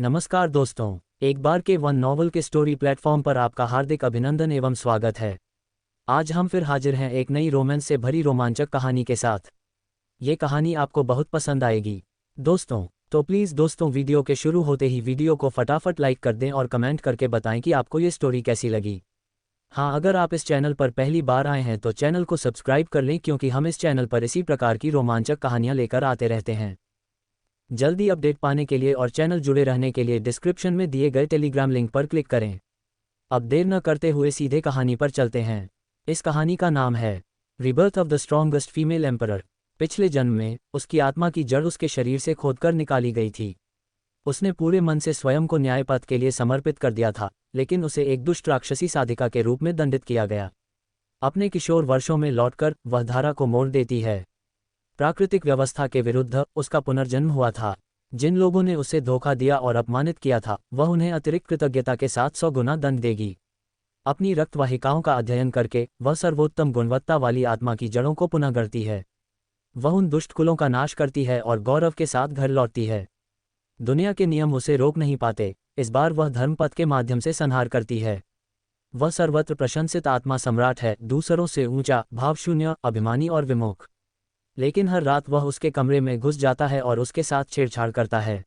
नमस्कार दोस्तों, एक बार के वन नॉवल के स्टोरी प्लेटफॉर्म पर आपका हार्दिक अभिनंदन एवं स्वागत है। आज हम फिर हाजिर हैं एक नई रोमांस से भरी रोमांचक कहानी के साथ। ये कहानी आपको बहुत पसंद आएगी दोस्तों। तो प्लीज़ दोस्तों, वीडियो के शुरू होते ही वीडियो को फटाफट लाइक कर दें और कमेंट करके बताएं कि आपको ये स्टोरी कैसी लगी। हाँ, अगर आप इस चैनल पर पहली बार आए हैं तो चैनल को सब्सक्राइब कर लें, क्योंकि हम इस चैनल पर इसी प्रकार की रोमांचक कहानियाँ लेकर आते रहते हैं। जल्दी अपडेट पाने के लिए और चैनल जुड़े रहने के लिए डिस्क्रिप्शन में दिए गए टेलीग्राम लिंक पर क्लिक करें। अब देर न करते हुए सीधे कहानी पर चलते हैं। इस कहानी का नाम है rebirth of the strongest female emperor. पिछले जन्म में उसकी आत्मा की जड़ उसके शरीर से खोदकर निकाली गई थी। उसने पूरे मन से स्वयं को न्याय पथ के लिए समर्पित कर दिया था, लेकिन उसे एक दुष्ट राक्षसी साधिका के रूप में दंडित किया गया। अपने किशोर वर्षों में लौटकर वह धारा को मोड़ देती है। प्राकृतिक व्यवस्था के विरुद्ध उसका पुनर्जन्म हुआ था। जिन लोगों ने उसे धोखा दिया और अपमानित किया था, वह उन्हें अतिरिक्त कृतज्ञता के साथ 100 गुना दंड देगी। अपनी रक्तवाहिकाओं का अध्ययन करके वह सर्वोत्तम गुणवत्ता वाली आत्मा की जड़ों को पुनः गढ़ती है। वह उन दुष्ट कुलों का नाश करती है और गौरव के साथ घर लौटती है। दुनिया के नियम उसे रोक नहीं पाते। इस बार वह धर्मपथ के माध्यम से संहार करती है। वह सर्वत्र प्रशंसित आत्मा सम्राट है, दूसरों से ऊंचा, भावशून्य, अभिमानी और विमुख। लेकिन हर रात वह उसके कमरे में घुस जाता है और उसके साथ छेड़छाड़ करता है।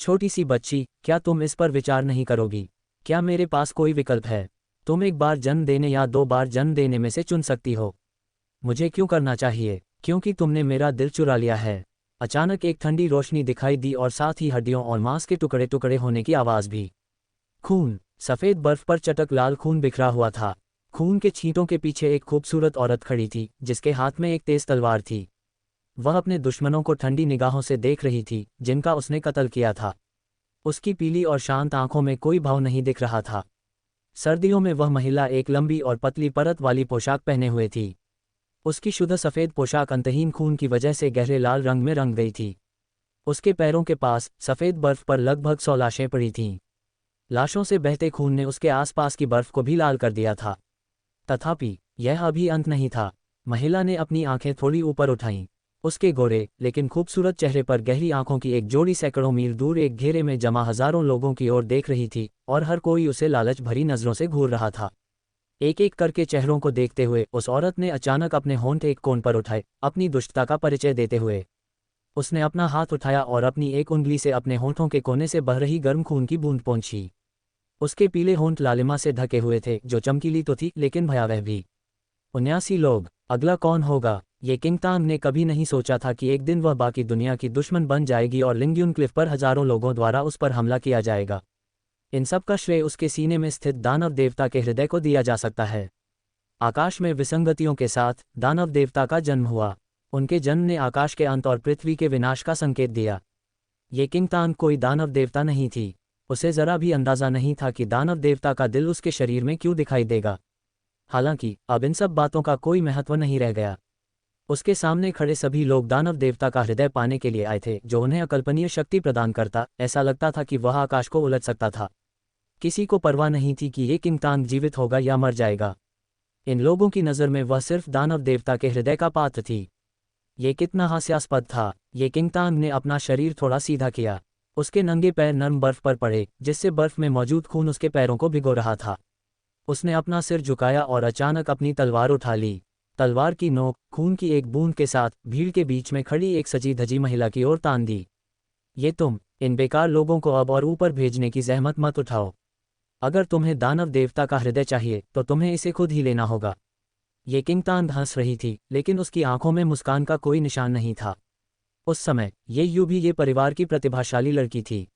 छोटी सी बच्ची, क्या तुम इस पर विचार नहीं करोगी? क्या मेरे पास कोई विकल्प है? तुम एक बार जन्म देने या 2 बार जन्म देने में से चुन सकती हो। मुझे क्यों करना चाहिए? क्योंकि तुमने मेरा दिल चुरा लिया है। अचानक एक ठंडी रोशनी दिखाई दी और साथ ही हड्डियों और मांस के टुकड़े टुकड़े होने की आवाज़ भी। खून। सफ़ेद बर्फ पर चटक लाल खून बिखरा हुआ था। खून के छींटों के पीछे एक खूबसूरत औरत खड़ी थी, जिसके हाथ में एक तेज तलवार थी। वह अपने दुश्मनों को ठंडी निगाहों से देख रही थी, जिनका उसने कत्ल किया था। उसकी पीली और शांत आंखों में कोई भाव नहीं दिख रहा था। सर्दियों में वह महिला एक लंबी और पतली परत वाली पोशाक पहने हुए थी। उसकी शुद्ध सफ़ेद पोशाक अंतहीन खून की वजह से गहरे लाल रंग में रंग गई थी। उसके पैरों के पास सफ़ेद बर्फ पर लगभग 100 लाशें पड़ी थीं। लाशों से बहते खून ने उसके आसपास की बर्फ को भी लाल कर दिया था। तथापि यह अभी अंत नहीं था। महिला ने अपनी आंखें थोड़ी ऊपर उठाईं। उसके गोरे लेकिन खूबसूरत चेहरे पर गहरी आंखों की एक जोड़ी सैकड़ों मील दूर एक घेरे में जमा हजारों लोगों की ओर देख रही थी, और हर कोई उसे लालच भरी नजरों से घूर रहा था। एक एक करके चेहरों को देखते हुए उस औरत ने अचानक अपने होंठ एक कोण पर उठाए, अपनी दुष्टता का परिचय देते हुए। उसने अपना हाथ उठाया और अपनी एक उंगली से अपने होंठों के कोने से बह रही गर्म खून की बूंद पोंछी। उसके पीले होंठ लालिमा से ढके हुए थे, जो चमकीली तो थी लेकिन भयावह भी। 79 लोग। अगला कौन होगा? ये किंगतांग ने कभी नहीं सोचा था कि एक दिन वह बाकी दुनिया की दुश्मन बन जाएगी और लिंग्यून क्लिफ पर हजारों लोगों द्वारा उस पर हमला किया जाएगा। इन सब का श्रेय उसके सीने में स्थित दानव देवता के हृदय को दिया जा सकता है। आकाश में विसंगतियों के साथ दानव देवता का जन्म हुआ। उनके जन्म ने आकाश के अंत और पृथ्वी के विनाश का संकेत दिया। ये किंगतांग कोई दानव देवता नहीं थी। उसे जरा भी अंदाजा नहीं था कि दानव देवता का दिल उसके शरीर में क्यों दिखाई देगा। हालांकि अब इन सब बातों का कोई महत्व नहीं रह गया। उसके सामने खड़े सभी लोग दानव देवता का हृदय पाने के लिए आए थे, जो उन्हें अकल्पनीय शक्ति प्रदान करता। ऐसा लगता था कि वह आकाश को उलट सकता था। किसी को परवाह नहीं थी कि ये किंगतांग जीवित होगा या मर जाएगा। इन लोगों की नज़र में वह सिर्फ दानव देवता के हृदय का पात्र थी। ये कितना हास्यास्पद था। ये किंगतांग ने अपना शरीर थोड़ा सीधा किया। उसके नंगे पैर नर्म बर्फ पर पड़े, जिससे बर्फ में मौजूद खून उसके पैरों को भिगो रहा था। उसने अपना सिर झुकाया और अचानक अपनी तलवार उठा ली। तलवार की नोक खून की एक बूंद के साथ भीड़ के बीच में खड़ी एक सजी धजी महिला की ओर तान दी। ये तुम, इन बेकार लोगों को अब और ऊपर भेजने की जहमत मत उठाओ। अगर तुम्हें दानव देवता का हृदय चाहिए तो तुम्हें इसे खुद ही लेना होगा। ये किंगतांग हंस रही थी, लेकिन उसकी आंखों में मुस्कान का कोई निशान नहीं था। उस समय ये यू भी ये परिवार की प्रतिभाशाली लड़की थी।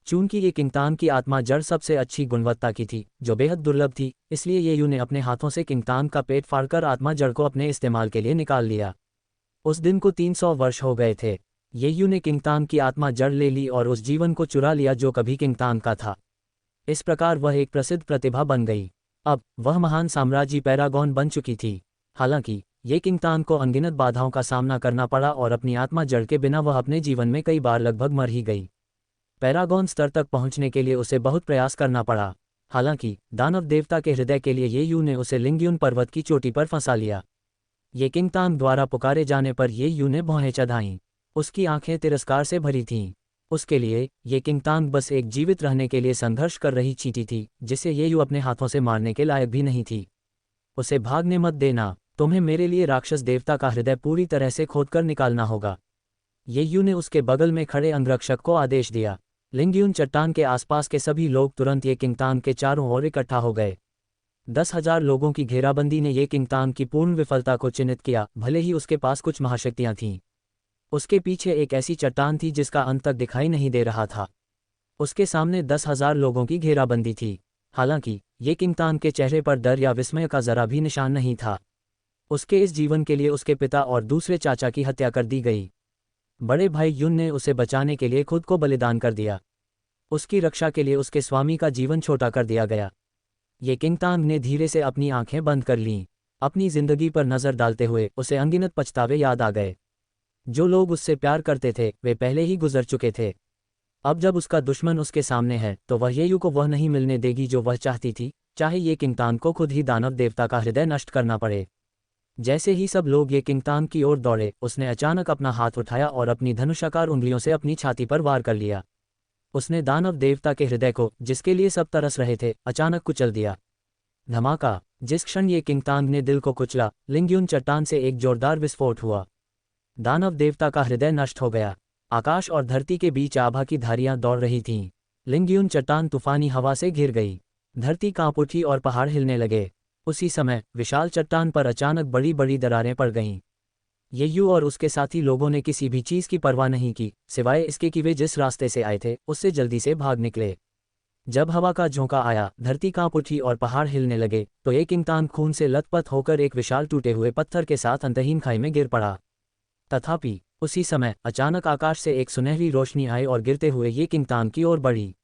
चूंकि ये किंगतांग की आत्मा जड़ सबसे अच्छी गुणवत्ता की थी, जो बेहद दुर्लभ थी, इसलिए ये यू ने अपने हाथों से किंगतांग का पेट फाड़कर आत्मा जड़ को अपने इस्तेमाल के लिए निकाल लिया। उस दिन को 300 वर्ष हो गए थे। ये यू ने किंगतांग की आत्मा जड़ ले ली और उस जीवन को चुरा लिया जो कभी किंगतांग का था। इस प्रकार वह एक प्रसिद्ध प्रतिभा बन गई। अब वह महान साम्राज्य पैरागॉन बन चुकी थी। हालांकि ये किंगतांग को अनगिनत बाधाओं का सामना करना पड़ा और अपनी आत्मा जड़ के बिना वह अपने जीवन में कई बार लगभग मर ही गई। पैरागॉन स्तर तक पहुंचने के लिए उसे बहुत प्रयास करना पड़ा। हालांकि दानव देवता के हृदय के लिए ये यू ने उसे लिंग्यून पर्वत की चोटी पर फंसा लिया। ये किंगतांग द्वारा पुकारे जाने पर ये यू ने भौहें चढ़ाईं। उसकी आंखें तिरस्कार से भरी थीं। उसके लिए ये किंगतांग बस एक जीवित रहने के लिए संघर्ष कर रही चींटी थी, जिसे ये यू अपने हाथों से मारने के लायक भी नहीं थी। उसे भागने मत देना, तुम्हें मेरे लिए राक्षस देवता का हृदय पूरी तरह से खोदकर निकालना होगा। ये यू ने उसके बगल में खड़े अंगरक्षक को आदेश दिया। लिंगयुन चट्टान के आसपास के सभी लोग तुरंत ये किंगतांग के चारों ओर इकट्ठा हो गए। 10,000 लोगों की घेराबंदी ने ये किंगतांग की पूर्ण विफलता को चिन्हित किया, भले ही उसके पास कुछ महाशक्तियां थीं। उसके पीछे एक ऐसी चट्टान थी जिसका अंत तक दिखाई नहीं दे रहा था। उसके सामने 10,000 लोगों की घेराबंदी थी। हालांकि ये किंगतांग के चेहरे पर डर या विस्मय का जरा भी निशान नहीं था। उसके इस जीवन के लिए उसके पिता और दूसरे चाचा की हत्या कर दी गई। बड़े भाई युन ने उसे बचाने के लिए खुद को बलिदान कर दिया। उसकी रक्षा के लिए उसके स्वामी का जीवन छोटा कर दिया गया। ये किंगतांग ने धीरे से अपनी आंखें बंद कर लीं। अपनी जिंदगी पर नजर डालते हुए उसे अनगिनत पछतावे याद आ गए। जो लोग उससे प्यार करते थे वे पहले ही गुजर चुके थे। अब जब उसका दुश्मन उसके सामने है तो वह ये यू को वह नहीं मिलने देगी जो वह चाहती थी, चाहे ये किंगतांग को खुद ही दानव देवता का हृदय नष्ट करना पड़े। जैसे ही सब लोग ये किंगतांग की ओर दौड़े, उसने अचानक अपना हाथ उठाया और अपनी धनुषाकार उंगलियों से अपनी छाती पर वार कर लिया। उसने दानव देवता के हृदय को, जिसके लिए सब तरस रहे थे, अचानक कुचल दिया। धमाका! जिस क्षण ये किंगतांग ने दिल को कुचला, लिंगयुन चट्टान से एक जोरदार विस्फोट हुआ। दानव देवता का हृदय नष्ट हो गया। आकाश और धरती के बीच आभा की धारियां दौड़ रही थीं। लिंगयुन चट्टान तूफानी हवा से घिर गई। धरती कांप उठी और पहाड़ हिलने लगे। उसी समय विशाल चट्टान पर अचानक बड़ी बड़ी दरारें पड़ गईं। ये यू और उसके साथी लोगों ने किसी भी चीज की परवाह नहीं की, सिवाय इसके कि वे जिस रास्ते से आए थे उससे जल्दी से भाग निकले। जब हवा का झोंका आया, धरती कांप उठी और पहाड़ हिलने लगे, तो एक किंगतांग खून से लथपथ होकर एक विशाल टूटे हुए पत्थर के साथ अंतहीन खाई में गिर पड़ा। तथापि उसी समय अचानक आकाश से एक सुनहरी रोशनी आई और गिरते हुए ये किंगतांग की ओर बढ़ी।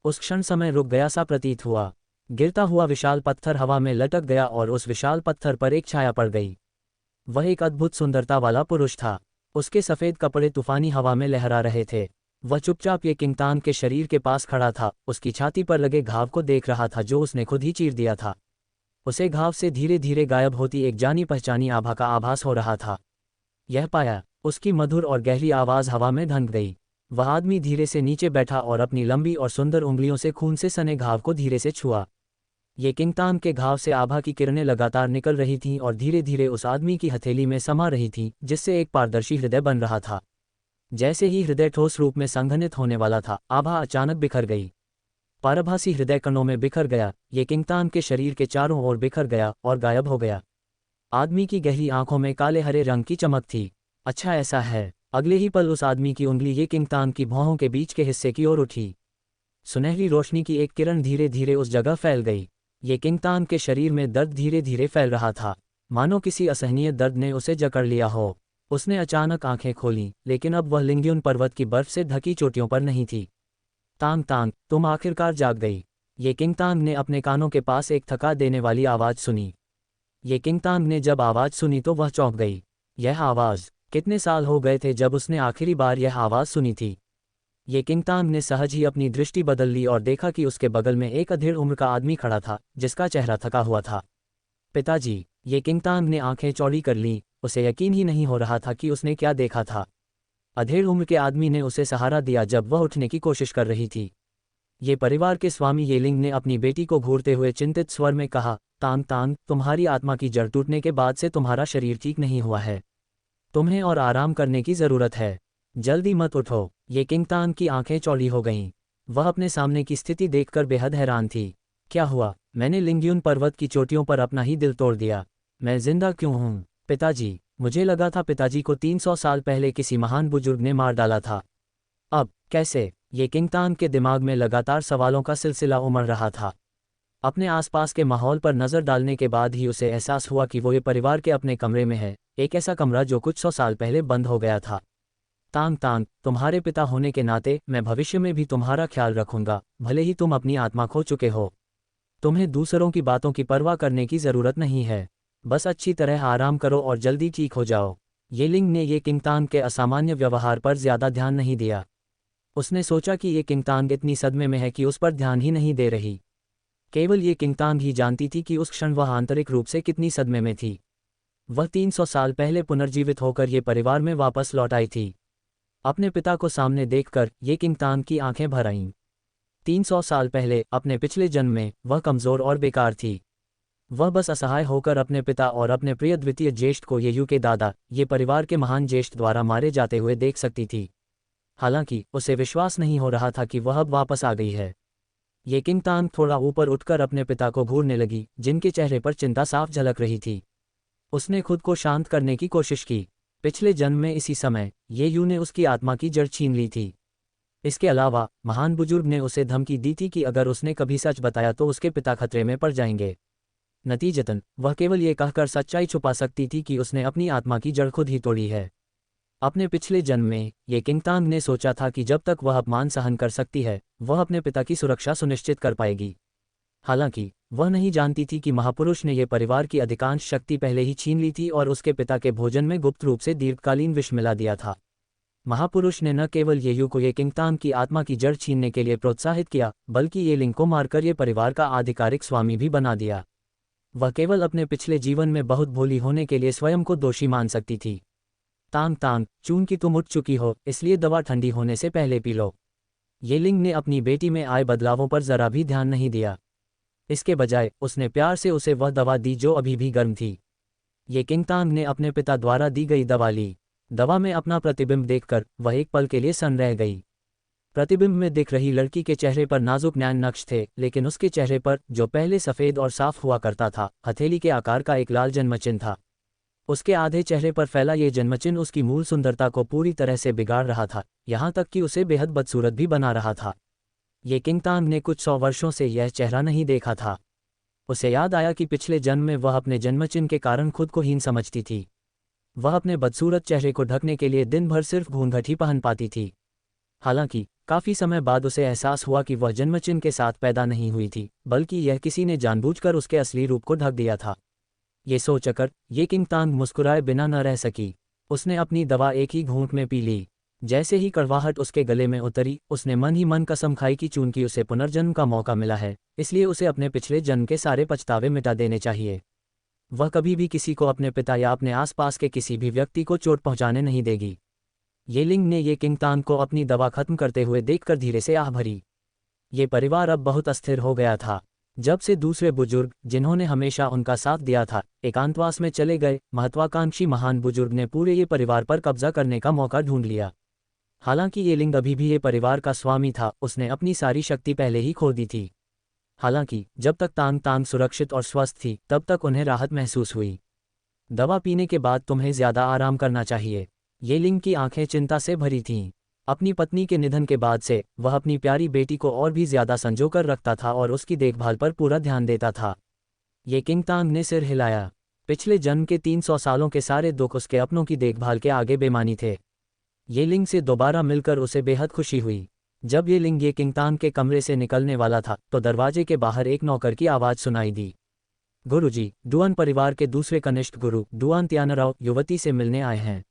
उस क्षण समय रुक गया सा प्रतीत हुआ। गिरता हुआ विशाल पत्थर हवा में लटक गया और उस विशाल पत्थर पर एक छाया पड़ गई। वह एक अद्भुत सुंदरता वाला पुरुष था। उसके सफ़ेद कपड़े तूफानी हवा में लहरा रहे थे। वह चुपचाप ये किंगतांग के शरीर के पास खड़ा था, उसकी छाती पर लगे घाव को देख रहा था जो उसने खुद ही चीर दिया था। उसे घाव से धीरे धीरे गायब होती एक जानी पहचानी आभा का आभास हो रहा था। यह पाया, उसकी मधुर और गहरी आवाज़ हवा में धंध गई। वह आदमी धीरे से नीचे बैठा और अपनी लंबी और सुंदर उंगलियों से खून से सने घाव को धीरे से छुआ। ये किंगतांग के घाव से आभा की किरणें लगातार निकल रही थीं और धीरे धीरे उस आदमी की हथेली में समा रही थीं, जिससे एक पारदर्शी हृदय बन रहा था। जैसे ही हृदय ठोस रूप में संघनित होने वाला था, आभा अचानक बिखर गई। पारभासी हृदय कणों में बिखर गया। ये किंगतांग के शरीर के चारों ओर बिखर गया और गायब हो गया। आदमी की गहरी आंखों में काले हरे रंग की चमक थी। अच्छा ऐसा है। अगले ही पल उस आदमी की उंगली ये किंगतांग की भौहों के बीच के हिस्से की ओर उठी। सुनहरी रोशनी की एक किरण धीरे धीरे उस जगह फैल गई। ये किंगतांग के शरीर में दर्द धीरे धीरे फैल रहा था, मानो किसी असहनीय दर्द ने उसे जकड़ लिया हो। उसने अचानक आंखें खोलीं, लेकिन अब वह लिंगयुन पर्वत की बर्फ से ढकी चोटियों पर नहीं थी। तांग तांग, तुम आखिरकार जाग गई। ये किंगतांग ने अपने कानों के पास एक थका देने वाली आवाज़ सुनी। ये किंगतांग ने जब आवाज़ सुनी तो वह चौंक गई। यह आवाज़, कितने साल हो गए थे जब उसने आखिरी बार यह आवाज़ सुनी थी। ये किंगतांग ने सहज ही अपनी दृष्टि बदल ली और देखा कि उसके बगल में एक अधेड़ उम्र का आदमी खड़ा था, जिसका चेहरा थका हुआ था। पिताजी! ये किंगतांग ने आंखें चौड़ी कर लीं। उसे यकीन ही नहीं हो रहा था कि उसने क्या देखा था। अधेड़ उम्र के आदमी ने उसे सहारा दिया जब वह उठने की कोशिश कर रही थी। ये परिवार के स्वामी येलिंग ने अपनी बेटी को घूरते हुए चिंतित स्वर में कहा, तांग तांग, तुम्हारी आत्मा की जड़ टूटने के बाद से तुम्हारा शरीर ठीक नहीं हुआ है। तुम्हें और आराम करने की ज़रूरत है। जल्दी मत उठो। ये किंगतांग की आंखें चौड़ी हो गईं। वह अपने सामने की स्थिति देखकर बेहद हैरान थी। क्या हुआ? मैंने लिंगयुन पर्वत की चोटियों पर अपना ही दिल तोड़ दिया। मैं जिंदा क्यों हूँ? पिताजी! मुझे लगा था पिताजी को 300 साल पहले किसी महान बुजुर्ग ने मार डाला था। अब कैसे? ये किंगतांग के दिमाग में लगातार सवालों का सिलसिला उमड़ रहा था। अपने आसपास के माहौल पर नज़र डालने के बाद ही उसे एहसास हुआ कि वो ये परिवार के अपने कमरे में है, एक ऐसा कमरा जो कुछ 100 साल पहले बंद हो गया था। तांग तांग, तुम्हारे पिता होने के नाते मैं भविष्य में भी तुम्हारा ख्याल रखूंगा, भले ही तुम अपनी आत्मा खो चुके हो। तुम्हें दूसरों की बातों की परवाह करने की ज़रूरत नहीं है। बस अच्छी तरह आराम करो और जल्दी ठीक हो जाओ। येलिंग ने ये किंगतांग के असामान्य व्यवहार पर ज़्यादा ध्यान नहीं दिया। उसने सोचा कि ये किंगतांग इतनी सदमे में है कि उस पर ध्यान ही नहीं दे रही। केवल ये किंगतांग ही जानती थी कि उस क्षण वह आंतरिक रूप से कितनी सदमे में थी। वह 300 साल पहले पुनर्जीवित होकर ये परिवार में वापस लौट आई थी। अपने पिता को सामने देखकर ये किंगतांग की आंखें भर आईं। 300 साल पहले अपने पिछले जन्म में वह कमज़ोर और बेकार थी। वह बस असहाय होकर अपने पिता और अपने प्रिय द्वितीय ज्येष्ठ को येयू के दादा, ये परिवार के महान ज्येष्ठ द्वारा मारे जाते हुए देख सकती थी। हालांकि उसे विश्वास नहीं हो रहा था कि वह अब वापस आ गई है। ये किंगतांग थोड़ा ऊपर उठकर अपने पिता को घूरने लगी, जिनके चेहरे पर चिंता साफ झलक रही थी। उसने खुद को शांत करने की कोशिश की। पिछले जन्म में इसी समय येयू ने उसकी आत्मा की जड़ छीन ली थी। इसके अलावा महान बुजुर्ग ने उसे धमकी दी थी कि अगर उसने कभी सच बताया तो उसके पिता खतरे में पड़ जाएंगे। नतीजतन वह केवल ये कहकर सच्चाई छुपा सकती थी कि उसने अपनी आत्मा की जड़ खुद ही तोड़ी है। अपने पिछले जन्म में ये किंगतांग ने सोचा था कि जब तक वह अपमान सहन कर सकती है, वह अपने पिता की सुरक्षा सुनिश्चित कर पाएगी। हालांकि वह नहीं जानती थी कि महापुरुष ने यह परिवार की अधिकांश शक्ति पहले ही छीन ली थी और उसके पिता के भोजन में गुप्त रूप से दीर्घकालीन विष मिला दिया था। महापुरुष ने न केवल येयू को ये किंगतांग की आत्मा की जड़ छीनने के लिए प्रोत्साहित किया, बल्कि ये लिंग को मारकर ये परिवार का आधिकारिक स्वामी भी बना दिया। वह केवल अपने पिछले जीवन में बहुत भोली होने के लिए स्वयं को दोषी मान सकती थी। तांग तांग, चून की तुम उठ चुकी हो, इसलिए दवा ठंडी होने से पहले पी लो। ये लिंग ने अपनी बेटी में आए बदलावों पर जरा भी ध्यान नहीं दिया। इसके बजाय उसने प्यार से उसे वह दवा दी जो अभी भी गर्म थी। ये किंगतांग ने अपने पिता द्वारा दी गई दवा ली। दवा में अपना प्रतिबिंब देखकर वह एक पल के लिए सन्न रह गई। प्रतिबिंब में दिख रही लड़की के चेहरे पर नाजुक नैन नक्श थे, लेकिन उसके चेहरे पर, जो पहले सफ़ेद और साफ हुआ करता था, हथेली के आकार का एक लाल जन्मचिन्ह था। उसके आधे चेहरे पर फैला ये जन्मचिन्ह उसकी मूल सुंदरता को पूरी तरह से बिगाड़ रहा था, यहाँ तक कि उसे बेहद बदसूरत भी बना रहा था। ये किंगतांग ने कुछ 100 वर्षों से यह चेहरा नहीं देखा था। उसे याद आया कि पिछले जन्म में वह अपने जन्मचिन्ह के कारण खुद को हीन समझती थी। वह अपने बदसूरत चेहरे को ढकने के लिए दिन भर सिर्फ घूंघट ही पहन पाती थी। हालांकि काफ़ी समय बाद उसे एहसास हुआ कि वह जन्मचिन्ह के साथ पैदा नहीं हुई थी, बल्कि यह किसी ने जानबूझकर उसके असली रूप को ढक दिया था। ये सोचकर ये किंगतांग मुस्कुराए बिना न रह सकी। उसने अपनी दवा एक ही घूंट में पी ली। जैसे ही कड़वाहट उसके गले में उतरी, उसने मन ही मन कसम खाई कि चूंकि उसे पुनर्जन्म का मौका मिला है, इसलिए उसे अपने पिछले जन्म के सारे पछतावे मिटा देने चाहिए। वह कभी भी किसी को, अपने पिता या अपने आसपास के किसी भी व्यक्ति को चोट पहुंचाने नहीं देगी। ये लिंग ने ये किंगतांग को अपनी दवा खत्म करते हुए देखकर धीरे से आह भरी। ये परिवार अब बहुत अस्थिर हो गया था। जब से दूसरे बुजुर्ग, जिन्होंने हमेशा उनका साथ दिया था, एकांतवास में चले गए, महत्वाकांक्षी महान बुजुर्ग ने पूरे ये परिवार पर कब्जा करने का मौका ढूंढ लिया। हालांकि ये लिंग अभी भी ये परिवार का स्वामी था, उसने अपनी सारी शक्ति पहले ही खो दी थी। हालांकि जब तक तांग तांग सुरक्षित और स्वस्थ थी, तब तक उन्हें राहत महसूस हुई। दवा पीने के बाद तुम्हें ज्यादा आराम करना चाहिए। ये लिंग की आंखें चिंता से भरी थीं। अपनी पत्नी के निधन के बाद से वह अपनी प्यारी बेटी को और भी ज्यादा संजोकर रखता था और उसकी देखभाल पर पूरा ध्यान देता था। ये किंगतांग ने सिर हिलाया। पिछले जन्म के 300 सालों के सारे दुख उसके अपनों की देखभाल के आगे बेमानी थे। ये लिंग से दोबारा मिलकर उसे बेहद खुशी हुई। जब ये लिंग ये किंगतांग के कमरे से निकलने वाला था, तो दरवाजे के बाहर एक नौकर की आवाज़ सुनाई दी। गुरुजी, डुआन परिवार के दूसरे कनिष्ठ गुरु डुआन त्यानराव युवती से मिलने आए हैं।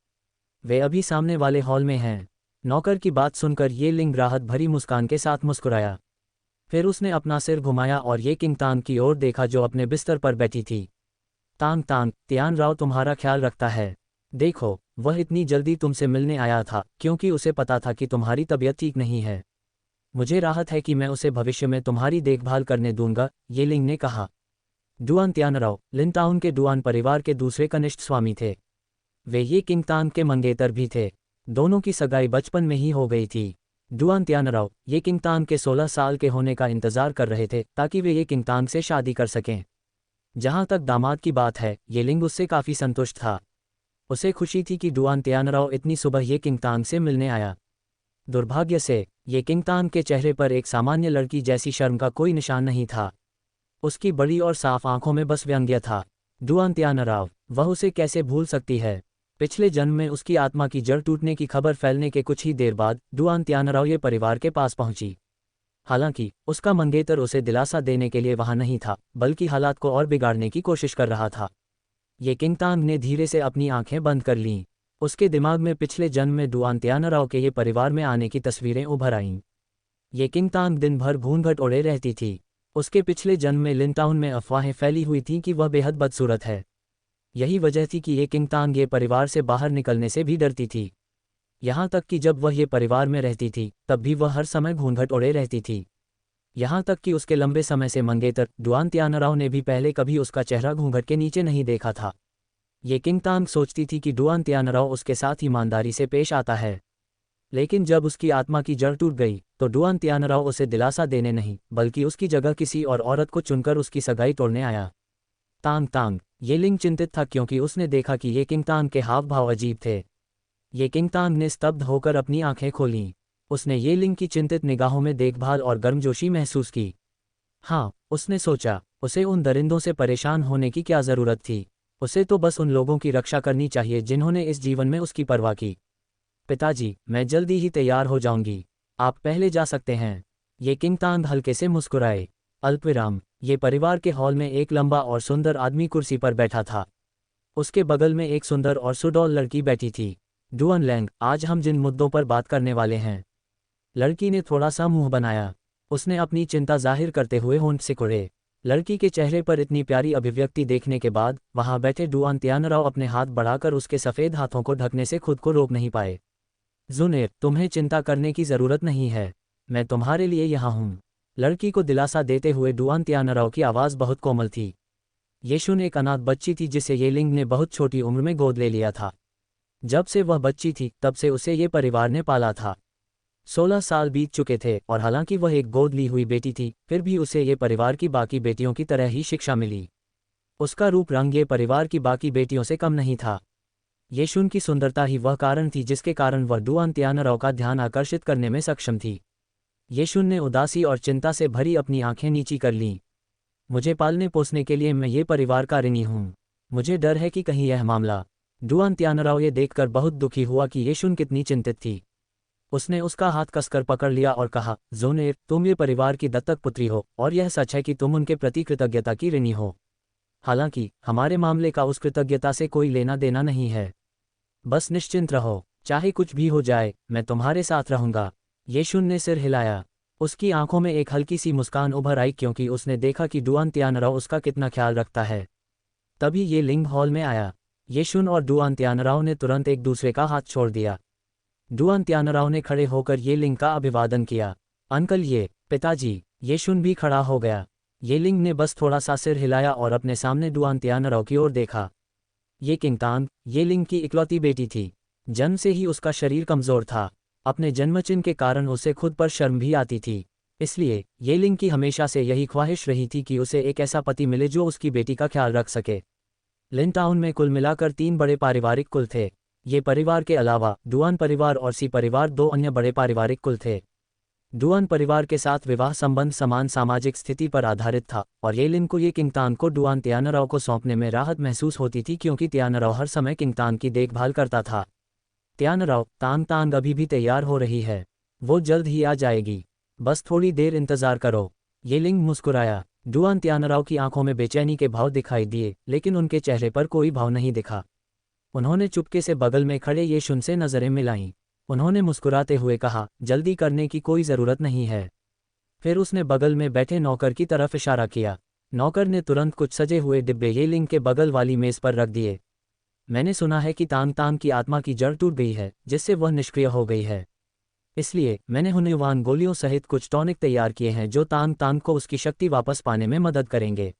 वे अभी सामने वाले हॉल में हैं। नौकर की बात सुनकर ये लिंग राहत भरी मुस्कान के साथ मुस्कुराया। फिर उसने अपना सिर घुमाया और ये किंगतांग की ओर देखा जो अपने बिस्तर पर बैठी थी। तांग तांग, त्यानराव तुम्हारा ख्याल रखता है। देखो, वह इतनी जल्दी तुमसे मिलने आया था क्योंकि उसे पता था कि तुम्हारी तबीयत ठीक नहीं है। मुझे राहत है कि मैं उसे भविष्य में तुम्हारी देखभाल करने दूंगा, ये लिंग ने कहा। डुआन त्यानराव लिनटाउन के डुआन परिवार के दूसरे कनिष्ठ स्वामी थे। वे ये किंगतांग के मंगेतर भी थे। दोनों की सगाई बचपन में ही हो गई थी। डुआन त्यानराव ये किंगतांग के 16 साल के होने का इंतजार कर रहे थे ताकि वे ये किंगतांग से शादी कर सकें। जहां तक दामाद की बात है, ये लिंग उससे काफ़ी संतुष्ट था। उसे खुशी थी कि डुआन त्यानराव इतनी सुबह ये किंगतांग से मिलने आया। दुर्भाग्य से ये किंगतांग के चेहरे पर एक सामान्य लड़की जैसी शर्म का कोई निशान नहीं था। उसकी बड़ी और साफ आंखों में बस व्यंग्य था। डुआन त्यानराव, वह उसे कैसे भूल सकती है। पिछले जन्म में उसकी आत्मा की जड़ टूटने की खबर फैलने के कुछ ही देर बाद डुआन त्यानराव ये परिवार के पास पहुंची। हालांकि उसका मंगेतर उसे दिलासा देने के लिए वहां नहीं था, बल्कि हालात को और बिगाड़ने की कोशिश कर रहा था। ये किंगतांग ने धीरे से अपनी आंखें बंद कर लीं। उसके दिमाग में पिछले जन्म में डुआन त्यानराव के ये परिवार में आने की तस्वीरें उभर आईं। ये किंगतांग दिन भर घूंघट ओढ़े रहती थी। उसके पिछले जन्म में लिनटाउन में अफवाहें फैली हुई थीं कि वह बेहद बदसूरत है। यही वजह थी कि ये किंगतांग ये परिवार से बाहर निकलने से भी डरती थी। यहाँ तक कि जब वह ये परिवार में रहती थी तब भी वह हर समय घूंघट ओढ़े रहती थी। यहाँ तक कि उसके लंबे समय से मंगेतर डुआन त्यानराव ने भी पहले कभी उसका चेहरा घूंघट के नीचे नहीं देखा था। ये किंगतांग सोचती थी कि डुआन त्यानराव उसके साथ ईमानदारी से पेश आता है, लेकिन जब उसकी आत्मा की जड़ टूट गई तो डुआन त्यानराव उसे दिलासा देने नहीं बल्कि उसकी जगह किसी और औरत को चुनकर उसकी सगाई तोड़ने आया। तांग तांग ये लिंग चिंतित था क्योंकि उसने देखा कि ये किंगतांग के हाव भाव अजीब थे। ये किंगतांग ने स्तब्ध होकर अपनी आंखें खोलीं। उसने ये लिंग की चिंतित निगाहों में देखभाल और गर्मजोशी महसूस की। हाँ, उसने सोचा, उसे उन दरिंदों से परेशान होने की क्या ज़रूरत थी। उसे तो बस उन लोगों की रक्षा करनी चाहिए जिन्होंने इस जीवन में उसकी परवाह की। पिताजी, मैं जल्दी ही तैयार हो जाऊंगी, आप पहले जा सकते हैं। ये किंगतांग हल्के से मुस्कुराए। अल्पविराम। ये परिवार के हॉल में एक लंबा और सुंदर आदमी कुर्सी पर बैठा था। उसके बगल में एक सुंदर और सुडौल लड़की बैठी थी। डुअन लैंग, आज हम जिन मुद्दों पर बात करने वाले हैं। लड़की ने थोड़ा सा मुंह बनाया। उसने अपनी चिंता जाहिर करते हुए होंठ सिकुड़े। लड़की के चेहरे पर इतनी प्यारी अभिव्यक्ति देखने के बाद वहां बैठे डुआन त्यानराव अपने हाथ बढ़ाकर उसके सफ़ेद हाथों को ढकने से खुद को रोक नहीं पाए। जुनेर, तुम्हें चिंता करने की ज़रूरत नहीं है, मैं तुम्हारे लिए यहाँ हूँ। लड़की को दिलासा देते हुए डुआन त्यानराव की आवाज़ बहुत कोमल थी। येशुन एक अनाथ बच्ची थी जिसे येलिंग ने बहुत छोटी उम्र में गोद ले लिया था। जब से वह बच्ची थी तब से उसे ये परिवार ने पाला था। 16 साल बीत चुके थे और हालांकि वह एक गोद ली हुई बेटी थी फिर भी उसे ये परिवार की बाकी बेटियों की तरह ही शिक्षा मिली। उसका रूप रंग ये परिवार की बाकी बेटियों से कम नहीं था। येशुन की सुंदरता ही वह कारण थी जिसके कारण वह डुआन त्यानराव का ध्यान आकर्षित करने में सक्षम थी। येशुन ने उदासी और चिंता से भरी अपनी आंखें नीची कर लीं। मुझे पालने पोसने के लिए मैं ये परिवार का ऋणी हूँ। मुझे डर है कि कहीं यह मामला। डुआन त्यानराव ये देखकर बहुत दुखी हुआ कि येशुन कितनी चिंतित थी। उसने उसका हाथ कसकर पकड़ लिया और कहा, जोनेर, तुम ये परिवार की दत्तक पुत्री हो और यह सच है कि तुम उनके प्रति कृतज्ञता की ऋणी हो। हालांकि हमारे मामले का उस कृतज्ञता से कोई लेना देना नहीं है। बस निश्चिंत रहो, चाहे कुछ भी हो जाए मैं तुम्हारे साथ रहूंगा। येशुन ने सिर हिलाया। उसकी आंखों में एक हल्की सी मुस्कान उभर आई क्योंकि उसने देखा कि डुआन त्यानराव उसका कितना ख्याल रखता है। तभी ये लिंग हॉल में आया। येशुन और डुआन त्यानराव ने तुरंत एक दूसरे का हाथ छोड़ दिया। डुआन त्यानराव ने खड़े होकर ये लिंग का अभिवादन किया। अंकल, ये पिताजी। येशुन भी खड़ा हो गया। ये लिंग ने बस थोड़ा सा सिर हिलाया और अपने सामने डुआन त्यानराव की ओर देखा। ये किंगतांग ये लिंग की इकलौती बेटी थी। जन्म से ही उसका शरीर कमज़ोर था। अपने जन्मचिन्ह के कारण उसे खुद पर शर्म भी आती थी। इसलिए ये लिंग की हमेशा से यही ख्वाहिश रही थी कि उसे एक ऐसा पति मिले जो उसकी बेटी का ख्याल रख सके। लिन टाउन में कुल मिलाकर 3 बड़े पारिवारिक कुल थे। ये परिवार के अलावा डुआन परिवार और सी परिवार 2 अन्य बड़े पारिवारिक कुल थे। डुआन परिवार के साथ विवाह संबंध समान सामाजिक स्थिति पर आधारित था और येलिन को ये किंगतांग को डुआन त्यानराव को सौंपने में राहत महसूस होती थी क्योंकि त्यानराव हर समय किंगतांग की देखभाल करता था। त्यानराव, तांग तांग अभी भी तैयार हो रही है, वो जल्द ही आ जाएगी, बस थोड़ी देर इंतजार करो। येलिंग मुस्कुराया। डुआन त्यानराव की आंखों में बेचैनी के भाव दिखाई दिए लेकिन उनके चेहरे पर कोई भाव नहीं दिखा। उन्होंने चुपके से बगल में खड़े येशुन से नजरें मिलाईं। उन्होंने मुस्कुराते हुए कहा, जल्दी करने की कोई ज़रूरत नहीं है। फिर उसने बगल में बैठे नौकर की तरफ इशारा किया। नौकर ने तुरंत कुछ सजे हुए डिब्बे येलिंग के बगल वाली मेज़ पर रख दिए। मैंने सुना है कि तांग तांग की आत्मा की जड़ टूट गई है जिससे वह निष्क्रिय हो गई है। इसलिए मैंने हुनयुवान गोलियों सहित कुछ टॉनिक तैयार किए हैं जो तांग तांग को उसकी शक्ति वापस पाने में मदद करेंगे।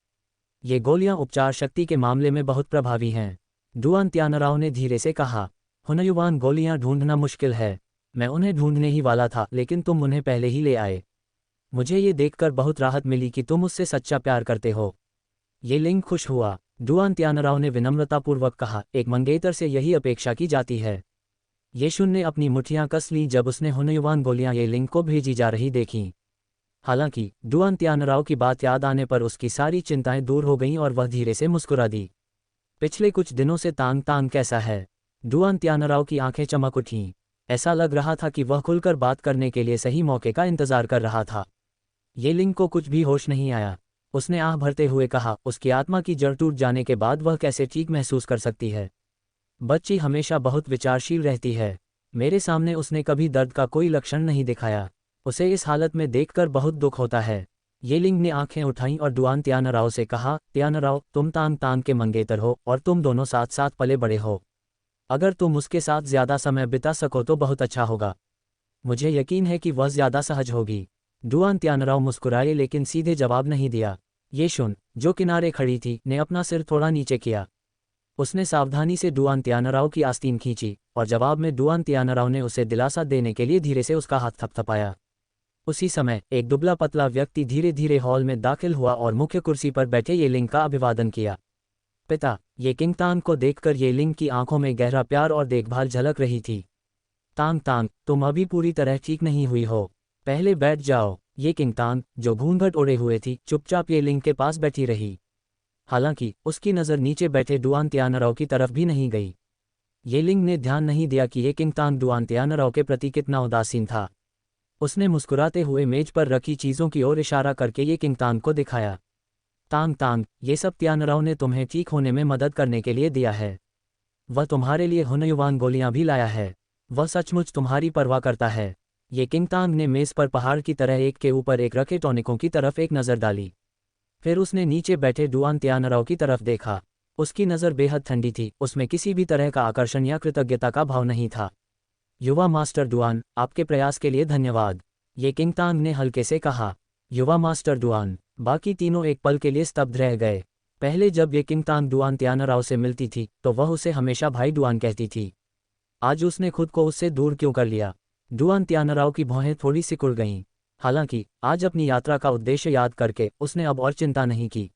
ये गोलियां उपचार शक्ति के मामले में बहुत प्रभावी हैं। डुआन त्यानराव ने धीरे से कहा, हुनयुवान गोलियां ढूंढना मुश्किल है। मैं उन्हें ढूंढने ही वाला था लेकिन तुम उन्हें पहले ही ले आए। मुझे ये देखकर बहुत राहत मिली कि तुम उससे सच्चा प्यार करते हो। ये लिंग खुश हुआ। डुआन त्यानराव ने विनम्रतापूर्वक कहा, एक मंगेतर से यही अपेक्षा की जाती है। येशुन ने अपनी मुठ्ठियां कस लीं जब उसने हुनयुवान गोलियां ये लिंग को भेजी जा रही देखीं। हालांकि डुआन त्यानराव की बात याद आने पर उसकी सारी चिंताएं दूर हो गईं और वह धीरे से मुस्कुरा दी। पिछले कुछ दिनों से तांग तांग कैसा है? डुआन त्यानराव की आंखें चमक उठीं। ऐसा लग रहा था कि वह खुलकर बात करने के लिए सही मौके का इंतजार कर रहा था। ये लिंग को कुछ भी होश नहीं आया। उसने आह भरते हुए कहा, उसकी आत्मा की जड़ टूट जाने के बाद वह कैसे ठीक महसूस कर सकती है? बच्ची हमेशा बहुत विचारशील रहती है। मेरे सामने उसने कभी दर्द का कोई लक्षण नहीं दिखाया। उसे इस हालत में देखकर बहुत दुख होता है। ये लिंग ने आंखें उठाईं और डुआन त्यानराव से कहा, त्यानराव, तुम तांग तांग के मंगेतर हो और तुम दोनों साथ साथ पले बड़े हो। अगर तुम उसके साथ ज़्यादा समय बिता सको तो बहुत अच्छा होगा। मुझे यकीन है कि वह ज़्यादा सहज होगी। डुआन त्यानराव मुस्कुराए लेकिन सीधे जवाब नहीं दिया। ये शुन, जो किनारे खड़ी थी, ने अपना सिर थोड़ा नीचे किया। उसने सावधानी से डुआन त्यानराव की आस्तीन खींची, और जवाब में डुआन त्यानराव ने उसे दिलासा देने के लिए धीरे से उसका हाथ थपथपाया। उसी समय एक दुबला पतला व्यक्ति धीरे धीरे हॉल में दाखिल हुआ और मुख्य कुर्सी पर बैठे येलिंग का अभिवादन किया। पिता, ये किंग तांग को देखकर येलिंग की आंखों में गहरा प्यार और देखभाल झलक रही थी। तांग तांग, तुम अभी पूरी तरह ठीक नहीं हुई हो। पहले बैठ जाओ। ये किंग तांग, जो घूंघट ओढ़े हुए थी, चुपचाप येलिंग के पास बैठी रही। हालांकि उसकी नज़र नीचे बैठे डुआन त्यानराव की तरफ भी नहीं गई। येलिंग ने ध्यान नहीं दिया कि ये किंग तांग डुआन त्यानराव के प्रति कितना उदासीन था। उसने मुस्कुराते हुए मेज पर रखी चीज़ों की ओर इशारा करके ये किंग तांग को दिखाया। तांग तांग, ये सब त्यानराव ने तुम्हें ठीक होने में मदद करने के लिए दिया है। वह तुम्हारे लिए हुनयुवान गोलियां भी लाया है। वह सचमुच तुम्हारी परवाह करता है। ये किंग तांग ने मेज़ पर पहाड़ की तरह एक के ऊपर एक रखे टॉनिकों की तरफ एक नज़र डाली। फिर उसने नीचे बैठे डुआन त्यानराव की तरफ देखा। उसकी नज़र बेहद ठंडी थी, उसमें किसी भी तरह का आकर्षण या कृतज्ञता का भाव नहीं था। युवा मास्टर डुआन, आपके प्रयास के लिए धन्यवाद, ये किंग तांग ने हल्के से कहा। युवा मास्टर डुआन, बाकी तीनों एक पल के लिए स्तब्ध रह गए। पहले जब ये किंग तांग डुआन त्यानराव से मिलती थी तो वह उसे हमेशा भाई डुआन कहती थी। आज उसने खुद को उससे दूर क्यों कर लिया? डुआन त्यानराव की भौहें थोड़ी सिकुड़ गईं। हालांकि आज अपनी यात्रा का उद्देश्य याद करके उसने अब और चिंता नहीं की।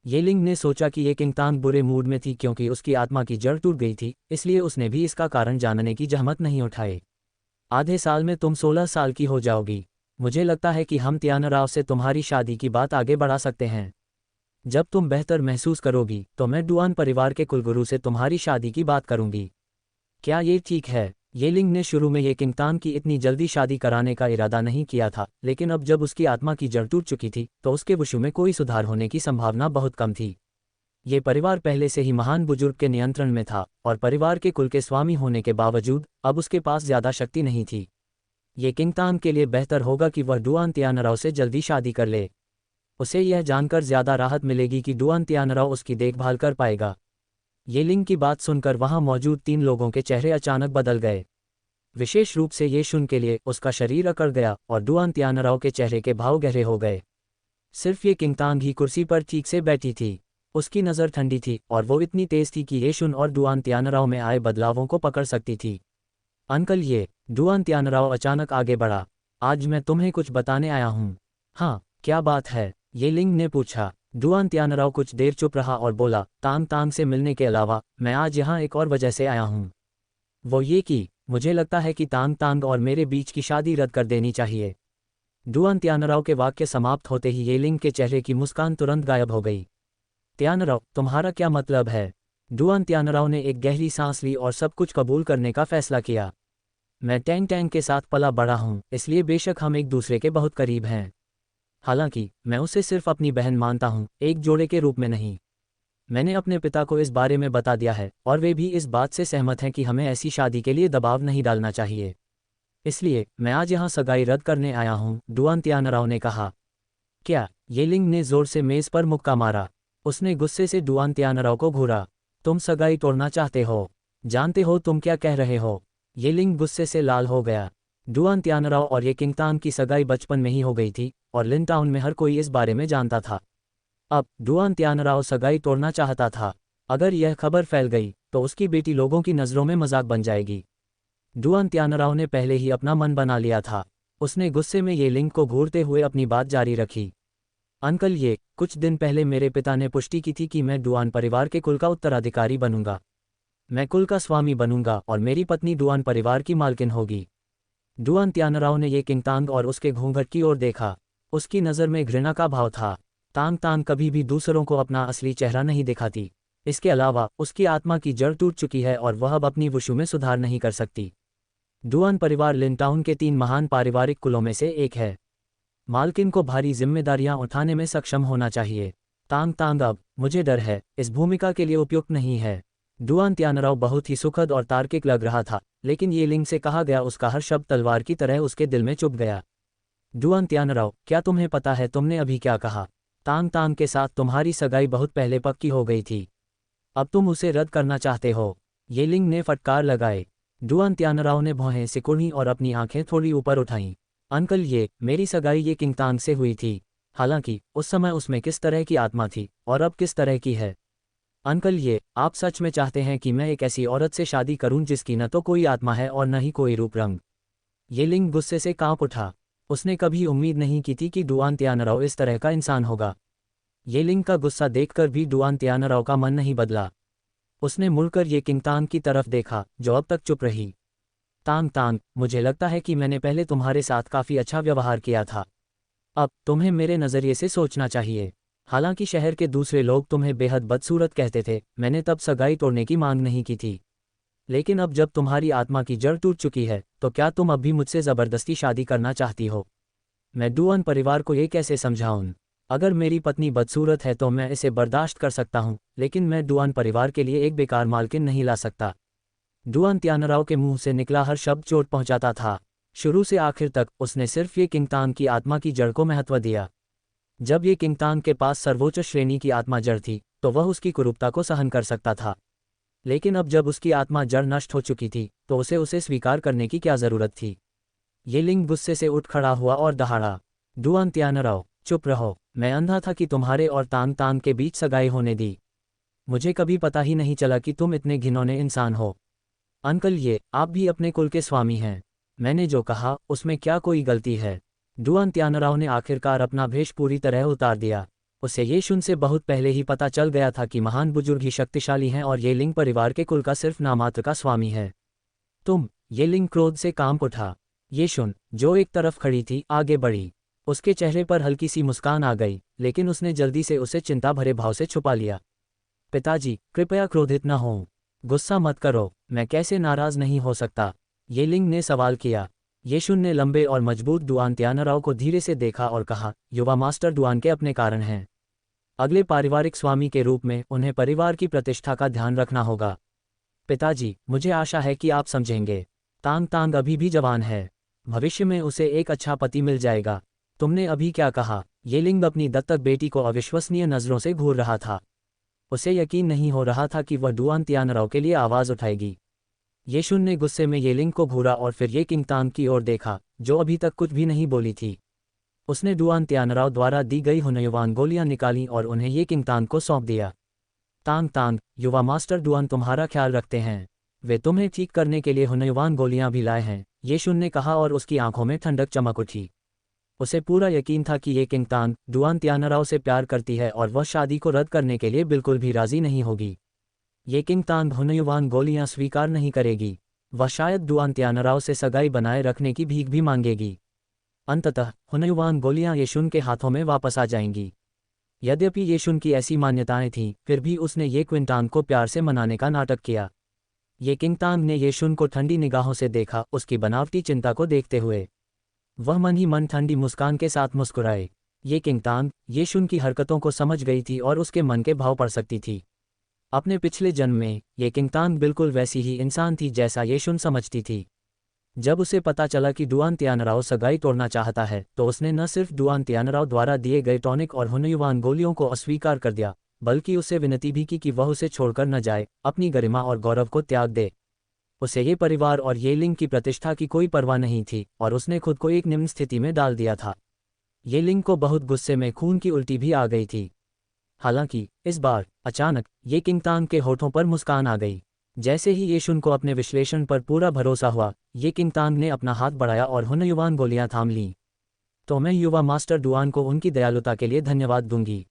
येलिंग ने सोचा कि ये किंग तांग बुरे मूड में थी क्योंकि उसकी आत्मा की जड़ टूट गई थी, इसलिए उसने भी इसका कारण जानने की जहमत नहीं उठाई। आधे साल में तुम 16 साल की हो जाओगी। मुझे लगता है कि हम त्यानराव से तुम्हारी शादी की बात आगे बढ़ा सकते हैं। जब तुम बेहतर महसूस करोगी तो मैं डुआन परिवार के कुलगुरु से तुम्हारी शादी की बात करूंगी। क्या ये ठीक है? येलिंग ने शुरू में ये किंग तांग की इतनी जल्दी शादी कराने का इरादा नहीं किया था, लेकिन अब जब उसकी आत्मा की जड़ टूट चुकी थी तो उसके वशु में कोई सुधार होने की संभावना बहुत कम थी। ये परिवार पहले से ही महान बुजुर्ग के नियंत्रण में था और परिवार के कुल के स्वामी होने के बावजूद अब उसके पास ज्यादा शक्ति नहीं थी। ये किंग तांग के लिए बेहतर होगा कि वह डुआन त्यानराव से जल्दी शादी कर ले। उसे यह जानकर ज्यादा राहत मिलेगी कि डुआन त्यानराव उसकी देखभाल कर पाएगा। येलिंग की बात सुनकर वहां मौजूद 3 लोगों के चेहरे अचानक बदल गए। विशेष रूप से ये शुन के लिए उसका शरीर अकड़ गया और डुआन त्यानराव के चेहरे के भाव गहरे हो गए। सिर्फ ये किंग तांग ही कुर्सी पर ठीक से बैठी थी। उसकी नज़र ठंडी थी और वो इतनी तेज थी कि ये शुन और डुआन त्यानराव में आए बदलावों को पकड़ सकती थी। अंकल, ये डुआन त्यानराव अचानक आगे बढ़ा। आज मैं तुम्हें कुछ बताने आया हूँ। हाँ, क्या बात है? येलिंग ने पूछा। डुआन त्यानराव कुछ देर चुप रहा और बोला, तांग तांग से मिलने के अलावा मैं आज यहाँ एक और वजह से आया हूँ। वो ये कि मुझे लगता है कि तांग तांग और मेरे बीच की शादी रद्द कर देनी चाहिए। डुआन त्यानराव के वाक्य समाप्त होते ही येलिंग के चेहरे की मुस्कान तुरंत गायब हो गई। त्यानराव, तुम्हारा क्या मतलब है? डुआन त्यानराव ने एक गहरी सांस ली और सब कुछ कबूल करने का फैसला किया। मैं टैंग टैंग के साथ पला बड़ा हूँ, इसलिए बेशक हम एक दूसरे के बहुत करीब हैं। हालांकि मैं उसे सिर्फ अपनी बहन मानता हूँ, एक जोड़े के रूप में नहीं। मैंने अपने पिता को इस बारे में बता दिया है और वे भी इस बात से सहमत हैं कि हमें ऐसी शादी के लिए दबाव नहीं डालना चाहिए। इसलिए मैं आज यहाँ सगाई रद्द करने आया हूँ, डुआन त्यानराव ने कहा। क्या? येलिंग ने जोर से मेज पर मुक्का मारा। उसने गुस्से से डुआन त्यानराव को घूरा। तुम सगाई तोड़ना चाहते हो? जानते हो तुम क्या कह रहे हो? येलिंग गुस्से से लाल हो गया। डुआन त्यानराव और ये किंग तांग की सगाई बचपन में ही हो गई थी और लिन टाउन में हर कोई इस बारे में जानता था। अब डुआन त्यानराव सगाई तोड़ना चाहता था। अगर यह खबर फैल गई तो उसकी बेटी लोगों की नज़रों में मजाक बन जाएगी। डुआन त्यानराव ने पहले ही अपना मन बना लिया था। उसने गुस्से में येलिंग को घूरते हुए अपनी बात जारी रखी। अंकल, ये कुछ दिन पहले मेरे पिता ने पुष्टि की थी कि मैं डुआन परिवार के कुल का उत्तराधिकारी बनूंगा। मैं कुल का स्वामी बनूंगा और मेरी पत्नी डुआन परिवार की मालकिन होगी। डुआन त्यानराव ने ये किंग तांग और उसके घूंघट की ओर देखा। उसकी नज़र में घृणा का भाव था। तांग तांग कभी भी दूसरों को अपना असली चेहरा नहीं दिखाती। इसके अलावा उसकी आत्मा की जड़ टूट चुकी है और वह अब अपनी वशु में सुधार नहीं कर सकती। डुआन परिवार लिन टाउन के 3 महान पारिवारिक कुलों में से एक है। मालकिन को भारी जिम्मेदारियां उठाने में सक्षम होना चाहिए। तांग तांग अब, मुझे डर है, इस भूमिका के लिए उपयुक्त नहीं है। डुआन त्यानराव बहुत ही सुखद और तार्किक लग रहा था, लेकिन येलिंग से कहा गया उसका हर शब्द तलवार की तरह उसके दिल में चुभ गया। डुआन त्यानराव, क्या तुम्हें पता है तुमने अभी क्या कहा? तांग तांग के साथ तुम्हारी सगाई बहुत पहले पक्की हो गई थी। अब तुम उसे रद्द करना चाहते हो? ये लिंग ने फटकार लगाए। डुआन त्यानराव ने भौहें सिकुड़ी और अपनी आंखें थोड़ी ऊपर उठाईं। अंकल, ये मेरी सगाई ये किंगतांग से हुई थी। हालांकि उस समय उसमें किस तरह की आत्मा थी और अब किस तरह की है। अंकल, ये आप सच में चाहते हैं कि मैं एक ऐसी औरत से शादी करूं जिसकी न तो कोई आत्मा है और न ही कोई रूप रंग। ये लिंग गुस्से से कांप उठा। उसने कभी उम्मीद नहीं की थी कि डुआन त्यानराव इस तरह का इंसान होगा। ये लिंग का गुस्सा देखकर भी डुआन त्यानराव का मन नहीं बदला। उसने मुड़कर ये किंगतांग की तरफ देखा, जो अब तक चुप रही। तांग तांग, मुझे लगता है कि मैंने पहले तुम्हारे साथ काफ़ी अच्छा व्यवहार किया था। अब तुम्हें मेरे नज़रिए से सोचना चाहिए। हालांकि शहर के दूसरे लोग तुम्हें बेहद बदसूरत कहते थे, मैंने तब सगाई तोड़ने की मांग नहीं की थी। लेकिन अब जब तुम्हारी आत्मा की जड़ टूट चुकी है, तो क्या तुम अब भी मुझसे ज़बरदस्ती शादी करना चाहती हो? मैं डुआन परिवार को ये कैसे समझाऊं? अगर मेरी पत्नी बदसूरत है तो मैं इसे बर्दाश्त कर सकता हूं, लेकिन मैं डुआन परिवार के लिए एक बेकार मालकिन नहीं ला सकता। डुआन त्यानराव के मुंह से निकला हर शब्द चोट पहुंचाता था। शुरू से आखिर तक उसने सिर्फ ये किंगतांग की आत्मा की जड़ को महत्व दिया। जब ये किंगतांग के पास सर्वोच्च श्रेणी की आत्मा जड़ थी, तो वह उसकी कुरूपता को सहन कर सकता था। लेकिन अब जब उसकी आत्मा जड़ नष्ट हो चुकी थी, तो उसे स्वीकार करने की क्या जरूरत थी? ये लिंग गुस्से से उठ खड़ा हुआ और दहाड़ा। डुआन त्यानराव, चुप रहो। मैं अंधा था कि तुम्हारे और तांग तांग के बीच सगाई होने दी। मुझे कभी पता ही नहीं चला कि तुम इतने घिनौने इंसान हो। अंकल, ये आप भी अपने कुल के स्वामी हैं। मैंने जो कहा उसमें क्या कोई गलती है? डुआन त्यानराव ने आखिरकार अपना भेष पूरी तरह उतार दिया। उसे ये शुन से बहुत पहले ही पता चल गया था कि महान बुजुर्ग ही शक्तिशाली हैं और ये लिंग परिवार के कुल का सिर्फ नामात्र का स्वामी है। तुम, ये लिंग क्रोध से कांप उठा। ये शुन, जो एक तरफ खड़ी थी, आगे बढ़ी। उसके चेहरे पर हल्की सी मुस्कान आ गई, लेकिन उसने जल्दी से उसे चिंता भरे भाव से छुपा लिया। पिताजी, कृपया क्रोधित न हों। गुस्सा मत करो, मैं कैसे नाराज नहीं हो सकता? ये लिंग ने सवाल किया। येशुन ने लंबे और मजबूत डुआन त्यानराव को धीरे से देखा और कहा, युवा मास्टर डुआन के अपने कारण हैं। अगले पारिवारिक स्वामी के रूप में उन्हें परिवार की प्रतिष्ठा का ध्यान रखना होगा। पिताजी, मुझे आशा है कि आप समझेंगे। तांग तांग अभी भी जवान है। भविष्य में उसे एक अच्छा पति मिल जाएगा। तुमने अभी क्या कहा? ये लिंग अपनी दत्तक बेटी को अविश्वसनीय नज़रों से घूर रहा था। उसे यकीन नहीं हो रहा था कि वह डुआन त्यानराव के लिए आवाज़ उठाएगी। येशुन ने गुस्से में ये लिंग को घूरा और फिर ये किंगतांग की ओर देखा, जो अभी तक कुछ भी नहीं बोली थी। उसने डुआन त्यानराव द्वारा दी गई हुनयुवान गोलियां निकाली और उन्हें ये किंगतांग को सौंप दिया। तांग तांग, युवा मास्टर डुआन तुम्हारा ख्याल रखते हैं। वे तुम्हें ठीक करने के लिए हुनयुवान गोलियां भी लाए हैं, येशुन ने कहा और उसकी आंखों में ठंडक चमक उठी। उसे पूरा यकीन था कि ये किंगतांग डुआन त्यानराव से प्यार करती है और वह शादी को रद्द करने के लिए बिल्कुल भी राजी नहीं होगी। ये किंगतांग हुनयुवान गोलियां स्वीकार नहीं करेगी। वह शायद डुआन त्यानराव से सगाई बनाए रखने की भीख भी मांगेगी। अंततः हुनयुवान गोलियां येशुन के हाथों में वापस आ जाएंगी। यद्यपि येशुन की ऐसी मान्यताएं थीं, फिर भी उसने ये क्विंटांग को प्यार से मनाने का नाटक किया। ये किंगतांग ने येशुन को ठंडी निगाहों से देखा, उसकी बनावटी चिंता को देखते हुए। वह मन ही मन ठंडी मुस्कान के साथ मुस्कुराए। ये किंगतांग येशुन की हरकतों को समझ गई थी और उसके मन के भाव पढ़ सकती थी। अपने पिछले जन्म में ये किंगतांग बिल्कुल वैसी ही इंसान थी जैसा येशुन समझती थी। जब उसे पता चला कि डुआन त्यानराव सगाई तोड़ना चाहता है, तो उसने न सिर्फ डुआन त्यानराव द्वारा दिए गए टॉनिक और हुनयुवान गोलियों को अस्वीकार कर दिया, बल्कि उससे विनती भी की कि वह उसे छोड़कर न जाए, अपनी गरिमा और गौरव को त्याग दे। उसे ये परिवार और ये लिंग की प्रतिष्ठा की कोई परवाह नहीं थी और उसने खुद को एक निम्न स्थिति में डाल दिया था। ये लिंग को बहुत गुस्से में खून की उल्टी भी आ गई थी। हालांकि इस बार अचानक ये किंगतांग के होठों पर मुस्कान आ गई। जैसे ही येशुन को अपने विश्लेषण पर पूरा भरोसा हुआ, ये किंगतांग ने अपना हाथ बढ़ाया और हुनयुवान गोलियां थाम लीं। तो मैं युवा मास्टर डुआन को उनकी दयालुता के लिए धन्यवाद दूंगी।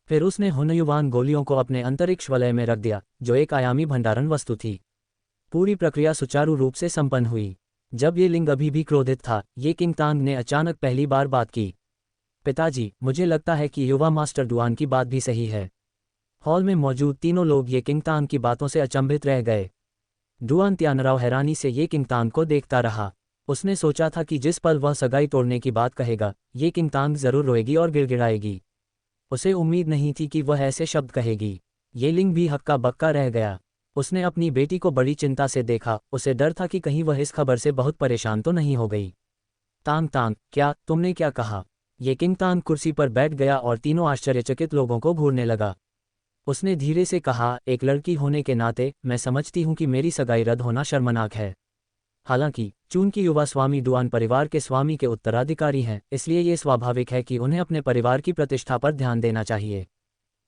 फिर उसने हुनयुवान गोलियों को अपने अंतरिक्ष वलय में रख दिया, जो एक आयामी भंडारण वस्तु थी। पूरी प्रक्रिया सुचारू रूप से संपन्न हुई। जब ये लिंग अभी भी क्रोधित था, ये किंगतांग ने अचानक पहली बार बात की। पिताजी, मुझे लगता है कि युवा मास्टर डुआन की बात भी सही है। हॉल में मौजूद तीनों लोग ये किंगतांग की बातों से अचंभित रह गए। डुआन त्यानराव हैरानी से ये किंगतांग को देखता रहा। उसने सोचा था कि जिस पल वह सगाई तोड़ने की बात कहेगा, ये किंगतांग जरूर रोएगी और गिड़गिड़ाएगी। उसे उम्मीद नहीं थी कि वह ऐसे शब्द कहेगी। ये लिंग भी हक्का बक्का रह गया। उसने अपनी बेटी को बड़ी चिंता से देखा। उसे डर था कि कहीं वह इस खबर से बहुत परेशान तो नहीं हो गई। तांग तांग, क्या तुमने क्या कहा? ये किंगतांग कुर्सी पर बैठ गया और तीनों आश्चर्यचकित लोगों को घूरने लगा। उसने धीरे से कहा, एक लड़की होने के नाते मैं समझती हूँ कि मेरी सगाई रद्द होना शर्मनाक है। हालांकि चूंकि युवा स्वामी डुआन परिवार के स्वामी के उत्तराधिकारी हैं, इसलिए ये स्वाभाविक है कि उन्हें अपने परिवार की प्रतिष्ठा पर ध्यान देना चाहिए।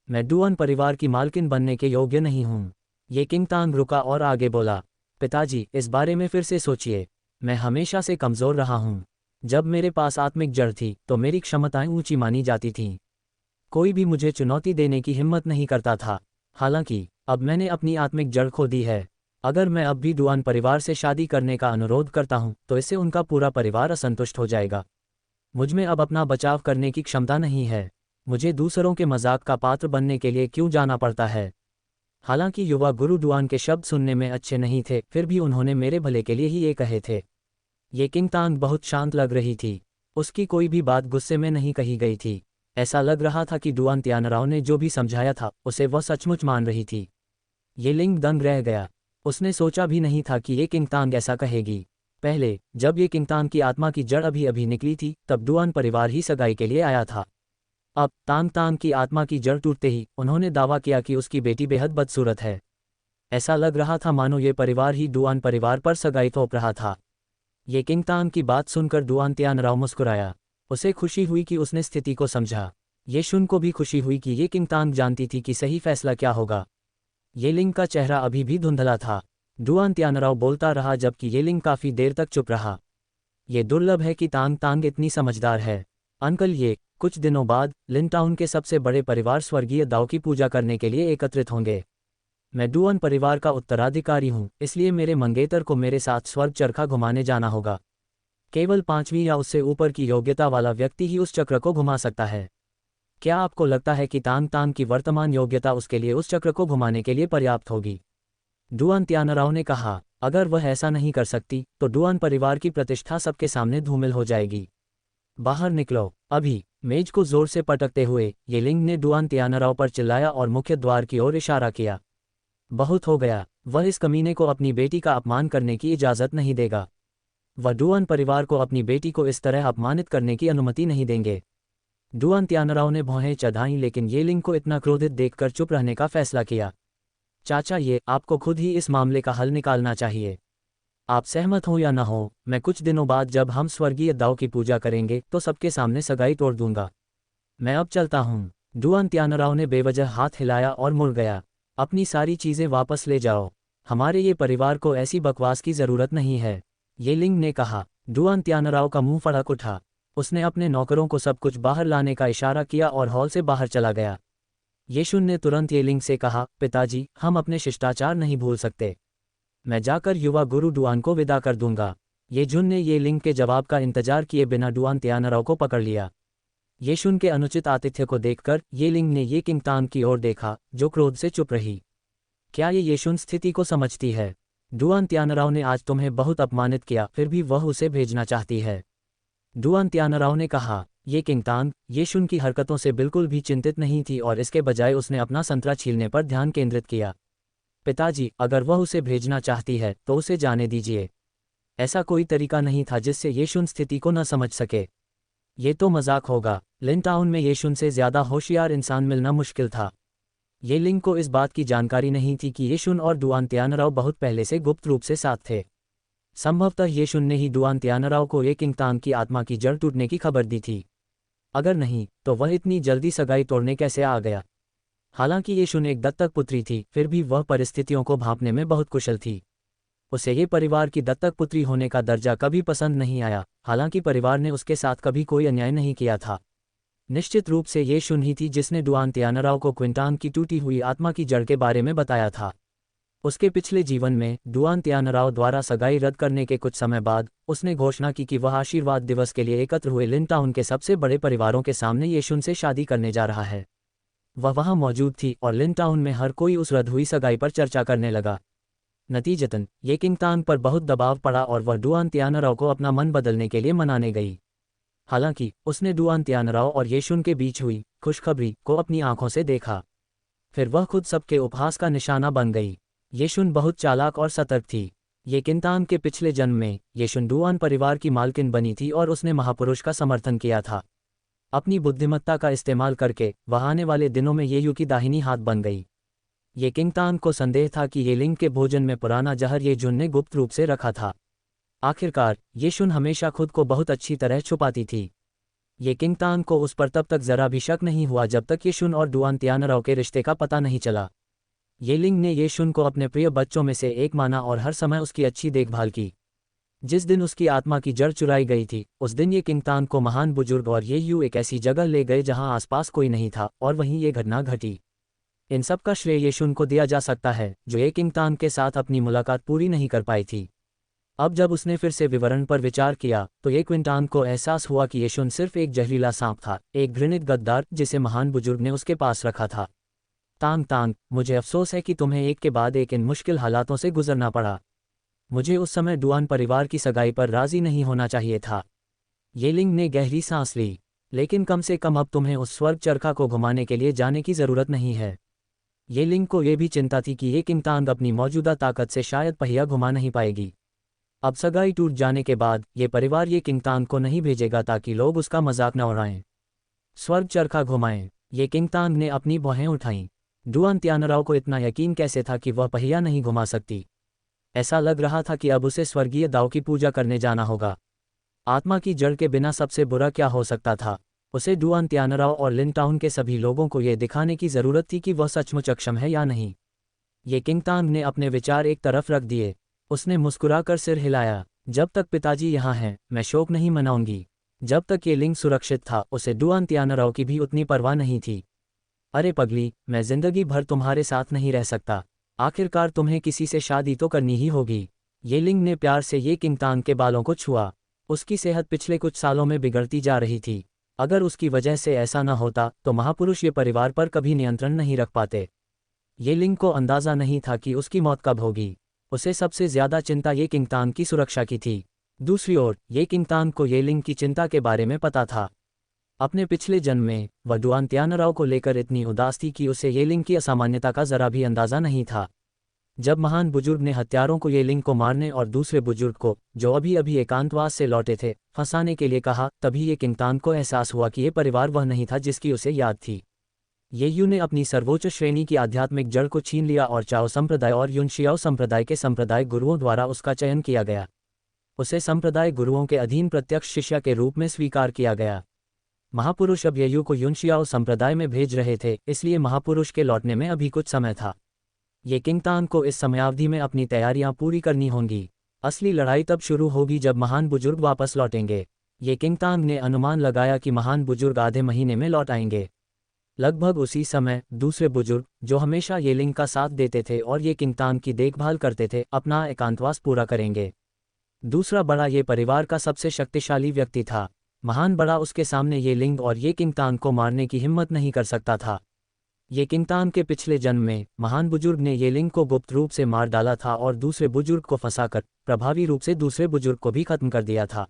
मैं डुआन परिवार की मालकिन बनने के योग्य नहीं हूँ। ये किंगतांग रुका और आगे बोला, पिताजी इस बारे में फिर से सोचिए। मैं हमेशा से कमज़ोर रहा हूँ। जब मेरे पास आत्मिक जड़ थी तो मेरी क्षमताएं ऊंची मानी जाती थीं। कोई भी मुझे चुनौती देने की हिम्मत नहीं करता था। हालांकि अब मैंने अपनी आत्मिक जड़ खो दी है। अगर मैं अब भी डुआन परिवार से शादी करने का अनुरोध करता हूं तो इससे उनका पूरा परिवार असंतुष्ट हो जाएगा। मुझमें अब अपना बचाव करने की क्षमता नहीं है। मुझे दूसरों के मजाक का पात्र बनने के लिए क्यों जाना पड़ता है। हालांकि युवा गुरु डुआन के शब्द सुनने में अच्छे नहीं थे, फिर भी उन्होंने मेरे भले के लिए ही ये कहे थे। ये किंगतांग बहुत शांत लग रही थी। उसकी कोई भी बात गुस्से में नहीं कही गई थी। ऐसा लग रहा था कि डुआन त्यानराव ने जो भी समझाया था उसे वह सचमुच मान रही थी। ये लिंग दंग रह गया। उसने सोचा भी नहीं था कि ये किंगतांग ऐसा कहेगी। पहले जब ये किंगतांग की आत्मा की जड़ अभी अभी निकली थी तब डुआन परिवार ही सगाई के लिए आया था। अब तांग तांग की आत्मा की जड़ टूटते ही उन्होंने दावा किया कि उसकी बेटी बेहद बदसूरत है। ऐसा लग रहा था मानो ये परिवार ही डुआन परिवार पर सगाई थोप रहा था। ये किंगतांग की बात सुनकर डुआन त्यानराव मुस्कुराया। उसे खुशी हुई कि उसने स्थिति को समझा। ये शुन को भी खुशी हुई कि ये किंगतांग जानती थी कि सही फैसला क्या होगा। ये लिंग का चेहरा अभी भी धुंधला था। डुआन त्यानराव बोलता रहा जबकि ये लिंग काफी देर तक चुप रहा। ये दुर्लभ है कि तांग तांग इतनी समझदार है। अंकल, ये कुछ दिनों बाद लिनटाउन के सबसे बड़े परिवार स्वर्गीय दाओ की पूजा करने के लिए एकत्रित होंगे। मैं डुआन परिवार का उत्तराधिकारी हूँ, इसलिए मेरे मंगेतर को मेरे साथ स्वर्ग चरखा घुमाने जाना होगा। केवल 5वीं या उससे ऊपर की योग्यता वाला व्यक्ति ही उस चक्र को घुमा सकता है। क्या आपको लगता है कि तांग तांग की वर्तमान योग्यता उसके लिए उस चक्र को घुमाने के लिए पर्याप्त होगी? डुआन त्यानराव ने कहा, अगर वह ऐसा नहीं कर सकती तो डुआन परिवार की प्रतिष्ठा सबके सामने धूमिल हो जाएगी। बाहर निकलो अभी। मेज को जोर से पटकते हुए ये लिंग ने डुआन त्यानराव पर चिल्लाया और मुख्य द्वार की ओर इशारा किया। बहुत हो गया। वह इस कमीने को अपनी बेटी का अपमान करने की इजाज़त नहीं देगा। वह डुआन परिवार को अपनी बेटी को इस तरह अपमानित करने की अनुमति नहीं देंगे। डुआन त्यानराव ने भौहें चढ़ाईं, लेकिन ये लिंग को इतना क्रोधित देखकर चुप रहने का फैसला किया। चाचा, ये आपको खुद ही इस मामले का हल निकालना चाहिए। आप सहमत हो या न हो, मैं कुछ दिनों बाद जब हम स्वर्गीय दाओ की पूजा करेंगे तो सबके सामने सगाई तोड़ दूंगा। मैं अब चलता हूँ। डुआन त्यानराव ने बेवजह हाथ हिलाया और मुड़ गया। अपनी सारी चीज़ें वापस ले जाओ। हमारे ये परिवार को ऐसी बकवास की ज़रूरत नहीं है, ये लिंग ने कहा। डुआन त्यानराव का मुंह फड़क उठा। उसने अपने नौकरों को सब कुछ बाहर लाने का इशारा किया और हॉल से बाहर चला गया। येशुन ने तुरंत ये लिंग से कहा, पिताजी, हम अपने शिष्टाचार नहीं भूल सकते। मैं जाकर युवा गुरु डुआन को विदा कर दूंगा। ये जुन ने ये लिंग के जवाब का इंतजार किए बिना डुआन त्यानराव को पकड़ लिया। येशुन के अनुचित आतिथ्य को देखकर ये लिंग ने ये किंगतांग की ओर देखा, जो क्रोध से चुप रही। क्या ये येशुन स्थिति को समझती है? डुआन त्यानराव ने आज तुम्हें बहुत अपमानित किया, फिर भी वह उसे भेजना चाहती है। डुआन त्यानराव ने कहा। ये किंगतांग येशुन की हरकतों से बिल्कुल भी चिंतित नहीं थी और इसके बजाय उसने अपना संतरा छीलने पर ध्यान केंद्रित किया। पिताजी, अगर वह उसे भेजना चाहती है तो उसे जाने दीजिए। ऐसा कोई तरीका नहीं था जिससे येशुन स्थिति को न समझ सके। ये तो मजाक होगा। लिनटाउन में येशुन से ज्यादा होशियार इंसान मिलना मुश्किल था। ये लिंग को इस बात की जानकारी नहीं थी कि येशुन और डुआन त्यानराव बहुत पहले से गुप्त रूप से साथ थे। संभवतः येशुन ने ही डुआन त्यानराव को ये किंगतांग की आत्मा की जड़ टूटने की खबर दी थी। अगर नहीं तो वह इतनी जल्दी सगाई तोड़ने कैसे आ गया? हालांकि येशुन एक दत्तक पुत्री थी, फिर भी वह परिस्थितियों को भांपने में बहुत कुशल थी। उसे ये परिवार की दत्तक पुत्री होने का दर्जा कभी पसंद नहीं आया। हालांकि परिवार ने उसके साथ कभी कोई अन्याय नहीं किया था। निश्चित रूप से येशुन ही थी जिसने डुआन त्यानराव को क्विंटांग की टूटी हुई आत्मा की जड़ के बारे में बताया था। उसके पिछले जीवन में डुआन त्यानराव द्वारा सगाई रद्द करने के कुछ समय बाद उसने घोषणा की कि वह आशीर्वाद दिवस के लिए एकत्र हुए लिनटाउन के सबसे बड़े परिवारों के सामने येशुन से शादी करने जा रहा है। वह वहां मौजूद थी और लिनटाउन में हर कोई उस रद्द हुई सगाई पर चर्चा करने लगा। नतीजतन ये किंगतांग पर बहुत दबाव पड़ा और वह डुआन त्यानराव को अपना मन बदलने के लिए मनाने गई। हालांकि उसने डुआन त्यानराव और येशुन के बीच हुई खुशखबरी को अपनी आंखों से देखा। फिर वह खुद सबके उपहास का निशाना बन गई। येशुन बहुत चालाक और सतर्क थी। ये किंगतांग के पिछले जन्म में येशुन डुआन परिवार की मालकिन बनी थी और उसने महापुरुष का समर्थन किया था। अपनी बुद्धिमत्ता का इस्तेमाल करके वह आने वाले दिनों में येयू की दाहिनी हाथ बन गई। ये किंगतान को संदेह था कि ये लिंग के भोजन में पुराना जहर ये जुन ने गुप्त रूप से रखा था। आखिरकार ये शुन हमेशा खुद को बहुत अच्छी तरह छुपाती थी। ये किंगतान को उस पर तब तक जरा भी शक नहीं हुआ जब तक ये शुन और डुआन तियानराव के रिश्ते का पता नहीं चला। ये लिंग ने ये शुन को अपने प्रिय बच्चों में से एक माना और हर समय उसकी अच्छी देखभाल की। जिस दिन उसकी आत्मा की जड़ चुराई गई थी उस दिन ये किंगतान को महान बुजुर्ग और ये यू एक ऐसी जगह ले गए जहां आसपास कोई नहीं था और वहीं ये घटना घटी। इन सब का श्रेय ये शुन को दिया जा सकता है जो ये किंगतान के साथ अपनी मुलाकात पूरी नहीं कर पाई थी। अब जब उसने फिर से विवरण पर विचार किया तो ये क्विंटान को एहसास हुआ कि ये शुन सिर्फ एक जहरीला सांप था, एक घृणित गद्दार जिसे महान बुजुर्ग ने उसके पास रखा था। तांग तांग, मुझे अफसोस है कि तुम्हें एक के बाद एक इन मुश्किल हालातों से गुजरना पड़ा। मुझे उस समय डुआन परिवार की सगाई पर राजी नहीं होना चाहिए था। ये लिंग ने गहरी सांस ली। लेकिन कम से कम अब तुम्हें उस स्वर्ग चरखा को घुमाने के लिए जाने की जरूरत नहीं है। ये लिंग को ये भी चिंता थी कि ये किंगतांग अपनी मौजूदा ताकत से शायद पहिया घुमा नहीं पाएगी। अब सगाई टूट जाने के बाद ये परिवार ये किंगतांग को नहीं भेजेगा ताकि लोग उसका मजाक न उड़ाएं। स्वर्ग चरखा घुमाएं। ये किंगतांग ने अपनी भौहें उठाईं। डुआन तियानराव को इतना यकीन कैसे था कि वह पहिया नहीं घुमा सकती। ऐसा लग रहा था कि अब उसे स्वर्गीय दाव की पूजा करने जाना होगा। आत्मा की जड़ के बिना सबसे बुरा क्या हो सकता था। उसे डुआन तियानराव और लिन टाउन के सभी लोगों को यह दिखाने की जरूरत थी कि वह सचमुच अक्षम है या नहीं। ये किंगतांग ने अपने विचार एक तरफ रख दिए। उसने मुस्कुराकर सिर हिलाया। जब तक पिताजी यहाँ हैं मैं शोक नहीं मनाऊंगी। जब तक ये लिंग सुरक्षित था उसे डुआन तियानराव की भी उतनी परवाह नहीं थी। अरे पगली, मैं जिंदगी भर तुम्हारे साथ नहीं रह सकता। आखिरकार तुम्हें किसी से शादी तो करनी ही होगी। ये लिंग ने प्यार से ये किंगतांग के बालों को छुआ। उसकी सेहत पिछले कुछ सालों में बिगड़ती जा रही थी। अगर उसकी वजह से ऐसा न होता तो महापुरुष ये परिवार पर कभी नियंत्रण नहीं रख पाते। ये लिंग को अंदाजा नहीं था कि उसकी मौत कब होगी। उसे सबसे ज्यादा चिंता ये किंगतांग की सुरक्षा की थी। दूसरी ओर ये किंगतांग को ये लिंग की चिंता के बारे में पता था। अपने पिछले जन्म में वह डुआन तियानराव को लेकर इतनी उदास थी कि उसे ये लिंग की असामान्यता का जरा भी अंदाजा नहीं था। जब महान बुजुर्ग ने हत्यारों को ये लिंग को मारने और दूसरे बुजुर्ग को, जो अभी अभी एकांतवास से लौटे थे, फंसाने के लिए कहा, तभी ये किंगतांग को एहसास हुआ कि ये परिवार वह नहीं था जिसकी उसे याद थी। ये यू ने अपनी सर्वोच्च श्रेणी की आध्यात्मिक जड़ को छीन लिया और चाओ संप्रदाय और युनशियाओ संप्रदाय के संप्रदाय गुरुओं द्वारा उसका चयन किया गया। उसे संप्रदाय गुरुओं के अधीन प्रत्यक्ष शिष्य के रूप में स्वीकार किया गया। महापुरुष अब येयू को युनशियाओ संप्रदाय में भेज रहे थे, इसलिए महापुरुष के लौटने में अभी कुछ समय था। ये किंगतांग को इस समयावधि में अपनी तैयारियां पूरी करनी होंगी। असली लड़ाई तब शुरू होगी जब महान बुजुर्ग वापस लौटेंगे। ये किंगतांग ने अनुमान लगाया कि महान बुजुर्ग आधे महीने में लौट आएंगे। लगभग उसी समय दूसरे बुजुर्ग, जो हमेशा ये लिंग का साथ देते थे और ये किंगतांग की देखभाल करते थे, अपना एकांतवास पूरा करेंगे। दूसरा बड़ा ये परिवार का सबसे शक्तिशाली व्यक्ति था। महान बड़ा उसके सामने ये लिंग और ये किंगतांग को मारने की हिम्मत नहीं कर सकता था। ये किंगतांग के पिछले जन्म में महान बुजुर्ग ने ये लिंग को गुप्त रूप से मार डाला था और दूसरे बुजुर्ग को फंसाकर प्रभावी रूप से दूसरे बुजुर्ग को भी खत्म कर दिया था।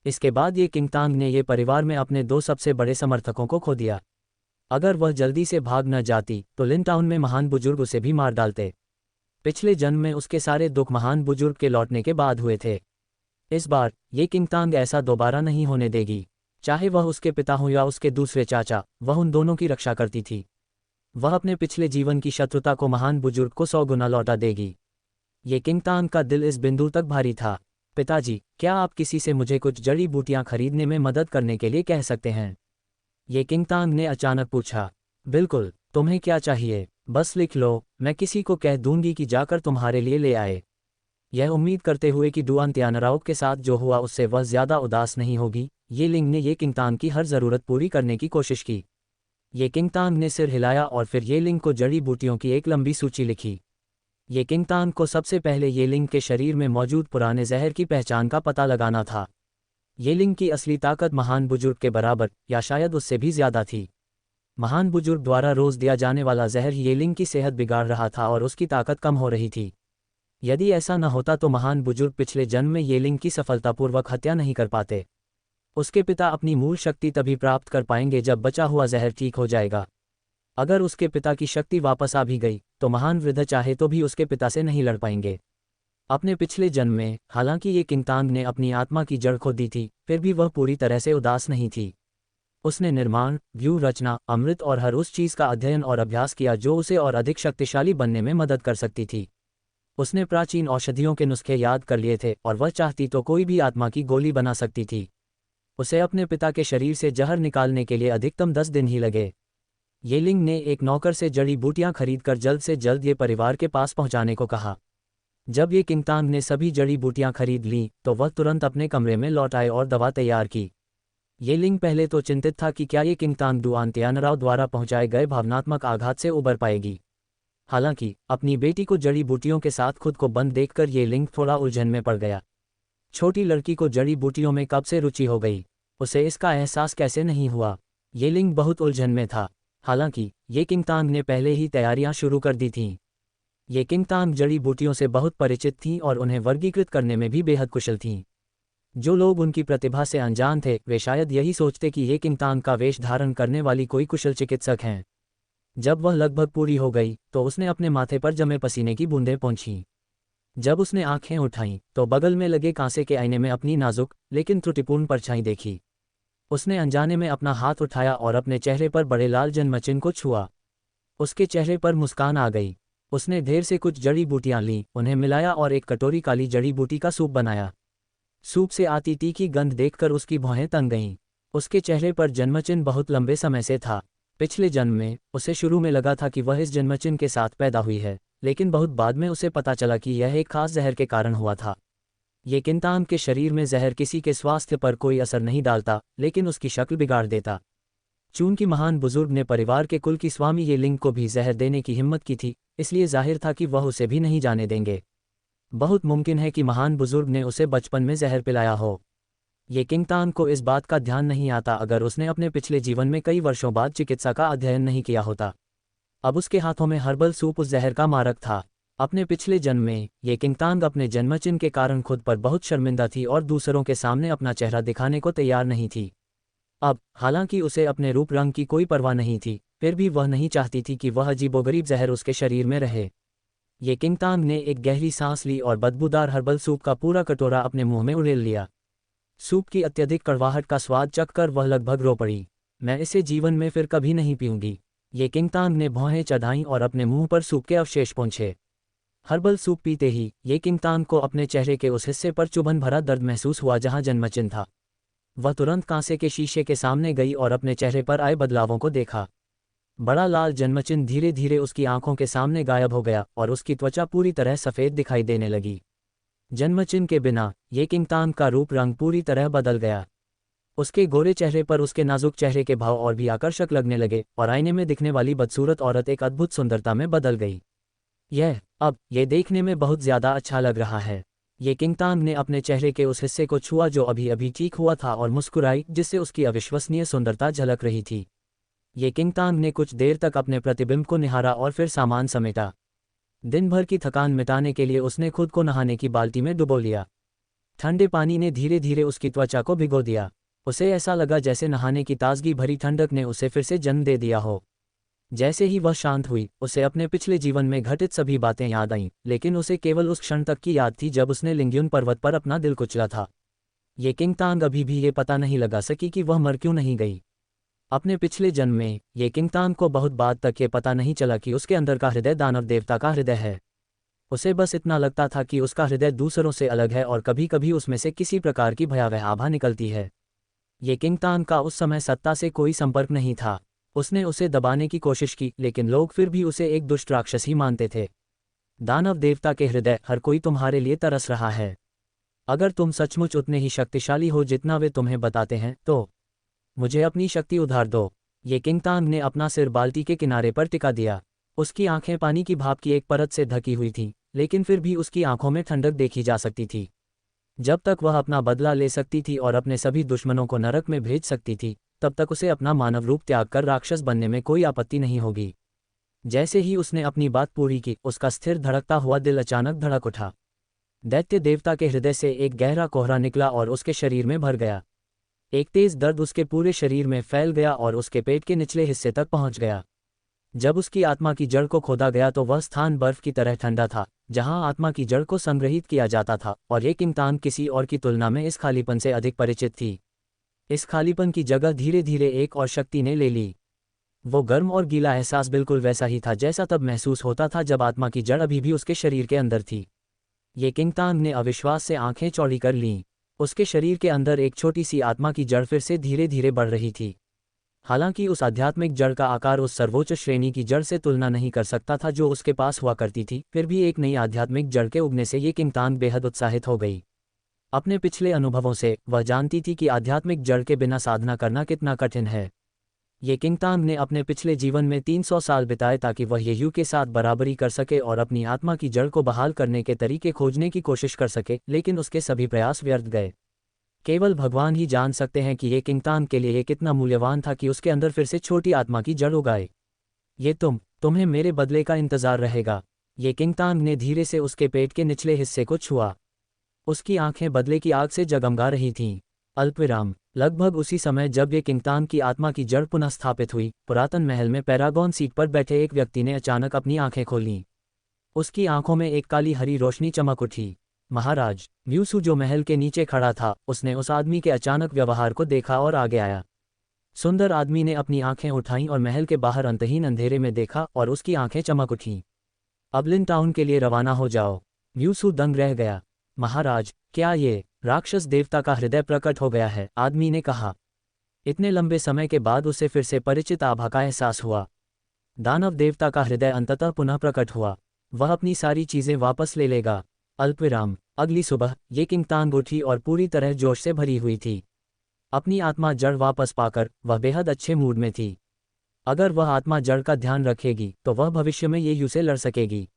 इसके बाद ये किंगतांग ने ये परिवार में अपने दो सबसे बड़े समर्थकों को खो दिया। अगर वह जल्दी से भाग न जाती तो लिन टाउन में महान बुजुर्ग उसे भी मार डालते। पिछले जन्म में उसके सारे दुख महान बुजुर्ग के लौटने के बाद हुए थे। इस बार ये किंगतांग ऐसा दोबारा नहीं होने देगी। चाहे वह उसके पिता हो या उसके दूसरे चाचा, वह उन दोनों की रक्षा करती थी। वह अपने पिछले जीवन की शत्रुता को महान बुजुर्ग को 100 गुना लौटा देगी। ये किंगतांग का दिल इस बिंदु तक भारी था। पिताजी, क्या आप किसी से मुझे कुछ जड़ी बूटियां खरीदने में मदद करने के लिए कह सकते हैं? ये किंगतांग ने अचानक पूछा। बिल्कुल, तुम्हें क्या चाहिए? बस लिख लो, मैं किसी को कह दूंगी कि जाकर तुम्हारे लिए ले आए। यह उम्मीद करते हुए कि डुआन तियानराव के साथ जो हुआ उससे वह ज्यादा उदास नहीं होगी, ये लिंग ने ये किंगतांग की हर जरूरत पूरी करने की कोशिश की। ये किंगतांग ने सिर हिलाया और फिर ये लिंग को जड़ी बूटियों की एक लंबी सूची लिखी। ये किंगतांग को सबसे पहले ये लिंग के शरीर में मौजूद पुराने जहर की पहचान का पता लगाना था। ये लिंग की असली ताकत महान बुजुर्ग के बराबर या शायद उससे भी ज्यादा थी। महान बुजुर्ग द्वारा रोज दिया जाने वाला जहर ये लिंग की सेहत बिगाड़ रहा था और उसकी ताकत कम हो रही थी। यदि ऐसा न होता तो महान बुजुर्ग पिछले जन्म में ये लिंग की सफलतापूर्वक हत्या नहीं कर पाते। उसके पिता अपनी मूल शक्ति तभी प्राप्त कर पाएंगे जब बचा हुआ जहर ठीक हो जाएगा। अगर उसके पिता की शक्ति वापस आ भी गई तो महान वृद्ध चाहे तो भी उसके पिता से नहीं लड़ पाएंगे। अपने पिछले जन्म में हालांकि ये किंगतांग ने अपनी आत्मा की जड़ खो दी थी, फिर भी वह पूरी तरह से उदास नहीं थी। उसने निर्माण, व्यू रचना, अमृत और हर उस चीज़ का अध्ययन और अभ्यास किया जो उसे और अधिक शक्तिशाली बनने में मदद कर सकती थी। उसने प्राचीन औषधियों के नुस्खे याद कर लिए थे और वह चाहती तो कोई भी आत्मा की गोली बना सकती थी। उसे अपने पिता के शरीर से जहर निकालने के लिए अधिकतम 10 दिन ही लगे। येलिंग ने एक नौकर से जड़ी बूटियां खरीदकर जल्द से जल्द ये परिवार के पास पहुंचाने को कहा। जब ये किंगतांग ने सभी जड़ी बूटियां खरीद लीं तो वह तुरंत अपने कमरे में लौट आए और दवा तैयार की। येलिंग पहले तो चिंतित था कि क्या ये किंगतांग डुआनतियानराव द्वारा पहुंचाए गए भावनात्मक आघात से उबर पाएगी। हालांकि अपनी बेटी को जड़ी बूटियों के साथ खुद को बंद देखकर येलिंग थोड़ा उलझन में पड़ गया। छोटी लड़की को जड़ी बूटियों में कब से रुचि हो गई, उसे इसका एहसास कैसे नहीं हुआ। येलिंग बहुत उलझन में था। हालांकि ये किंगतांग ने पहले ही तैयारियां शुरू कर दी थीं। ये किंगतांग जड़ी बूटियों से बहुत परिचित थीं और उन्हें वर्गीकृत करने में भी बेहद कुशल थीं। जो लोग उनकी प्रतिभा से अनजान थे वे शायद यही सोचते कि ये किंगतांग का वेश धारण करने वाली कोई कुशल चिकित्सक हैं। जब वह लगभग पूरी हो गई तो उसने अपने माथे पर जमे पसीने की बूंदें पोंछीं। जब उसने आंखें उठाईं तो बगल में लगे कांसे के आईने में अपनी नाजुक लेकिन त्रुटिपूर्ण परछाई देखी। उसने अनजाने में अपना हाथ उठाया और अपने चेहरे पर बड़े लाल जन्मचिन्ह को छुआ। उसके चेहरे पर मुस्कान आ गई। उसने ढेर से कुछ जड़ी बूटियां लीं, उन्हें मिलाया और एक कटोरी काली जड़ी बूटी का सूप बनाया। सूप से आती तीखी गंध देखकर उसकी भौहें तंग गईं। उसके चेहरे पर जन्मचिन्ह बहुत लंबे समय से था। पिछले जन्म में उसे शुरू में लगा था कि वह इस जन्मचिन्ह के साथ पैदा हुई है, लेकिन बहुत बाद में उसे पता चला कि यह एक खास जहर के कारण हुआ था। ये किंगतांग के शरीर में जहर किसी के स्वास्थ्य पर कोई असर नहीं डालता, लेकिन उसकी शक्ल बिगाड़ देता। चून की महान बुजुर्ग ने परिवार के कुल की स्वामी येलिंग को भी जहर देने की हिम्मत की थी, इसलिए जाहिर था कि वह उसे भी नहीं जाने देंगे। बहुत मुमकिन है कि महान बुजुर्ग ने उसे बचपन में जहर पिलाया हो। ये किंगतांग को इस बात का ध्यान नहीं आता अगर उसने अपने पिछले जीवन में कई वर्षों बाद चिकित्सा का अध्ययन नहीं किया होता। अब उसके हाथों में हर्बल सूप उस जहर का मारक था। अपने पिछले जन्म में ये किंगतांग अपने जन्मचिन्ह के कारण खुद पर बहुत शर्मिंदा थी और दूसरों के सामने अपना चेहरा दिखाने को तैयार नहीं थी। अब हालांकि उसे अपने रूप रंग की कोई परवाह नहीं थी, फिर भी वह नहीं चाहती थी कि वह अजीबोगरीब जहर उसके शरीर में रहे। ये किंगतांग ने एक गहरी सांस ली और बदबूदार हर्बल सूप का पूरा कटोरा अपने मुंह में उड़ेल लिया। सूप की अत्यधिक कड़वाहट का स्वाद चखकर वह लगभग रो पड़ी। मैं इसे जीवन में फिर कभी नहीं पीऊंगी। ये किंगतांग ने भौहें चढ़ाईं और अपने मुंह पर सूप के अवशेष पोंछे। हर्बल सूप पीते ही ये किंगतांग को अपने चेहरे के उस हिस्से पर चुभन भरा दर्द महसूस हुआ जहां जन्मचिन्ह था। वह तुरंत कांसे के शीशे के सामने गई और अपने चेहरे पर आए बदलावों को देखा। बड़ा लाल जन्मचिन्ह धीरे धीरे उसकी आंखों के सामने गायब हो गया और उसकी त्वचा पूरी तरह सफ़ेद दिखाई देने लगी। जन्मचिन्ह के बिना ये किंगतांग का रूप रंग पूरी तरह बदल गया। उसके गोरे चेहरे पर उसके नाजुक चेहरे के भाव और भी आकर्षक लगने लगे और आईने में दिखने वाली बदसूरत औरत एक अद्भुत सुंदरता में बदल गई। ये देखने में बहुत ज्यादा अच्छा लग रहा है। ये किंगतांग ने अपने चेहरे के उस हिस्से को छुआ जो अभी अभी ठीक हुआ था और मुस्कुराई, जिससे उसकी अविश्वसनीय सुंदरता झलक रही थी। ये किंगतांग ने कुछ देर तक अपने प्रतिबिंब को निहारा और फिर सामान समेटा। दिन भर की थकान मिटाने के लिए उसने खुद को नहाने की बाल्टी में डुबो लिया। ठंडे पानी ने धीरे धीरे उसकी त्वचा को भिगो दिया। उसे ऐसा लगा जैसे नहाने की ताजगी भरी ठंडक ने उसे फिर से जन्म दे दिया हो। जैसे ही वह शांत हुई, उसे अपने पिछले जीवन में घटित सभी बातें याद आईं, लेकिन उसे केवल उस क्षण तक की याद थी जब उसने लिंग्युन पर्वत पर अपना दिल कुचला था। ये किंगतांग अभी भी ये पता नहीं लगा सकी कि वह मर क्यों नहीं गई। अपने पिछले जन्म में ये किंगतांग को बहुत बाद तक ये पता नहीं चला कि उसके अंदर का हृदय दानव देवता का हृदय है। उसे बस इतना लगता था कि उसका हृदय दूसरों से अलग है और कभी कभी उसमें से किसी प्रकार की भयावह आभा निकलती है। ये किंगतांग का उस समय सत्ता से कोई संपर्क नहीं था। उसने उसे दबाने की कोशिश की, लेकिन लोग फिर भी उसे एक दुष्ट राक्षस ही मानते थे। दानव देवता के हृदय, हर कोई तुम्हारे लिए तरस रहा है। अगर तुम सचमुच उतने ही शक्तिशाली हो जितना वे तुम्हें बताते हैं, तो मुझे अपनी शक्ति उधार दो। ये किंगतांग ने अपना सिर बाल्टी के किनारे पर टिका दिया। उसकी आंखें पानी की भाप की एक परत से ढकी हुई थीं, लेकिन फिर भी उसकी आंखों में ठंडक देखी जा सकती थी। जब तक वह अपना बदला ले सकती थी और अपने सभी दुश्मनों को नरक में भेज सकती थी, तब तक उसे अपना मानव रूप त्याग कर राक्षस बनने में कोई आपत्ति नहीं होगी। जैसे ही उसने अपनी बात पूरी की, उसका स्थिर धड़कता हुआ दिल अचानक धड़क उठा। दैत्य देवता के हृदय से एक गहरा कोहरा निकला और उसके शरीर में भर गया। एक तेज दर्द उसके पूरे शरीर में फैल गया और उसके पेट के निचले हिस्से तक पहुंच गया। जब उसकी आत्मा की जड़ को खोदा गया तो वह स्थान बर्फ की तरह ठंडा था, जहां आत्मा की जड़ को संग्रहित किया जाता था, और ये किंगतांग किसी और की तुलना में इस खालीपन से अधिक परिचित थी। इस खालीपन की जगह धीरे धीरे एक और शक्ति ने ले ली। वो गर्म और गीला एहसास बिल्कुल वैसा ही था जैसा तब महसूस होता था जब आत्मा की जड़ अभी भी उसके शरीर के अंदर थी। ये किंगतांग ने अविश्वास से आंखें चौड़ी कर लीं। उसके शरीर के अंदर एक छोटी सी आत्मा की जड़ फिर से धीरे धीरे बढ़ रही थी। हालांकि उस आध्यात्मिक जड़ का आकार उस सर्वोच्च श्रेणी की जड़ से तुलना नहीं कर सकता था जो उसके पास हुआ करती थी, फिर भी एक नई आध्यात्मिक जड़ के उगने से ये किंगतांग बेहद उत्साहित हो गई। अपने पिछले अनुभवों से वह जानती थी कि आध्यात्मिक जड़ के बिना साधना करना कितना कठिन है। ये किंगतांग ने अपने पिछले जीवन में 300 साल बिताए ताकि वह येयू के साथ बराबरी कर सके और अपनी आत्मा की जड़ को बहाल करने के तरीके खोजने की कोशिश कर सके, लेकिन उसके सभी प्रयास व्यर्थ गए। केवल भगवान ही जान सकते हैं कि ये किंगतांग के लिए ये कितना मूल्यवान था कि उसके अंदर फिर से छोटी आत्मा की जड़ उगाए। ये तुम्हें मेरे बदले का इंतजार रहेगा। ये किंगतांग ने धीरे से उसके पेट के निचले हिस्से को छुआ। उसकी आंखें बदले की आग से जगमगा रही थीं। अल्पविराम। लगभग उसी समय जब ये किंगतांग की आत्मा की जड़ पुनः स्थापित हुई, पुरातन महल में पैरागॉन सीट पर बैठे एक व्यक्ति ने अचानक अपनी आंखें खोलीं। उसकी आंखों में एक काली हरी रोशनी चमक उठी। महाराज म्यूसू जो महल के नीचे खड़ा था, उसने उस आदमी के अचानक व्यवहार को देखा और आगे आया। सुंदर आदमी ने अपनी आंखें उठाईं और महल के बाहर अंतहीन अंधेरे में देखा और उसकी आंखें चमक उठीं। अब लिन टाउन के लिए रवाना हो जाओ। म्यूसू दंग रह गया। महाराज, क्या ये राक्षस देवता का हृदय प्रकट हो गया है? आदमी ने कहा। इतने लंबे समय के बाद उसे फिर से परिचित आभा का एहसास हुआ। दानव देवता का हृदय अंततः पुनः प्रकट हुआ। वह अपनी सारी चीजें वापस ले लेगा। अल्पविराम। अगली सुबह ये किंगतांग उठी और पूरी तरह जोश से भरी हुई थी। अपनी आत्मा जड़ वापस पाकर वह बेहद अच्छे मूड में थी। अगर वह आत्मा जड़ का ध्यान रखेगी तो वह भविष्य में येयू से लड़ सकेगी।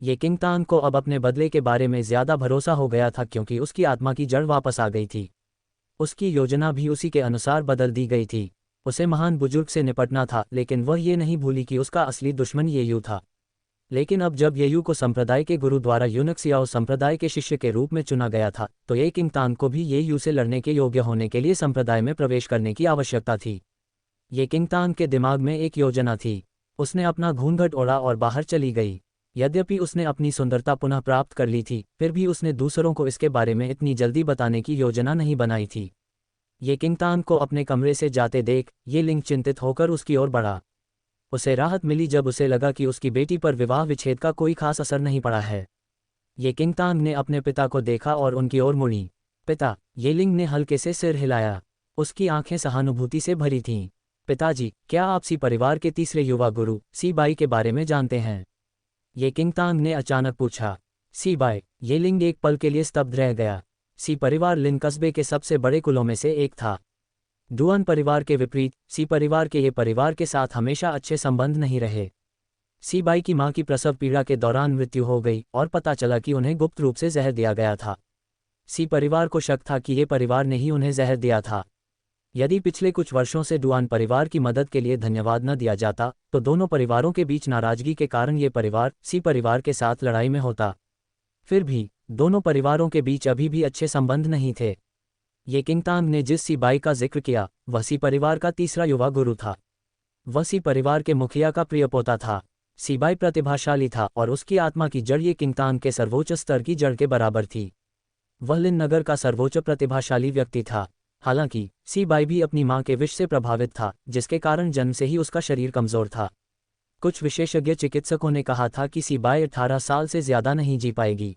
ये किंगतांग को अब अपने बदले के बारे में ज्यादा भरोसा हो गया था क्योंकि उसकी आत्मा की जड़ वापस आ गई थी। उसकी योजना भी उसी के अनुसार बदल दी गई थी। उसे महान बुजुर्ग से निपटना था, लेकिन वह ये नहीं भूली कि उसका असली दुश्मन येयू था। लेकिन अब जब येयू को संप्रदाय के गुरु द्वारा यूनक्सियाओ संप्रदाय के शिष्य के रूप में चुना गया था, तो ये किंगतांग को भी येयू से लड़ने के योग्य होने के लिए संप्रदाय में प्रवेश करने की आवश्यकता थी। ये किंगतांग के दिमाग में एक योजना थी। उसने अपना घूंघट ओढ़ा और बाहर चली गई। यद्यपि उसने अपनी सुंदरता पुनः प्राप्त कर ली थी, फिर भी उसने दूसरों को इसके बारे में इतनी जल्दी बताने की योजना नहीं बनाई थी। ये किंगतांग को अपने कमरे से जाते देख ये लिंग चिंतित होकर उसकी ओर बढ़ा। उसे राहत मिली जब उसे लगा कि उसकी बेटी पर विवाह विच्छेद का कोई खास असर नहीं पड़ा है। ये किंगतांग ने अपने पिता को देखा और उनकी ओर मुड़ी। पिता। ये लिंग ने हल्के से सिर हिलाया। उसकी आंखें सहानुभूति से भरी थीं। पिताजी, क्या आप सी परिवार के तीसरे युवा गुरु सी बाई के बारे में जानते हैं? ये किंगतांग ने अचानक पूछा। सी बाई। ये लिंग एक पल के लिए स्तब्ध रह गया। सी परिवार लिन कस्बे के सबसे बड़े कुलों में से एक था। डुआन परिवार के विपरीत सी परिवार के ये परिवार के साथ हमेशा अच्छे संबंध नहीं रहे। सी बाई की मां की प्रसव पीड़ा के दौरान मृत्यु हो गई और पता चला कि उन्हें गुप्त रूप से जहर दिया गया था। सी परिवार को शक था कि ये परिवार ने ही उन्हें जहर दिया था। यदि पिछले कुछ वर्षों से डुआन परिवार की मदद के लिए धन्यवाद न दिया जाता, तो दोनों परिवारों के बीच नाराजगी के कारण ये परिवार सी परिवार के साथ लड़ाई में होता। फिर भी दोनों परिवारों के बीच अभी भी अच्छे संबंध नहीं थे। ये किंगतांग ने जिस सी बाई का जिक्र किया, वह सी परिवार का तीसरा युवा गुरु था। वह सी परिवार के मुखिया का प्रिय पोता था। सी बाई प्रतिभाशाली था और उसकी आत्मा की जड़ ये किंगतांग के सर्वोच्च स्तर की जड़ के बराबर थी। वह लिन नगर का सर्वोच्च प्रतिभाशाली व्यक्ति था। हालांकि सी बाई भी अपनी मां के विष से प्रभावित था, जिसके कारण जन्म से ही उसका शरीर कमजोर था। कुछ विशेषज्ञ चिकित्सकों ने कहा था कि सी बाई 18 साल से ज्यादा नहीं जी पाएगी।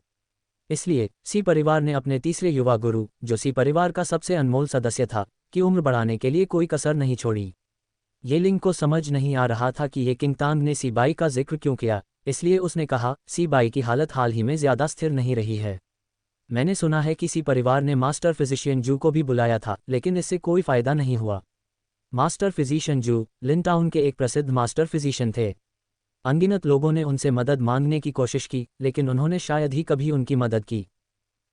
इसलिए सी परिवार ने अपने तीसरे युवा गुरु, जो सी परिवार का सबसे अनमोल सदस्य था, की उम्र बढ़ाने के लिए कोई कसर नहीं छोड़ी। ये लिंग को समझ नहीं आ रहा था कि ये किंगतांग ने सी बाई का जिक्र क्यों किया, इसलिए उसने कहा, सी बाई की हालत हाल ही में ज्यादा स्थिर नहीं रही है। मैंने सुना है कि सी परिवार ने मास्टर फिजिशियन जू को भी बुलाया था, लेकिन इससे कोई फायदा नहीं हुआ। मास्टर फिजिशियन जू लिन टाउन के एक प्रसिद्ध मास्टर फिजिशियन थे। अनगिनत लोगों ने उनसे मदद मांगने की कोशिश की, लेकिन उन्होंने शायद ही कभी उनकी मदद की।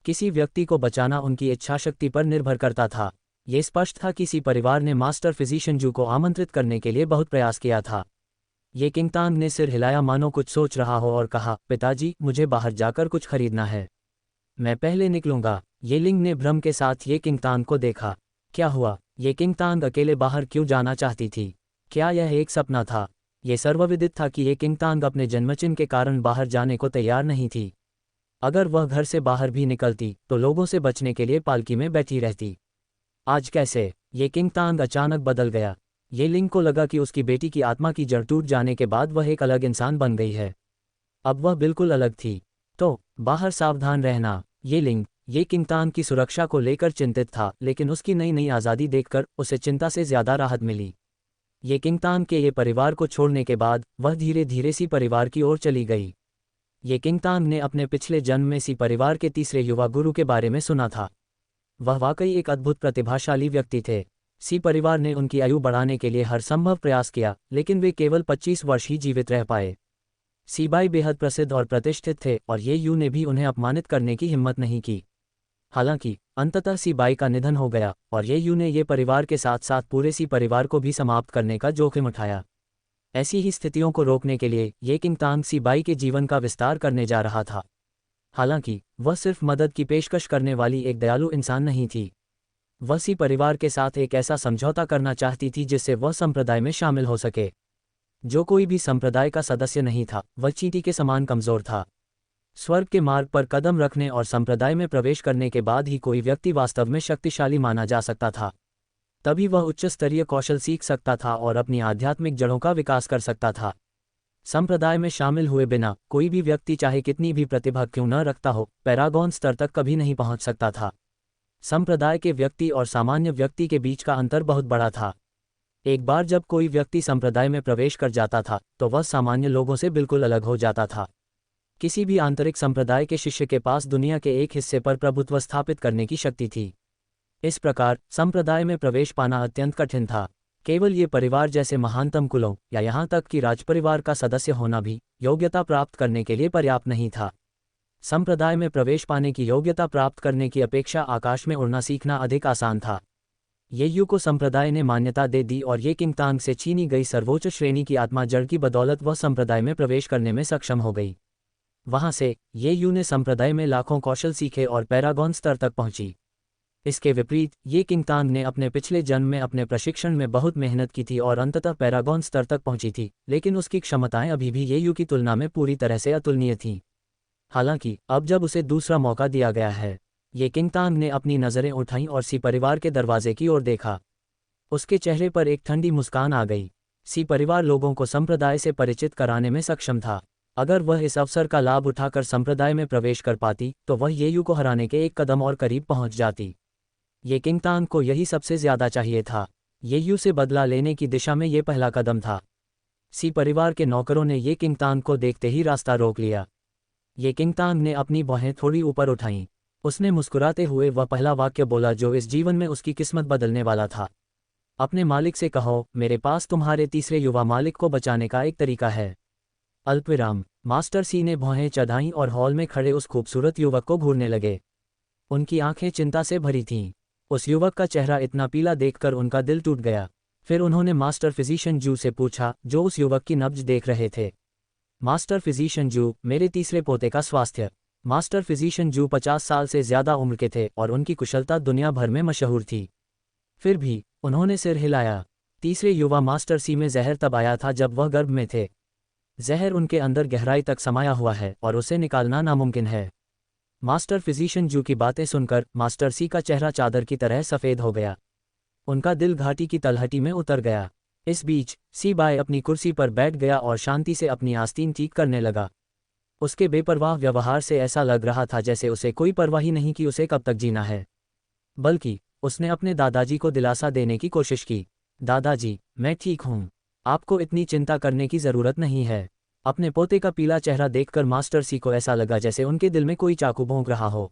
किसी व्यक्ति को बचाना उनकी इच्छाशक्ति पर निर्भर करता था। ये स्पष्ट था कि सी परिवार ने मास्टर फिजिशियन जू को आमंत्रित करने के लिए बहुत प्रयास किया था। ये किंगतांग ने सिर हिलाया मानो कुछ सोच रहा हो और कहा, पिताजी, मुझे बाहर जाकर कुछ खरीदना है। मैं पहले निकलूंगा। ये लिंग ने भ्रम के साथ ये किंगतांग को देखा। क्या हुआ? ये किंगतांग अकेले बाहर क्यों जाना चाहती थी? क्या यह एक सपना था? ये सर्वविदित था कि ये किंगतांग अपने जन्मचिन्ह के कारण बाहर जाने को तैयार नहीं थी। अगर वह घर से बाहर भी निकलती तो लोगों से बचने के लिए पालकी में बैठी रहती। आज कैसे? ये किंग तांग अचानक बदल गया। ये लिंग को लगा कि उसकी बेटी की आत्मा की जड़ टूट जाने के बाद वह एक अलग इंसान बन गई है। अब वह बिल्कुल अलग थी। तो बाहर सावधान रहना। ये लिंग ये किंग तांग की सुरक्षा को लेकर चिंतित था, लेकिन उसकी नई नई आज़ादी देखकर उसे चिंता से ज्यादा राहत मिली। ये किंग तांग के ये परिवार को छोड़ने के बाद वह धीरे धीरे सी परिवार की ओर चली गई। ये किंग तांग ने अपने पिछले जन्म में सी परिवार के तीसरे युवा गुरु के बारे में सुना था। वह वाकई एक अद्भुत प्रतिभाशाली व्यक्ति थे। सी परिवार ने उनकी आयु बढ़ाने के लिए हर संभव प्रयास किया, लेकिन वे केवल 25 वर्ष ही जीवित रह पाए। सीबाई बेहद प्रसिद्ध और प्रतिष्ठित थे और ये यू ने भी उन्हें अपमानित करने की हिम्मत नहीं की। हालांकि अंततः सीबाई का निधन हो गया और ये यू ने ये परिवार के साथ साथ पूरे सी परिवार को भी समाप्त करने का जोखिम उठाया। ऐसी ही स्थितियों को रोकने के लिए ये किंग तांग सीबाई के जीवन का विस्तार करने जा रहा था। हालांकि वह सिर्फ मदद की पेशकश करने वाली एक दयालु इंसान नहीं थी। वह सी परिवार के साथ एक ऐसा समझौता करना चाहती थी जिससे वह संप्रदाय में शामिल हो सके। जो कोई भी संप्रदाय का सदस्य नहीं था, वह चींटी के समान कमजोर था। स्वर्ग के मार्ग पर कदम रखने और संप्रदाय में प्रवेश करने के बाद ही कोई व्यक्ति वास्तव में शक्तिशाली माना जा सकता था। तभी वह उच्च स्तरीय कौशल सीख सकता था और अपनी आध्यात्मिक जड़ों का विकास कर सकता था। संप्रदाय में शामिल हुए बिना कोई भी व्यक्ति चाहे कितनी भी प्रतिभा क्यों न रखता हो, पैरागॉन स्तर तक कभी नहीं पहुंच सकता था। संप्रदाय के व्यक्ति और सामान्य व्यक्ति के बीच का अंतर बहुत बड़ा था। एक बार जब कोई व्यक्ति संप्रदाय में प्रवेश कर जाता था तो वह सामान्य लोगों से बिल्कुल अलग हो जाता था। किसी भी आंतरिक संप्रदाय के शिष्य के पास दुनिया के एक हिस्से पर प्रभुत्व स्थापित करने की शक्ति थी। इस प्रकार संप्रदाय में प्रवेश पाना अत्यंत कठिन था। केवल ये परिवार जैसे महानतम कुलों या यहाँ तक कि राजपरिवार का सदस्य होना भी योग्यता प्राप्त करने के लिए पर्याप्त नहीं था। संप्रदाय में प्रवेश पाने की योग्यता प्राप्त करने की अपेक्षा आकाश में उड़ना सीखना अधिक आसान था। ये यू को संप्रदाय ने मान्यता दे दी और ये किंग तांग से छीनी गई सर्वोच्च श्रेणी की आत्मा जड़ की बदौलत वह संप्रदाय में प्रवेश करने में सक्षम हो गई। वहां से ये यू ने संप्रदाय में लाखों कौशल सीखे और पैरागॉन स्तर तक पहुंची। इसके विपरीत ये किंग तांग ने अपने पिछले जन्म में अपने प्रशिक्षण में बहुत मेहनत की थी और अंततः पैरागॉन स्तर तक पहुंची थी, लेकिन उसकी क्षमताएं अभी भी ये यू की तुलना में पूरी तरह से अतुलनीय थीं। हालांकि अब जब उसे दूसरा मौका दिया गया है, ये किंग तांग ने अपनी नज़रें उठाईं और सी परिवार के दरवाजे की ओर देखा। उसके चेहरे पर एक ठंडी मुस्कान आ गई। सी परिवार लोगों को संप्रदाय से परिचित कराने में सक्षम था। अगर वह इस अवसर का लाभ उठाकर संप्रदाय में प्रवेश कर पाती तो वह ये यू को हराने के एक कदम और करीब पहुंच जाती। ये किंग तांग को यही सबसे ज्यादा चाहिए था। ये यू से बदला लेने की दिशा में ये पहला कदम था। सी परिवार के नौकरों ने ये किंग तांग को देखते ही रास्ता रोक लिया। ये किंग तांग ने अपनी बाहें थोड़ी ऊपर उठाईं। उसने मुस्कुराते हुए वह पहला वाक्य बोला जो इस जीवन में उसकी किस्मत बदलने वाला था। अपने मालिक से कहो, मेरे पास तुम्हारे तीसरे युवा मालिक को बचाने का एक तरीका है। अल्पविराम। मास्टर सी ने भौहें चढ़ाईं और हॉल में खड़े उस खूबसूरत युवक को घूरने लगे। उनकी आंखें चिंता से भरी थीं। उस युवक का चेहरा इतना पीला देखकर उनका दिल टूट गया। फिर उन्होंने मास्टर फिजिशियन जू से पूछा, जो उस युवक की नब्ज देख रहे थे। मास्टर फिजिशियन जू, मेरे तीसरे पोते का स्वास्थ्य। मास्टर फिजिशियन जू 50 साल से ज्यादा उम्र के थे और उनकी कुशलता दुनिया भर में मशहूर थी। फिर भी उन्होंने सिर हिलाया। तीसरे युवा मास्टर सी में जहर तब आया था जब वह गर्भ में थे। जहर उनके अंदर गहराई तक समाया हुआ है और उसे निकालना नामुमकिन है। मास्टर फिजिशियन जू की बातें सुनकर मास्टर सी का चेहरा चादर की तरह सफ़ेद हो गया। उनका दिल घाटी की तलहटी में उतर गया। इस बीच सी बाय अपनी कुर्सी पर बैठ गया और शांति से अपनी आस्तीन ठीक करने लगा। उसके बेपरवाह व्यवहार से ऐसा लग रहा था जैसे उसे कोई परवाह ही नहीं कि उसे कब तक जीना है। बल्कि उसने अपने दादाजी को दिलासा देने की कोशिश की। दादाजी, मैं ठीक हूँ, आपको इतनी चिंता करने की ज़रूरत नहीं है। अपने पोते का पीला चेहरा देखकर मास्टर सी को ऐसा लगा जैसे उनके दिल में कोई चाकू भोंक रहा हो।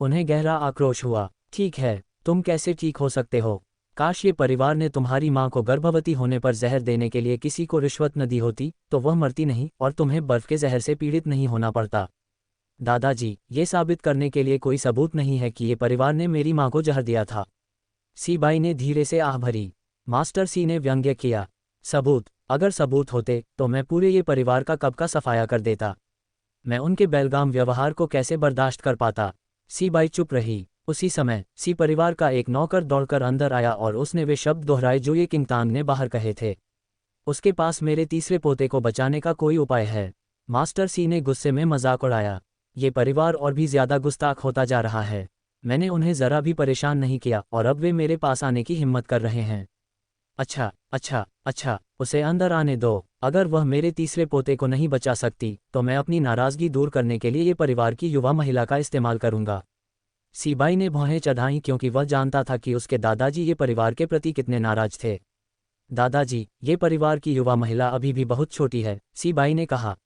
उन्हें गहरा आक्रोश हुआ। ठीक है, तुम कैसे ठीक हो सकते हो? काश ये परिवार ने तुम्हारी माँ को गर्भवती होने पर जहर देने के लिए किसी को रिश्वत न दी होती तो वह मरती नहीं और तुम्हें बर्फ के जहर से पीड़ित नहीं होना पड़ता। दादाजी, ये साबित करने के लिए कोई सबूत नहीं है कि ये परिवार ने मेरी माँ को जहर दिया था। सी बाई ने धीरे से आह भरी। मास्टर सी ने व्यंग्य किया। सबूत? अगर सबूत होते तो मैं पूरे ये परिवार का कब का सफाया कर देता। मैं उनके बेलगाम व्यवहार को कैसे बर्दाश्त कर पाता। सी बाई चुप रही। उसी समय सी परिवार का एक नौकर दौड़कर अंदर आया और उसने वे शब्द दोहराए जो ये किंग तांग ने बाहर कहे थे। उसके पास मेरे तीसरे पोते को बचाने का कोई उपाय है। मास्टर सी ने गुस्से में मजाक उड़ाया। ये परिवार और भी ज्यादा गुस्ताख होता जा रहा है। मैंने उन्हें ज़रा भी परेशान नहीं किया और अब वे मेरे पास आने की हिम्मत कर रहे हैं। अच्छा अच्छा अच्छा, उसे अंदर आने दो। अगर वह मेरे तीसरे पोते को नहीं बचा सकती तो मैं अपनी नाराज़गी दूर करने के लिए ये परिवार की युवा महिला का इस्तेमाल करूंगा। सीबाई ने भौहें चढ़ाईं क्योंकि वह जानता था कि उसके दादाजी ये परिवार के प्रति कितने नाराज थे। दादाजी, ये परिवार की युवा महिला अभी भी बहुत छोटी है, सीबाई ने कहा।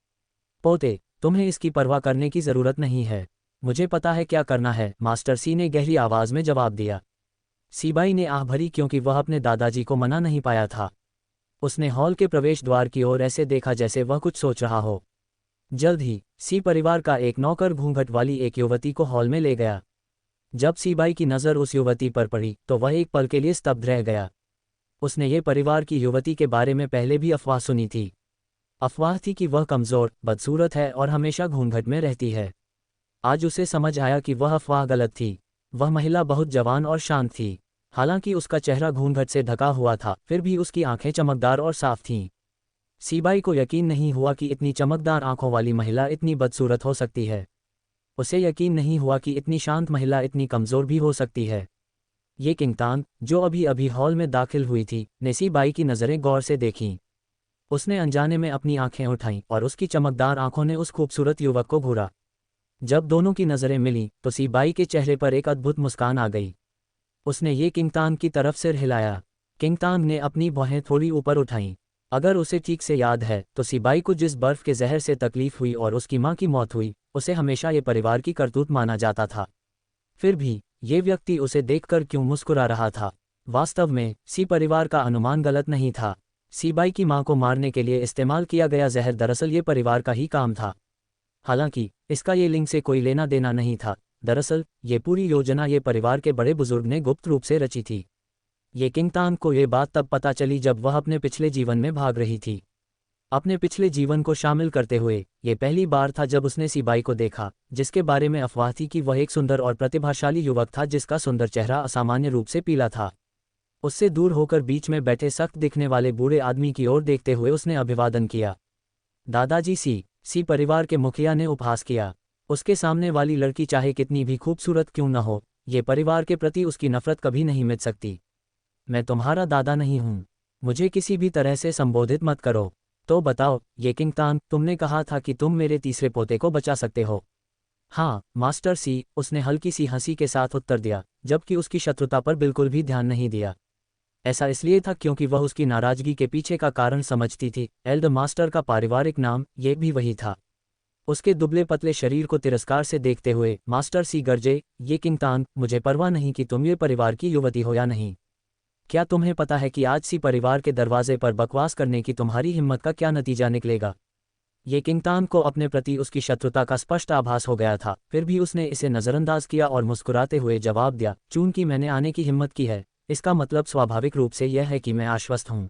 पोते, तुम्हें इसकी परवाह करने की ज़रूरत नहीं है। मुझे पता है क्या करना है, मास्टर सी ने गहरी आवाज़ में जवाब दिया। सीबाई ने आह भरी क्योंकि वह अपने दादाजी को मना नहीं पाया था। उसने हॉल के प्रवेश द्वार की ओर ऐसे देखा जैसे वह कुछ सोच रहा हो। जल्द ही सी परिवार का एक नौकर घूंघट वाली एक युवती को हॉल में ले गया। जब सीबाई की नज़र उस युवती पर पड़ी तो वह एक पल के लिए स्तब्ध रह गया। उसने ये परिवार की युवती के बारे में पहले भी अफवाह सुनी थी। अफवाह थी कि वह कमज़ोर, बदसूरत है और हमेशा घूंघट में रहती है। आज उसे समझ आया कि वह अफवाह गलत थी। वह महिला बहुत जवान और शांत थी। हालांकि उसका चेहरा घूंघट से ढका हुआ था, फिर भी उसकी आंखें चमकदार और साफ थीं। सीबाई को यकीन नहीं हुआ कि इतनी चमकदार आंखों वाली महिला इतनी बदसूरत हो सकती है। उसे यकीन नहीं हुआ कि इतनी शांत महिला इतनी कमज़ोर भी हो सकती है। ये किंगतान, जो अभी अभी हॉल में दाखिल हुई थी, ने सीबाई की नज़रें गौर से देखीं। उसने अनजाने में अपनी आंखें उठाईं और उसकी चमकदार आंखों ने उस खूबसूरत युवक को घूरा। जब दोनों की नज़रें मिलीं तो सीबाई के चेहरे पर एक अद्भुत मुस्कान आ गई। उसने ये किंगतान की तरफ सिर हिलाया। किंगतान ने अपनी भौहें थोड़ी ऊपर उठाईं। अगर उसे ठीक से याद है तो सीबाई को जिस बर्फ के जहर से तकलीफ हुई और उसकी माँ की मौत हुई, उसे हमेशा ये परिवार की करतूत माना जाता था। फिर भी ये व्यक्ति उसे देखकर क्यों मुस्कुरा रहा था? वास्तव में सी परिवार का अनुमान गलत नहीं था। सीबाई की मां को मारने के लिए इस्तेमाल किया गया जहर दरअसल ये परिवार का ही काम था। हालांकि इसका ये लिंग से कोई लेना देना नहीं था। दरअसल ये पूरी योजना ये परिवार के बड़े बुजुर्ग ने गुप्त रूप से रची थी। ये किंगतान को ये बात तब पता चली जब वह अपने पिछले जीवन में भाग रही थी। अपने पिछले जीवन को शामिल करते हुए ये पहली बार था जब उसने सीबाई को देखा, जिसके बारे में अफवाह थी कि वह एक सुंदर और प्रतिभाशाली युवक था जिसका सुंदर चेहरा असामान्य रूप से पीला था। उससे दूर होकर बीच में बैठे सख्त दिखने वाले बूढ़े आदमी की ओर देखते हुए उसने अभिवादन किया। दादाजी, सी परिवार के मुखिया ने उपहास किया। उसके सामने वाली लड़की चाहे कितनी भी खूबसूरत क्यों न हो, ये परिवार के प्रति उसकी नफरत कभी नहीं मिट सकती। मैं तुम्हारा दादा नहीं हूँ। मुझे किसी भी तरह से संबोधित मत करो। तो बताओ, ये किंगतान, तुमने कहा था कि तुम मेरे तीसरे पोते को बचा सकते हो। हाँ मास्टर सी, उसने हल्की सी हंसी के साथ उत्तर दिया, जबकि उसकी शत्रुता पर बिल्कुल भी ध्यान नहीं दिया। ऐसा इसलिए था क्योंकि वह उसकी नाराजगी के पीछे का कारण समझती थी। एल्डर मास्टर का पारिवारिक नाम ये भी वही था। उसके दुबले पतले शरीर को तिरस्कार से देखते हुए मास्टर सी गरजे, ये किंगतान, मुझे परवाह नहीं कि तुम ये परिवार की युवती हो या नहीं। क्या तुम्हें पता है कि आज सी परिवार के दरवाजे पर बकवास करने की तुम्हारी हिम्मत का क्या नतीजा निकलेगा? ये किंगतान को अपने प्रति उसकी शत्रुता का स्पष्ट आभास हो गया था, फिर भी उसने इसे नज़रअंदाज किया और मुस्कुराते हुए जवाब दिया, चूंकि मैंने आने की हिम्मत की है, इसका मतलब स्वाभाविक रूप से यह है कि मैं आश्वस्त हूँ।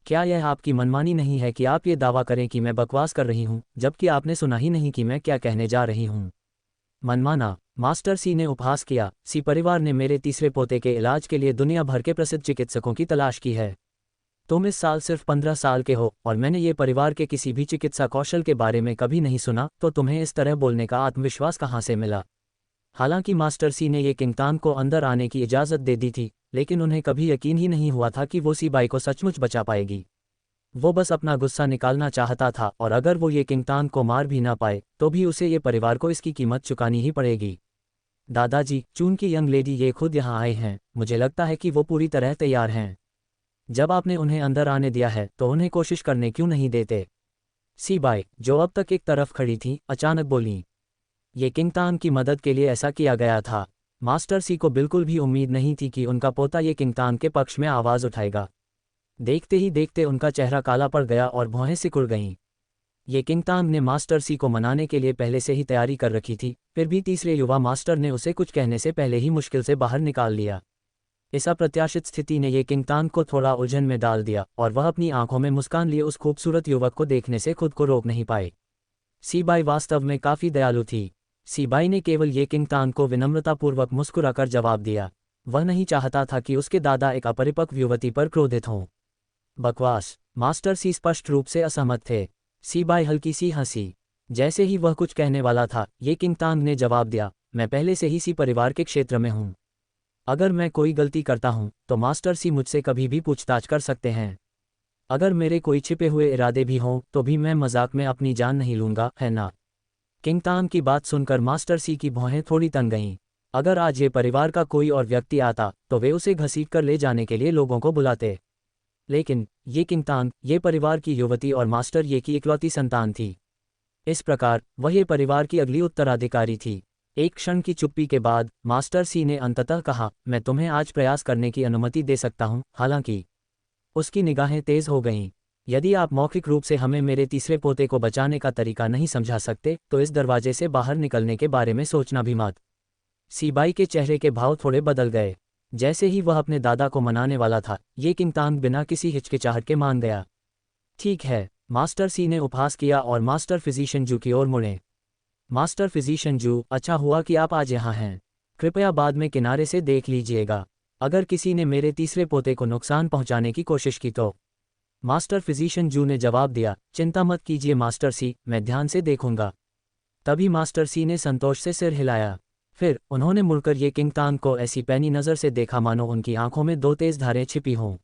क्या यह आपकी मनमानी नहीं है कि आप ये दावा करें कि मैं बकवास कर रही हूँ, जबकि आपने सुना ही नहीं कि मैं क्या कहने जा रही हूँ? मनमाना, मास्टर सी ने उपहास किया। सी परिवार ने मेरे तीसरे पोते के इलाज के लिए दुनिया भर के प्रसिद्ध चिकित्सकों की तलाश की है। तुम इस साल सिर्फ 15 साल के हो और मैंने ये परिवार के किसी भी चिकित्सा कौशल के बारे में कभी नहीं सुना, तो तुम्हें इस तरह बोलने का आत्मविश्वास कहाँ से मिला? हालांकि मास्टर सी ने ये किंगतान को अंदर आने की इजाज़त दे दी थी, लेकिन उन्हें कभी यकीन ही नहीं हुआ था कि वो सीबाई को सचमुच बचा पाएगी। वो बस अपना गुस्सा निकालना चाहता था और अगर वो ये किंगतान को मार भी ना पाए तो भी उसे ये परिवार को इसकी कीमत चुकानी ही पड़ेगी। दादाजी, चूंकि यंग लेडी ये खुद यहाँ आए हैं, मुझे लगता है कि वो पूरी तरह तैयार हैं। जब आपने उन्हें अंदर आने दिया है तो उन्हें कोशिश करने क्यों नहीं देते? सीबाई, जो अब तक एक तरफ खड़ी थी, अचानक बोली। ये किंगतान की मदद के लिए ऐसा किया गया था। मास्टर सी को बिल्कुल भी उम्मीद नहीं थी कि उनका पोता ये किंगतान के पक्ष में आवाज़ उठाएगा। देखते ही देखते उनका चेहरा काला पड़ गया और भौहें सिकुड़ गईं। ये किंगतान ने मास्टर सी को मनाने के लिए पहले से ही तैयारी कर रखी थी, फिर भी तीसरे युवा मास्टर ने उसे कुछ कहने से पहले ही मुश्किल से बाहर निकाल लिया। इस अप्रत्याशित स्थिति ने ये किंगतान को थोड़ा उलझन में डाल दिया और वह अपनी आंखों में मुस्कान लिए उस खूबसूरत युवक को देखने से खुद को रोक नहीं पाए। सीबाई वास्तव में काफ़ी दयालु थी। सीबाई ने केवल ये किंगतान को विनम्रतापूर्वक मुस्कुराकर जवाब दिया। वह नहीं चाहता था कि उसके दादा एक अपरिपक्व युवती पर क्रोधित हों। बकवास, मास्टर सी स्पष्ट रूप से असहमत थे। सीबाई हल्की सी हंसी। जैसे ही वह कुछ कहने वाला था, ये किंगतान ने जवाब दिया, मैं पहले से ही सी परिवार के क्षेत्र में हूँ। अगर मैं कोई गलती करता हूँ तो मास्टर सी मुझसे कभी भी पूछताछ कर सकते हैं। अगर मेरे कोई छिपे हुए इरादे भी हों तो भी मैं मजाक में अपनी जान नहीं लूँगा, है ना? किंग तान की बात सुनकर मास्टर सी की भौहें थोड़ी तन गईं। अगर आज ये परिवार का कोई और व्यक्ति आता तो वे उसे घसीट कर ले जाने के लिए लोगों को बुलाते। लेकिन ये किंग तान, ये परिवार की युवती और मास्टर ये की इकलौती संतान थी। इस प्रकार वह ये परिवार की अगली उत्तराधिकारी थी। एक क्षण की चुप्पी के बाद मास्टर सी ने अंततः कहा, मैं तुम्हें आज प्रयास करने की अनुमति दे सकता हूँ। हालांकि उसकी निगाहें तेज हो गईं। यदि आप मौखिक रूप से हमें मेरे तीसरे पोते को बचाने का तरीका नहीं समझा सकते तो इस दरवाजे से बाहर निकलने के बारे में सोचना भी मत। सीबाई के चेहरे के भाव थोड़े बदल गए। जैसे ही वह अपने दादा को मनाने वाला था, ये किंग तांग बिना किसी हिचकिचाहट के मान गया। ठीक है, मास्टर सी ने उपहास किया और मास्टर फिजिशियन जू की ओर मुड़े। मास्टर फिजिशियन जू, अच्छा हुआ कि आप आज यहाँ हैं। कृपया बाद में किनारे से देख लीजिएगा। अगर किसी ने मेरे तीसरे पोते को नुकसान पहुंचाने की कोशिश की तो। मास्टर फिजिशियन जू ने जवाब दिया, चिंता मत कीजिए मास्टर सी, मैं ध्यान से देखूंगा। तभी मास्टर सी ने संतोष से सिर हिलाया। फिर उन्होंने मुड़कर ये किंग तांग को ऐसी पैनी नज़र से देखा मानो उनकी आंखों में दो तेज धारें छिपी हों।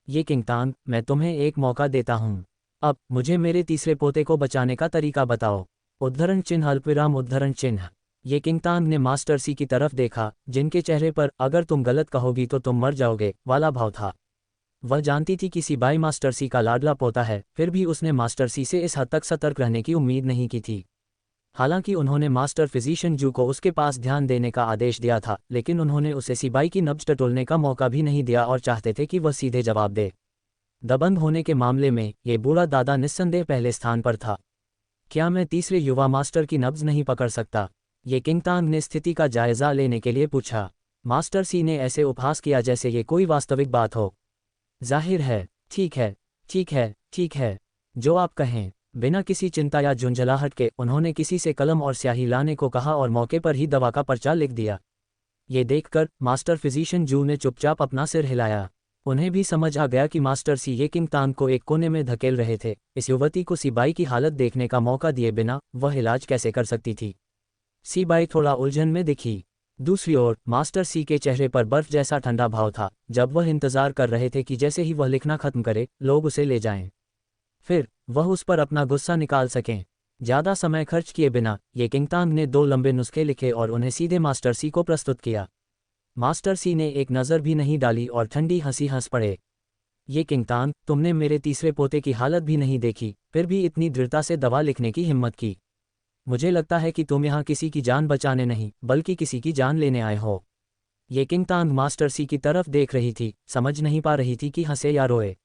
ये किंग तांग, मैं तुम्हें एक मौका देता हूँ। अब मुझे मेरे तीसरे पोते को बचाने का तरीका बताओ। उद्धरण चिन्ह अल्पविराम उद्धरण चिन्ह। ये किंग तांग ने मास्टर सी की तरफ देखा, जिनके चेहरे पर अगर तुम गलत कहोगी तो तुम मर जाओगे वाला भाव था। वह जानती थी कि सीबाई मास्टर सी का लाडला पोता है, फिर भी उसने मास्टर सी से इस हद तक सतर्क रहने की उम्मीद नहीं की थी। हालांकि उन्होंने मास्टर फिजिशियन जू को उसके पास ध्यान देने का आदेश दिया था, लेकिन उन्होंने उसे सीबाई की नब्ज टटोलने का मौका भी नहीं दिया और चाहते थे कि वह सीधे जवाब दे। दबंग होने के मामले में ये बूढ़ा दादा निस्संदेह पहले स्थान पर था। क्या मैं तीसरे युवा मास्टर की नब्ज नहीं पकड़ सकता? ये किंग तांग ने स्थिति का जायजा लेने के लिए पूछा। मास्टर सी ने ऐसे उपहास किया जैसे ये कोई वास्तविक बात हो। जाहिर है, ठीक है, ठीक है, ठीक है, जो आप कहें। बिना किसी चिंता या झुंझलाहट के उन्होंने किसी से कलम और स्याही लाने को कहा और मौके पर ही दवा का पर्चा लिख दिया। ये देखकर मास्टर फिजिशियन जू ने चुपचाप अपना सिर हिलाया। उन्हें भी समझ आ गया कि मास्टर सी ये किंग तांग को एक कोने में धकेल रहे थे। इस युवती को सीबाई की हालत देखने का मौका दिए बिना वह इलाज कैसे कर सकती थी? सीबाई थोड़ा उलझन में दिखी। दूसरी ओर मास्टर सी के चेहरे पर बर्फ जैसा ठंडा भाव था, जब वह इंतजार कर रहे थे कि जैसे ही वह लिखना खत्म करे, लोग उसे ले जाएं। फिर वह उस पर अपना गुस्सा निकाल सकें। ज़्यादा समय खर्च किए बिना ये किंग तांग ने 2 लंबे नुस्खे लिखे और उन्हें सीधे मास्टर सी को प्रस्तुत किया। मास्टर सी ने एक नज़र भी नहीं डाली और ठंडी हंसी हंस पड़े। ये किंग तांग, तुमने मेरे तीसरे पोते की हालत भी नहीं देखी, फिर भी इतनी दृढ़ता से दवा लिखने की हिम्मत की। मुझे लगता है कि तुम यहाँ किसी की जान बचाने नहीं बल्कि किसी की जान लेने आए हो। ये किंग तांग मास्टर सी की तरफ देख रही थी, समझ नहीं पा रही थी कि हंसे या रोए।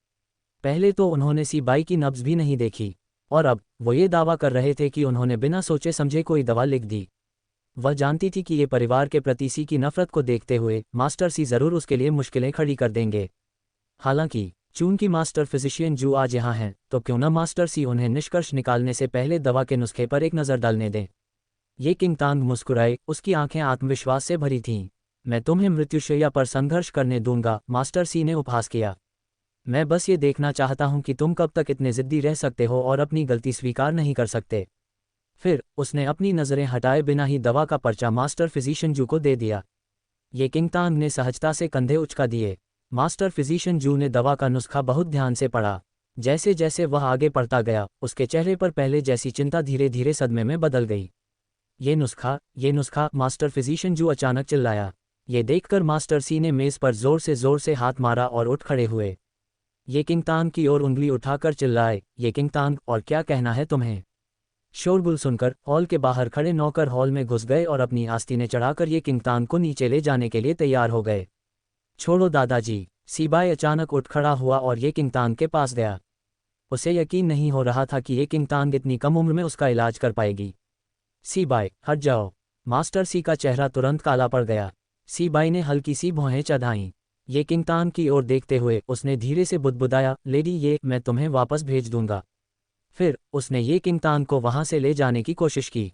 पहले तो उन्होंने सीबाई की नब्ज भी नहीं देखी और अब वो ये दावा कर रहे थे कि उन्होंने बिना सोचे समझे कोई दवा लिख दी। वह जानती थी कि ये परिवार के प्रति सी की नफरत को देखते हुए मास्टर सी जरूर उसके लिए मुश्किलें खड़ी कर देंगे। हालांकि चूंकि मास्टर फिजिशियन जू आज यहाँ हैं, तो क्यों न मास्टर सी उन्हें निष्कर्ष निकालने से पहले दवा के नुस्खे पर एक नज़र डालने दें। ये किंग तांग मुस्कुराए, उसकी आंखें आत्मविश्वास से भरी थीं। मैं तुम्हें मृत्युशैया पर संघर्ष करने दूंगा, मास्टर सी ने उपहास किया। मैं बस ये देखना चाहता हूं कि तुम कब तक इतने जिद्दी रह सकते हो और अपनी गलती स्वीकार नहीं कर सकते। फिर उसने अपनी नज़रें हटाए बिना ही दवा का पर्चा मास्टर फिजिशियन जू को दे दिया। ये किंग तांग ने सहजता से कंधे उचका दिए। मास्टर फिजिशियन जू ने दवा का नुस्खा बहुत ध्यान से पढ़ा। जैसे जैसे वह आगे पढ़ता गया, उसके चेहरे पर पहले जैसी चिंता धीरे धीरे सदमे में बदल गई। ये नुस्खा, मास्टर फिजिशियन जू अचानक चिल्लाया। ये देखकर मास्टर सी ने मेज़ पर जोर से हाथ मारा और उठ खड़े हुए। ये किंग तांग की ओर उंगली उठाकर चिल्लाए, ये किंग तांग, और क्या कहना है तुम्हें? शोरगुल सुनकर हॉल के बाहर खड़े नौकर हॉल में घुस गए और अपनी आस्तीनें चढ़ाकर ये किंग तांग को नीचे ले जाने के लिए तैयार हो गए। छोड़ो दादाजी। सीबाई अचानक उठ खड़ा हुआ और ये किंग तांग के पास गया। उसे यकीन नहीं हो रहा था कि ये किंग तांग इतनी कम उम्र में उसका इलाज कर पाएगी। सीबाई, हट जाओ। मास्टर सी का चेहरा तुरंत काला पड़ गया। सीबाई ने हल्की सी भौहें चढ़ाईं। ये किंग तांग की ओर देखते हुए उसने धीरे से बुदबुदाया, लेडी, मैं तुम्हें वापस भेज दूंगा। फिर उसने ये किंग तांग को वहां से ले जाने की कोशिश की।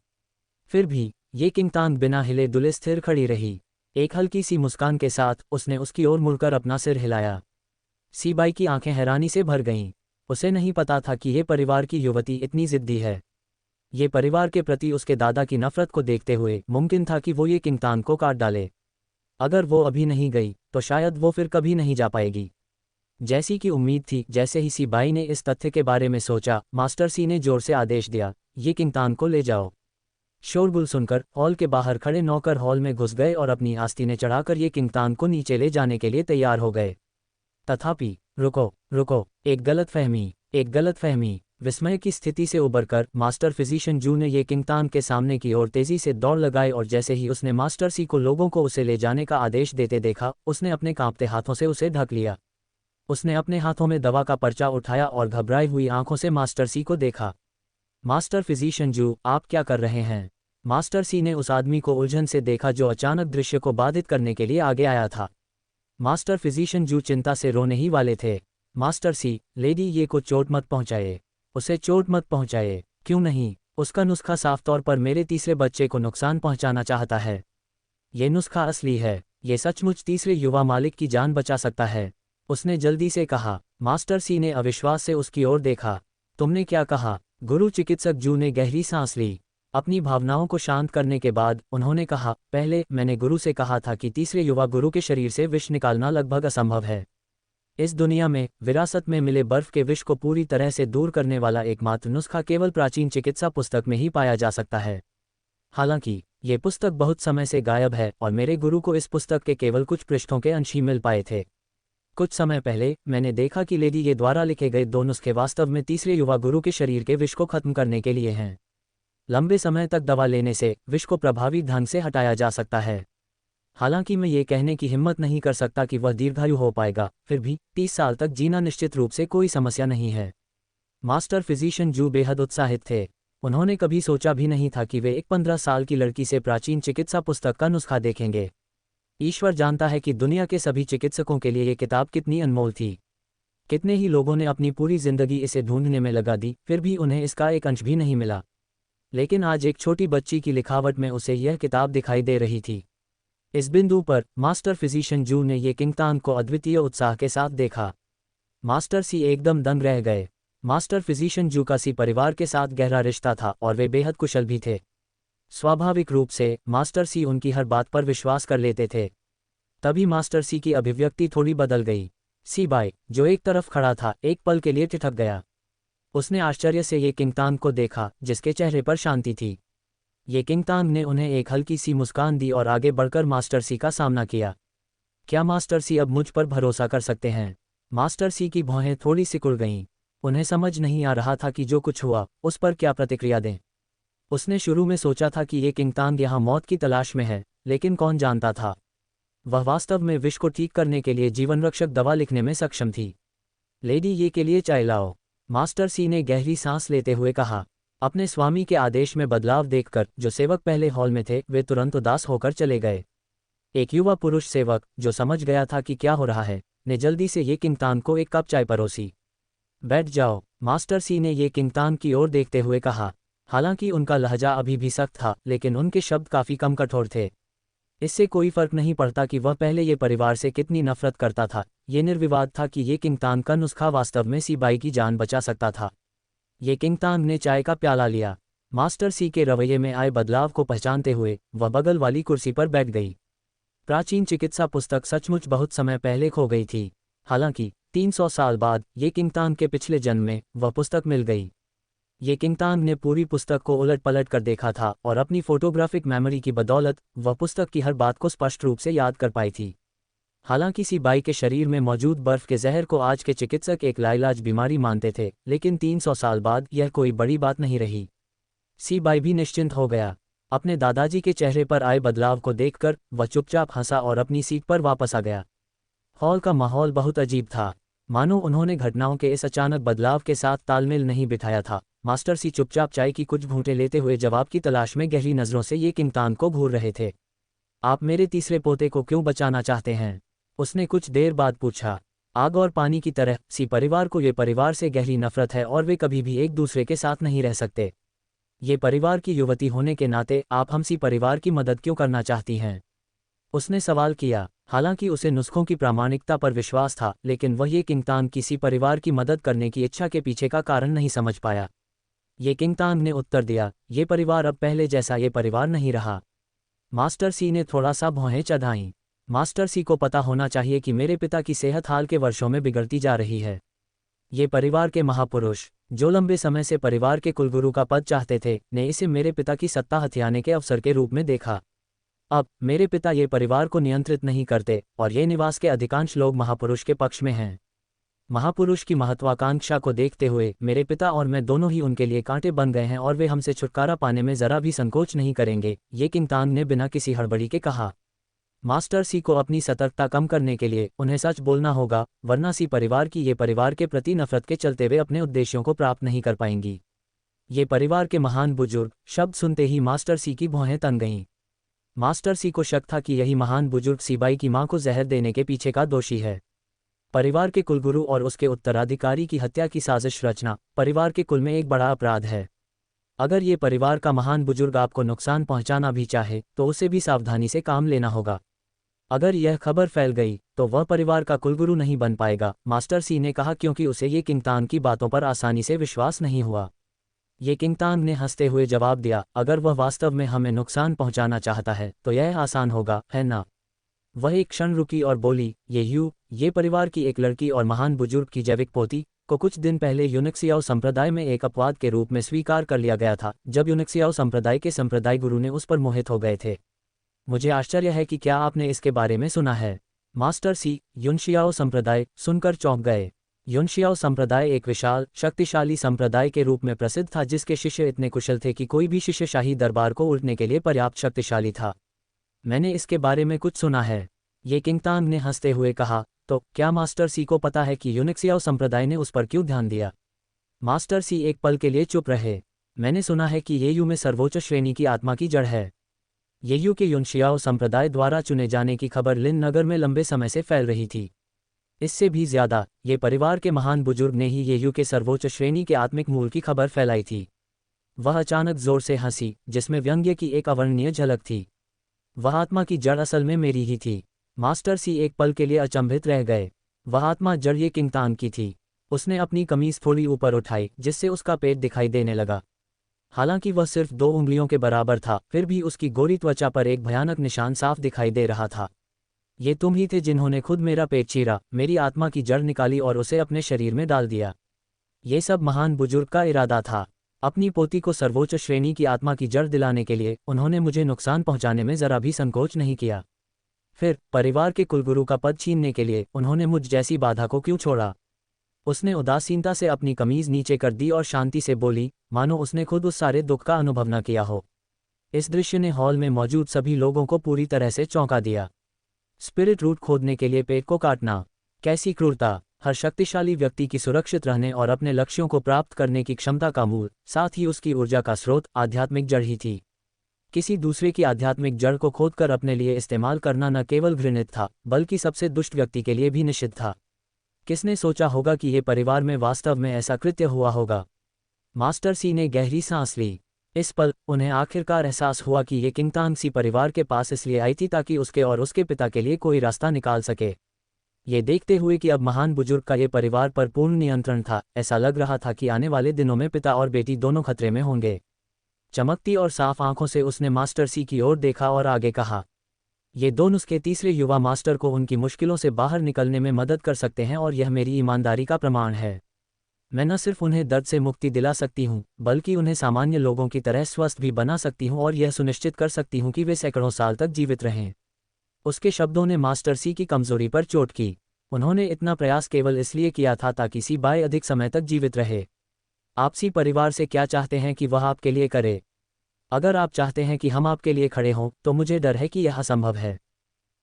फिर भी ये किंग तांग बिना हिले डुले स्थिर खड़ी रही। एक हल्की सी मुस्कान के साथ उसने उसकी ओर मुड़कर अपना सिर हिलाया। सीबाई की आंखें हैरानी से भर गईं। उसे नहीं पता था कि ये परिवार की युवती इतनी जिद्दी है। ये परिवार के प्रति उसके दादा की नफरत को देखते हुए मुमकिन था कि वो ये किंगतान को काट डाले। अगर वो अभी नहीं गई तो शायद वो फिर कभी नहीं जा पाएगी। जैसी कि उम्मीद थी, जैसे ही सी बाई ने इस तथ्य के बारे में सोचा, मास्टर सी ने जोर से आदेश दिया, ये किंगतान को ले जाओ। शोरगुल सुनकर हॉल के बाहर खड़े नौकर हॉल में घुस गए और अपनी आस्तीनें चढ़ाकर ये किंगतान को नीचे ले जाने के लिए तैयार हो गए। तथापि रुको रुको, एक गलतफहमी। विस्मय की स्थिति से उबरकर मास्टर फिजिशियन जू ने ये किंगतान के सामने की ओर तेजी से दौड़ लगाई और जैसे ही उसने मास्टर सी को लोगों को उसे ले जाने का आदेश देते देखा, उसने अपने कांपते हाथों से उसे ढक लिया। उसने अपने हाथों में दवा का पर्चा उठाया और घबराई हुई आंखों से मास्टर सी को देखा। मास्टर फिजिशियन जू, आप क्या कर रहे हैं? मास्टर सी ने उस आदमी को उलझन से देखा जो अचानक दृश्य को बाधित करने के लिए आगे आया था। मास्टर फिजिशियन जू चिंता से रोने ही वाले थे। मास्टर सी, लेडी ये को चोट मत पहुंचाए, उसे चोट मत पहुंचाए। क्यों नहीं? उसका नुस्खा साफ तौर पर मेरे तीसरे बच्चे को नुकसान पहुंचाना चाहता है। ये नुस्खा असली है, ये सचमुच तीसरे युवा मालिक की जान बचा सकता है, उसने जल्दी से कहा। मास्टर सी ने अविश्वास से उसकी ओर देखा। तुमने क्या कहा? गुरु चिकित्सक जू ने गहरी सांस ली। अपनी भावनाओं को शांत करने के बाद उन्होंने कहा, पहले मैंने गुरु से कहा था कि तीसरे युवा गुरु के शरीर से विष निकालना लगभग असंभव है। इस दुनिया में विरासत में मिले बर्फ के विष को पूरी तरह से दूर करने वाला एकमात्र नुस्खा केवल प्राचीन चिकित्सा पुस्तक में ही पाया जा सकता है। हालांकि ये पुस्तक बहुत समय से गायब है और मेरे गुरु को इस पुस्तक के केवल कुछ पृष्ठों के अंश ही मिल पाए थे। कुछ समय पहले मैंने देखा कि लेडी ये द्वारा लिखे गए 2 नुस्खे वास्तव में तीसरे युवा गुरु के शरीर के विष को खत्म करने के लिए हैं। लंबे समय तक दवा लेने से विष को प्रभावी ढंग से हटाया जा सकता है। हालांकि मैं ये कहने की हिम्मत नहीं कर सकता कि वह दीर्घायु हो पाएगा, फिर भी 30 साल तक जीना निश्चित रूप से कोई समस्या नहीं है। मास्टर फिजिशियन जू बेहद उत्साहित थे। उन्होंने कभी सोचा भी नहीं था कि वे एक 15 साल की लड़की से प्राचीन चिकित्सा पुस्तक का नुस्खा देखेंगे। ईश्वर जानता है कि दुनिया के सभी चिकित्सकों के लिए ये किताब कितनी अनमोल थी। कितने ही लोगों ने अपनी पूरी जिंदगी इसे ढूंढने में लगा दी, फिर भी उन्हें इसका एक अंश भी नहीं मिला। लेकिन आज एक छोटी बच्ची की लिखावट में उसे यह किताब दिखाई दे रही थी। इस बिंदु पर मास्टर फिजिशियन जू ने ये किंगतान को अद्वितीय उत्साह के साथ देखा। मास्टर सी एकदम दंग रह गए। मास्टर फिजिशियन जू का सी परिवार के साथ गहरा रिश्ता था और वे बेहद कुशल भी थे। स्वाभाविक रूप से मास्टर सी उनकी हर बात पर विश्वास कर लेते थे। तभी मास्टर सी की अभिव्यक्ति थोड़ी बदल गई। सी बाई, जो एक तरफ खड़ा था, एक पल के लिए ठिठक गया। उसने आश्चर्य से ये किंगतान को देखा जिसके चेहरे पर शांति थी। ये किंगतान ने उन्हें एक हल्की सी मुस्कान दी और आगे बढ़कर मास्टर सी का सामना किया। क्या मास्टर सी अब मुझ पर भरोसा कर सकते हैं? मास्टर सी की भौहें थोड़ी सिकुड़ गईं। उन्हें समझ नहीं आ रहा था कि जो कुछ हुआ उस पर क्या प्रतिक्रिया दें। उसने शुरू में सोचा था कि ये किंगतान यहाँ मौत की तलाश में है, लेकिन कौन जानता था वह वास्तव में विष को ठीक करने के लिए जीवनरक्षक दवा लिखने में सक्षम थी। लेडी, ये के लिए चाय लाओ, मास्टर सी ने गहरी सांस लेते हुए कहा। अपने स्वामी के आदेश में बदलाव देखकर जो सेवक पहले हॉल में थे वे तुरंत उदास होकर चले गए। एक युवा पुरुष सेवक जो समझ गया था कि क्या हो रहा है, ने जल्दी से ये किंगतान को एक कप चाय परोसी। बैठ जाओ, मास्टर सी ने ये किंगतान की ओर देखते हुए कहा। हालांकि उनका लहजा अभी भी सख्त था, लेकिन उनके शब्द काफी कम कठोर थे। इससे कोई फर्क नहीं पड़ता कि वह पहले ये परिवार से कितनी नफरत करता था। ये निर्विवाद था कि ये किंगतान का नुस्खा वास्तव में सी बाई की जान बचा सकता था। ये किंगतान ने चाय का प्याला लिया। मास्टर सी के रवैये में आए बदलाव को पहचानते हुए वह बगल वाली कुर्सी पर बैठ गई। प्राचीन चिकित्सा पुस्तक सचमुच बहुत समय पहले खो गई थी। हालांकि 300 साल बाद ये किंगतान के पिछले जन्म में वह पुस्तक मिल गई। ये किंगतान ने पूरी पुस्तक को उलट पलट कर देखा था और अपनी फोटोग्राफिक मेमोरी की बदौलत वह पुस्तक की हर बात को स्पष्ट रूप से याद कर पाई थी। हालांकि सी बाई के शरीर में मौजूद बर्फ के जहर को आज के चिकित्सक एक लाइलाज बीमारी मानते थे, लेकिन 300 साल बाद यह कोई बड़ी बात नहीं रही। सी बाई भी निश्चिंत हो गया। अपने दादाजी के चेहरे पर आए बदलाव को देखकर वह चुपचाप हंसा और अपनी सीट पर वापस आ गया। हॉल का माहौल बहुत अजीब था, मानो उन्होंने घटनाओं के इस अचानक बदलाव के साथ तालमेल नहीं बिठाया था। मास्टर सी चुपचाप चाय की कुछ घूंटे लेते हुए जवाब की तलाश में गहरी नजरों से ये किंगतान को घूर रहे थे। आप मेरे तीसरे पोते को क्यों बचाना चाहते हैं? उसने कुछ देर बाद पूछा। आग और पानी की तरह सी परिवार को ये परिवार से गहरी नफरत है और वे कभी भी एक दूसरे के साथ नहीं रह सकते। ये परिवार की युवती होने के नाते आप हम सी परिवार की मदद क्यों करना चाहती हैं? उसने सवाल किया। हालांकि उसे नुस्खों की प्रामाणिकता पर विश्वास था, लेकिन वह ये किंगतान किसी परिवार की मदद करने की इच्छा के पीछे का कारण नहीं समझ पाया। ये किंग तांग ने उत्तर दिया, ये परिवार अब पहले जैसा ये परिवार नहीं रहा। मास्टर सी ने थोड़ा सा भौहें चढ़ाईं। मास्टर सी को पता होना चाहिए कि मेरे पिता की सेहत हाल के वर्षों में बिगड़ती जा रही है। ये परिवार के महापुरुष, जो लंबे समय से परिवार के कुलगुरु का पद चाहते थे, ने इसे मेरे पिता की सत्ता हथियाने के अवसर के रूप में देखा। अब मेरे पिता ये परिवार को नियंत्रित नहीं करते और ये निवास के अधिकांश लोग महापुरुष के पक्ष में हैं। महापुरुष की महत्वाकांक्षा को देखते हुए मेरे पिता और मैं दोनों ही उनके लिए कांटे बन गए हैं और वे हमसे छुटकारा पाने में जरा भी संकोच नहीं करेंगे, ये किंग तांग ने बिना किसी हड़बड़ी के कहा। मास्टर सी को अपनी सतर्कता कम करने के लिए उन्हें सच बोलना होगा, वरना सी परिवार की ये परिवार के प्रति नफरत के चलते वे अपने उद्देश्यों को प्राप्त नहीं कर पाएंगी। ये परिवार के महान बुजुर्ग शब्द सुनते ही मास्टर सी की भौहें तन गईं। मास्टर सी को शक था कि यही महान बुजुर्ग सीबाई की मां को जहर देने के पीछे का दोषी है। परिवार के कुलगुरु और उसके उत्तराधिकारी की हत्या की साजिश रचना परिवार के कुल में एक बड़ा अपराध है। अगर ये परिवार का महान बुजुर्ग आपको नुकसान पहुंचाना भी चाहे तो उसे भी सावधानी से काम लेना होगा। अगर यह खबर फैल गई तो वह परिवार का कुलगुरु नहीं बन पाएगा, मास्टर सी ने कहा, क्योंकि उसे ये किंग तांग की बातों पर आसानी से विश्वास नहीं हुआ। ये किंग तांग ने हंसते हुए जवाब दिया, अगर वह वास्तव में हमें नुकसान पहुंचाना चाहता है तो यह आसान होगा, है ना? वह एक क्षण रुकी और बोली, ये परिवार की एक लड़की और महान बुजुर्ग की जैविक पोती को कुछ दिन पहले यूनिक्सियाओ संप्रदाय में एक अपवाद के रूप में स्वीकार कर लिया गया था, जब यूनिक्सियाओ संप्रदाय के संप्रदाय गुरु ने उस पर मोहित हो गए थे। मुझे आश्चर्य है कि क्या आपने इसके बारे में सुना है? मास्टर सी युनशियाओ संप्रदाय सुनकर चौंक गए। युनशियाओ संप्रदाय एक विशाल शक्तिशाली संप्रदाय के रूप में प्रसिद्ध था, जिसके शिष्य इतने कुशल थे कि कोई भी शिष्य शाही दरबार को उलटने के लिए पर्याप्त शक्तिशाली था। मैंने इसके बारे में कुछ सुना है, ये किंग तांग ने हंसते हुए कहा। तो क्या मास्टर सी को पता है कि यूनिक्सियाओ संप्रदाय ने उस पर क्यों ध्यान दिया? मास्टर सी एक पल के लिए चुप रहे। मैंने सुना है कि येयू में सर्वोच्च श्रेणी की आत्मा की जड़ है। येयू के युनशियाओ संप्रदाय द्वारा चुने जाने की खबर लिन नगर में लंबे समय से फैल रही थी। इससे भी ज्यादा, ये परिवार के महान बुजुर्ग ने ही येयू के सर्वोच्च श्रेणी के आत्मिक मूल की खबर फैलाई थी। वह अचानक जोर से हंसी, जिसमें व्यंग्य की एक अवर्णनीय झलक थी। वह आत्मा की जड़ असल में मेरी ही थी। मास्टर सी एक पल के लिए अचंभित रह गए। वह आत्मा जड़ ये किंग तांग की थी। उसने अपनी कमीज थोड़ी ऊपर उठाई, जिससे उसका पेट दिखाई देने लगा। हालांकि वह सिर्फ 2 उंगलियों के बराबर था, फिर भी उसकी गोरी त्वचा पर एक भयानक निशान साफ दिखाई दे रहा था। ये तुम ही थे जिन्होंने खुद मेरा पेट चीरा, मेरी आत्मा की जड़ निकाली और उसे अपने शरीर में डाल दिया। ये सब महान बुजुर्ग का इरादा था। अपनी पोती को सर्वोच्च श्रेणी की आत्मा की जड़ दिलाने के लिए उन्होंने मुझे नुकसान पहुंचाने में जरा भी संकोच नहीं किया। फिर परिवार के कुलगुरु का पद छीनने के लिए उन्होंने मुझ जैसी बाधा को क्यों छोड़ा? उसने उदासीनता से अपनी कमीज नीचे कर दी और शांति से बोली, मानो उसने खुद उस सारे दुख का अनुभव न किया हो। इस दृश्य ने हॉल में मौजूद सभी लोगों को पूरी तरह से चौंका दिया। स्पिरिट रूट खोदने के लिए पेट को काटना, कैसी क्रूरता! हर शक्तिशाली व्यक्ति की सुरक्षित रहने और अपने लक्ष्यों को प्राप्त करने की क्षमता का मूल, साथ ही उसकी ऊर्जा का स्रोत आध्यात्मिक जड़ ही थी। किसी दूसरे की आध्यात्मिक जड़ को खोदकर अपने लिए इस्तेमाल करना न केवल घृणित था, बल्कि सबसे दुष्ट व्यक्ति के लिए भी निषिद्ध था। किसने सोचा होगा कि ये परिवार में वास्तव में ऐसा कृत्य हुआ होगा? मास्टर सी ने गहरी सांस ली। इस पल उन्हें आखिरकार एहसास हुआ कि ये किंग तांग सी परिवार के पास इसलिए आई थी ताकि उसके और उसके पिता के लिए कोई रास्ता निकाल सके। ये देखते हुए कि अब महान बुजुर्ग का ये परिवार पर पूर्ण नियंत्रण था, ऐसा लग रहा था कि आने वाले दिनों में पिता और बेटी दोनों खतरे में होंगे। चमकती और साफ आंखों से उसने मास्टर सी की ओर देखा और आगे कहा, ये दो नुस्खे तीसरे युवा मास्टर को उनकी मुश्किलों से बाहर निकलने में मदद कर सकते हैं और यह मेरी ईमानदारी का प्रमाण है। मैं न सिर्फ उन्हें दर्द से मुक्ति दिला सकती हूँ, बल्कि उन्हें सामान्य लोगों की तरह स्वस्थ भी बना सकती हूँ और यह सुनिश्चित कर सकती हूँ कि वे सैकड़ों साल तक जीवित रहें। उसके शब्दों ने मास्टर सी की कमजोरी पर चोट की। उन्होंने इतना प्रयास केवल इसलिए किया था ताकि सी बाय अधिक समय तक जीवित रहे। आप सी परिवार से क्या चाहते हैं कि वह आपके लिए करे? अगर आप चाहते हैं कि हम आपके लिए खड़े हों, तो मुझे डर है कि यह असंभव है।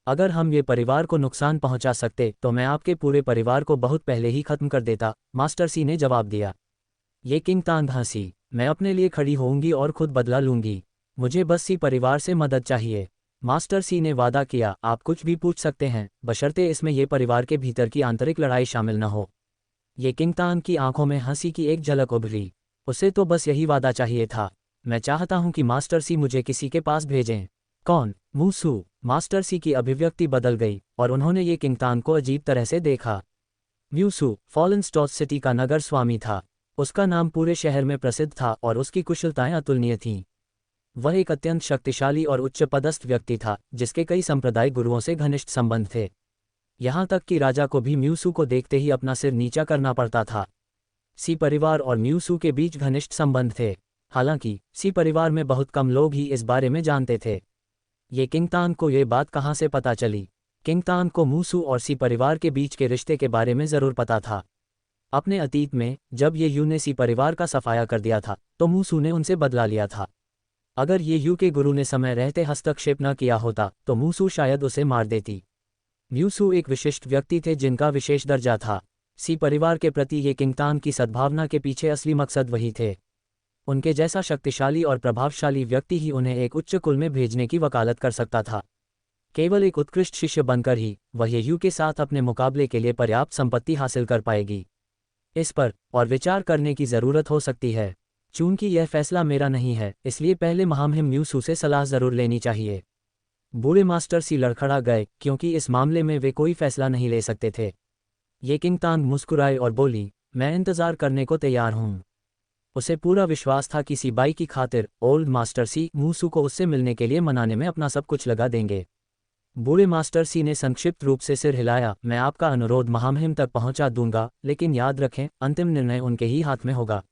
अगर हम ये परिवार को नुकसान पहुंचा सकते तो मैं आपके पूरे परिवार को बहुत पहले ही खत्म कर देता, मास्टर सी ने जवाब दिया। ये किंग तांग हंसी। मैं अपने लिए खड़ी होऊंगी और खुद बदला लूंगी। मुझे बस सी परिवार से मदद चाहिए। मास्टर सी ने वादा किया, आप कुछ भी पूछ सकते हैं, बशर्ते इसमें ये परिवार के भीतर की आंतरिक लड़ाई शामिल न हो। ये किंग तांग की आंखों में हंसी की एक झलक उभरी। उसे तो बस यही वादा चाहिए था। मैं चाहता हूं कि मास्टर सी मुझे किसी के पास भेजें। कौन? मूसू। मास्टर सी की अभिव्यक्ति बदल गई और उन्होंने ये किंग तांग को अजीब तरह से देखा। म्यूसू फॉलन स्टॉस सिटी का नगर स्वामी था। उसका नाम पूरे शहर में प्रसिद्ध था और उसकी कुशलताएं अतुलनीय थीं। वह एक अत्यंत शक्तिशाली और उच्च पदस्थ व्यक्ति था, जिसके कई सांप्रदायिक गुरुओं से घनिष्ठ संबंध थे। यहाँ तक कि राजा को भी म्यूसू को देखते ही अपना सिर नीचा करना पड़ता था। सी परिवार और म्यूसू के बीच घनिष्ठ संबंध थे। हालांकि सी परिवार में बहुत कम लोग ही इस बारे में जानते थे। ये किंगतान को ये बात कहाँ से पता चली? किंगतान को मूसू और सी परिवार के बीच के रिश्ते के बारे में जरूर पता था। अपने अतीत में जब ये यू ने सी परिवार का सफाया कर दिया था, तो मूसू ने उनसे बदला लिया था। अगर ये यू के गुरु ने समय रहते हस्तक्षेप न किया होता तो मूसू शायद उसे मार देती। म्यूसू एक विशिष्ट व्यक्ति थे जिनका विशेष दर्जा था। सी परिवार के प्रति ये किंगतान की सद्भावना के पीछे असली मकसद वही थे। उनके जैसा शक्तिशाली और प्रभावशाली व्यक्ति ही उन्हें एक उच्च कुल में भेजने की वकालत कर सकता था। केवल एक उत्कृष्ट शिष्य बनकर ही वह ये यू के साथ अपने मुकाबले के लिए पर्याप्त संपत्ति हासिल कर पाएगी। इस पर और विचार करने की ज़रूरत हो सकती है। चूंकि यह फैसला मेरा नहीं है, इसलिए पहले महामहिम म्यूसू से सलाह ज़रूर लेनी चाहिए। बूढ़े मास्टर सी लड़खड़ा गए, क्योंकि इस मामले में वे कोई फैसला नहीं ले सकते थे। ये किंगतान मुस्कुराए और बोली, मैं इंतज़ार करने को तैयार हूँ। उसे पूरा विश्वास था कि सी बाई की खातिर ओल्ड मास्टर सी मूसू को उससे मिलने के लिए मनाने में अपना सब कुछ लगा देंगे। बूढ़े मास्टर सी ने संक्षिप्त रूप से सिर हिलाया, मैं आपका अनुरोध महामहिम तक पहुंचा दूंगा, लेकिन याद रखें अंतिम निर्णय उनके ही हाथ में होगा।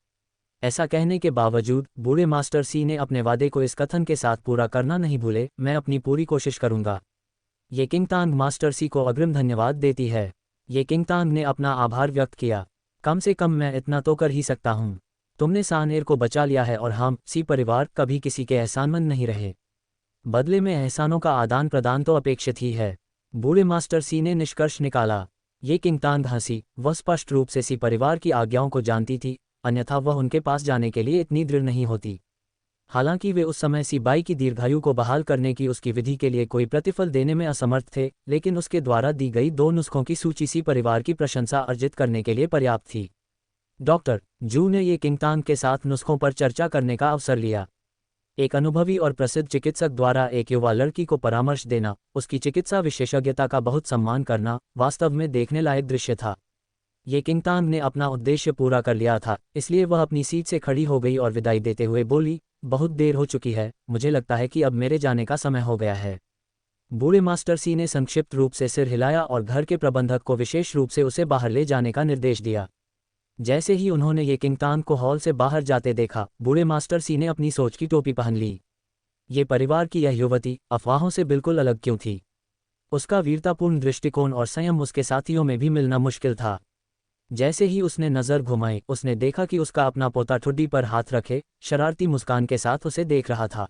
ऐसा कहने के बावजूद बूढ़े मास्टर सी ने अपने वादे को इस कथन के साथ पूरा करना नहीं भूले, मैं अपनी पूरी कोशिश करूंगा। ये किंगतान मास्टर सी को अग्रिम धन्यवाद देती है। ये किंगतान ने अपना आभार व्यक्त किया। कम से कम मैं इतना तो कर ही सकता हूँ। तुमने सानेर को बचा लिया है और हम सी परिवार कभी किसी के एहसानमंद नहीं रहे। बदले में एहसानों का आदान प्रदान तो अपेक्षित ही है। बूढ़े मास्टर सी ने निष्कर्ष निकाला। ये किंगतान हंसी। वह स्पष्ट रूप से सी परिवार की आज्ञाओं को जानती थी, अन्यथा वह उनके पास जाने के लिए इतनी दृढ़ नहीं होती। हालांकि वे उस समय सी बाई की दीर्घायु को बहाल करने की उसकी विधि के लिए कोई प्रतिफल देने में असमर्थ थे, लेकिन उसके द्वारा दी गई 2 नुस्खों की सूची सी परिवार की प्रशंसा अर्जित करने के लिए पर्याप्त थी। डॉक्टर जू ने ये किंगतान के साथ नुस्खों पर चर्चा करने का अवसर लिया। एक अनुभवी और प्रसिद्ध चिकित्सक द्वारा एक युवा लड़की को परामर्श देना, उसकी चिकित्सा विशेषज्ञता का बहुत सम्मान करना, वास्तव में देखने लायक दृश्य था। ये किंगतान ने अपना उद्देश्य पूरा कर लिया था, इसलिए वह अपनी सीट से खड़ी हो गई और विदाई देते हुए बोली, बहुत देर हो चुकी है, मुझे लगता है कि अब मेरे जाने का समय हो गया है। बूढ़े मास्टर सी ने संक्षिप्त रूप से सिर हिलाया और घर के प्रबंधक को विशेष रूप से उसे बाहर ले जाने का निर्देश दिया। जैसे ही उन्होंने ये किंगतान को हॉल से बाहर जाते देखा, बूढ़े मास्टर सी ने अपनी सोच की टोपी पहन ली। ये परिवार की यह युवती अफवाहों से बिल्कुल अलग क्यों थी? उसका वीरतापूर्ण दृष्टिकोण और संयम उसके साथियों में भी मिलना मुश्किल था। जैसे ही उसने नज़र घुमाई, उसने देखा कि उसका अपना पोता ठुड्डी पर हाथ रखे शरारती मुस्कान के साथ उसे देख रहा था।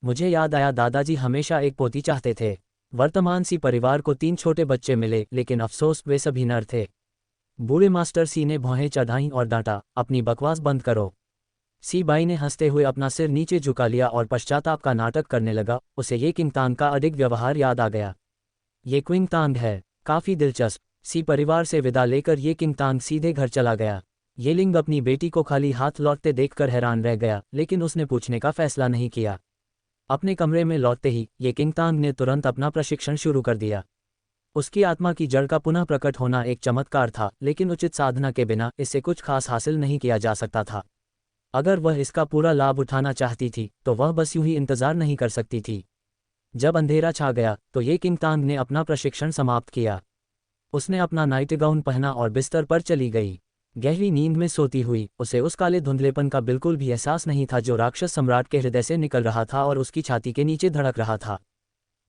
मुझे याद आया, दादाजी हमेशा एक पोती चाहते थे। वर्तमान सी परिवार को 3 छोटे बच्चे मिले, लेकिन अफसोस वे सभी नर थे। बूढ़े मास्टर सी ने भौहें चढ़ाईं और डांटा, अपनी बकवास बंद करो। सी बाई ने हंसते हुए अपना सिर नीचे झुका लिया और पश्चाताप का नाटक करने लगा। उसे ये किंगतान का अडिग व्यवहार याद आ गया। ये किंगतान है, काफ़ी दिलचस्प। सी परिवार से विदा लेकर ये किंगतान सीधे घर चला गया। ये लिंग अपनी बेटी को खाली हाथ लौटते देखकर हैरान रह गया, लेकिन उसने पूछने का फैसला नहीं किया। अपने कमरे में लौटते ही ये किंगतान ने तुरंत अपना प्रशिक्षण शुरू कर दिया। उसकी आत्मा की जड़ का पुनः प्रकट होना एक चमत्कार था, लेकिन उचित साधना के बिना इससे कुछ खास हासिल नहीं किया जा सकता था। अगर वह इसका पूरा लाभ उठाना चाहती थी, तो वह बस यूं ही इंतजार नहीं कर सकती थी। जब अंधेरा छा गया, तो ये किंगतान ने अपना प्रशिक्षण समाप्त किया। उसने अपना नाइट गाउन पहना और बिस्तर पर चली गई। गहरी नींद में सोती हुई उसे उस काले धुंधलेपन का बिल्कुल भी एहसास नहीं था जो राक्षस सम्राट के हृदय से निकल रहा था और उसकी छाती के नीचे धड़क रहा था।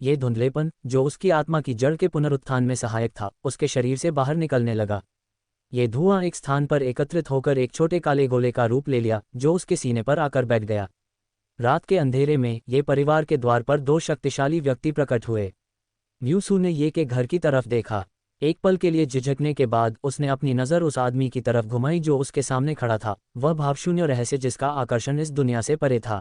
ये धुंधलेपन, जो उसकी आत्मा की जड़ के पुनरुत्थान में सहायक था, उसके शरीर से बाहर निकलने लगा। ये धुआं एक स्थान पर एकत्रित होकर एक छोटे काले गोले का रूप ले लिया, जो उसके सीने पर आकर बैठ गया। रात के अंधेरे में ये परिवार के द्वार पर 2 शक्तिशाली व्यक्ति प्रकट हुए। म्यूसू ने ये के घर की तरफ देखा। एक पल के लिए झिझकने के बाद उसने अपनी नज़र उस आदमी की तरफ घुमाई जो उसके सामने खड़ा था, वह भावशून्य रहस्य जिसका आकर्षण इस दुनिया से परे था।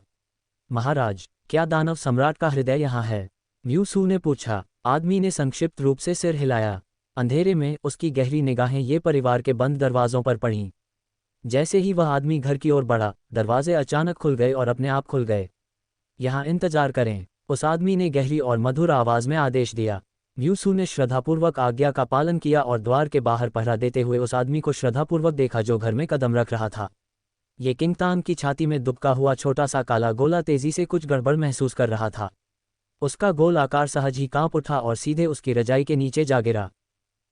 महाराज, क्या दानव सम्राट का हृदय यहाँ है? म्यूसू ने पूछा। आदमी ने संक्षिप्त रूप से सिर हिलाया। अंधेरे में उसकी गहरी निगाहें ये परिवार के बंद दरवाजों पर पड़ीं। जैसे ही वह आदमी घर की ओर बढ़ा, दरवाजे अचानक खुल गए और अपने आप खुल गए। यहाँ इंतजार करें, उस आदमी ने गहरी और मधुर आवाज में आदेश दिया। म्यूसू ने श्रद्धापूर्वक आज्ञा का पालन किया और द्वार के बाहर पहरा देते हुए उस आदमी को श्रद्धापूर्वक देखा जो घर में कदम रख रहा था। ये किंगतान की छाती में दुबका हुआ छोटा सा काला गोला तेजी से कुछ गड़बड़ महसूस कर रहा था। उसका गोल आकार सहज ही कांप उठा और सीधे उसकी रजाई के नीचे जा गिरा।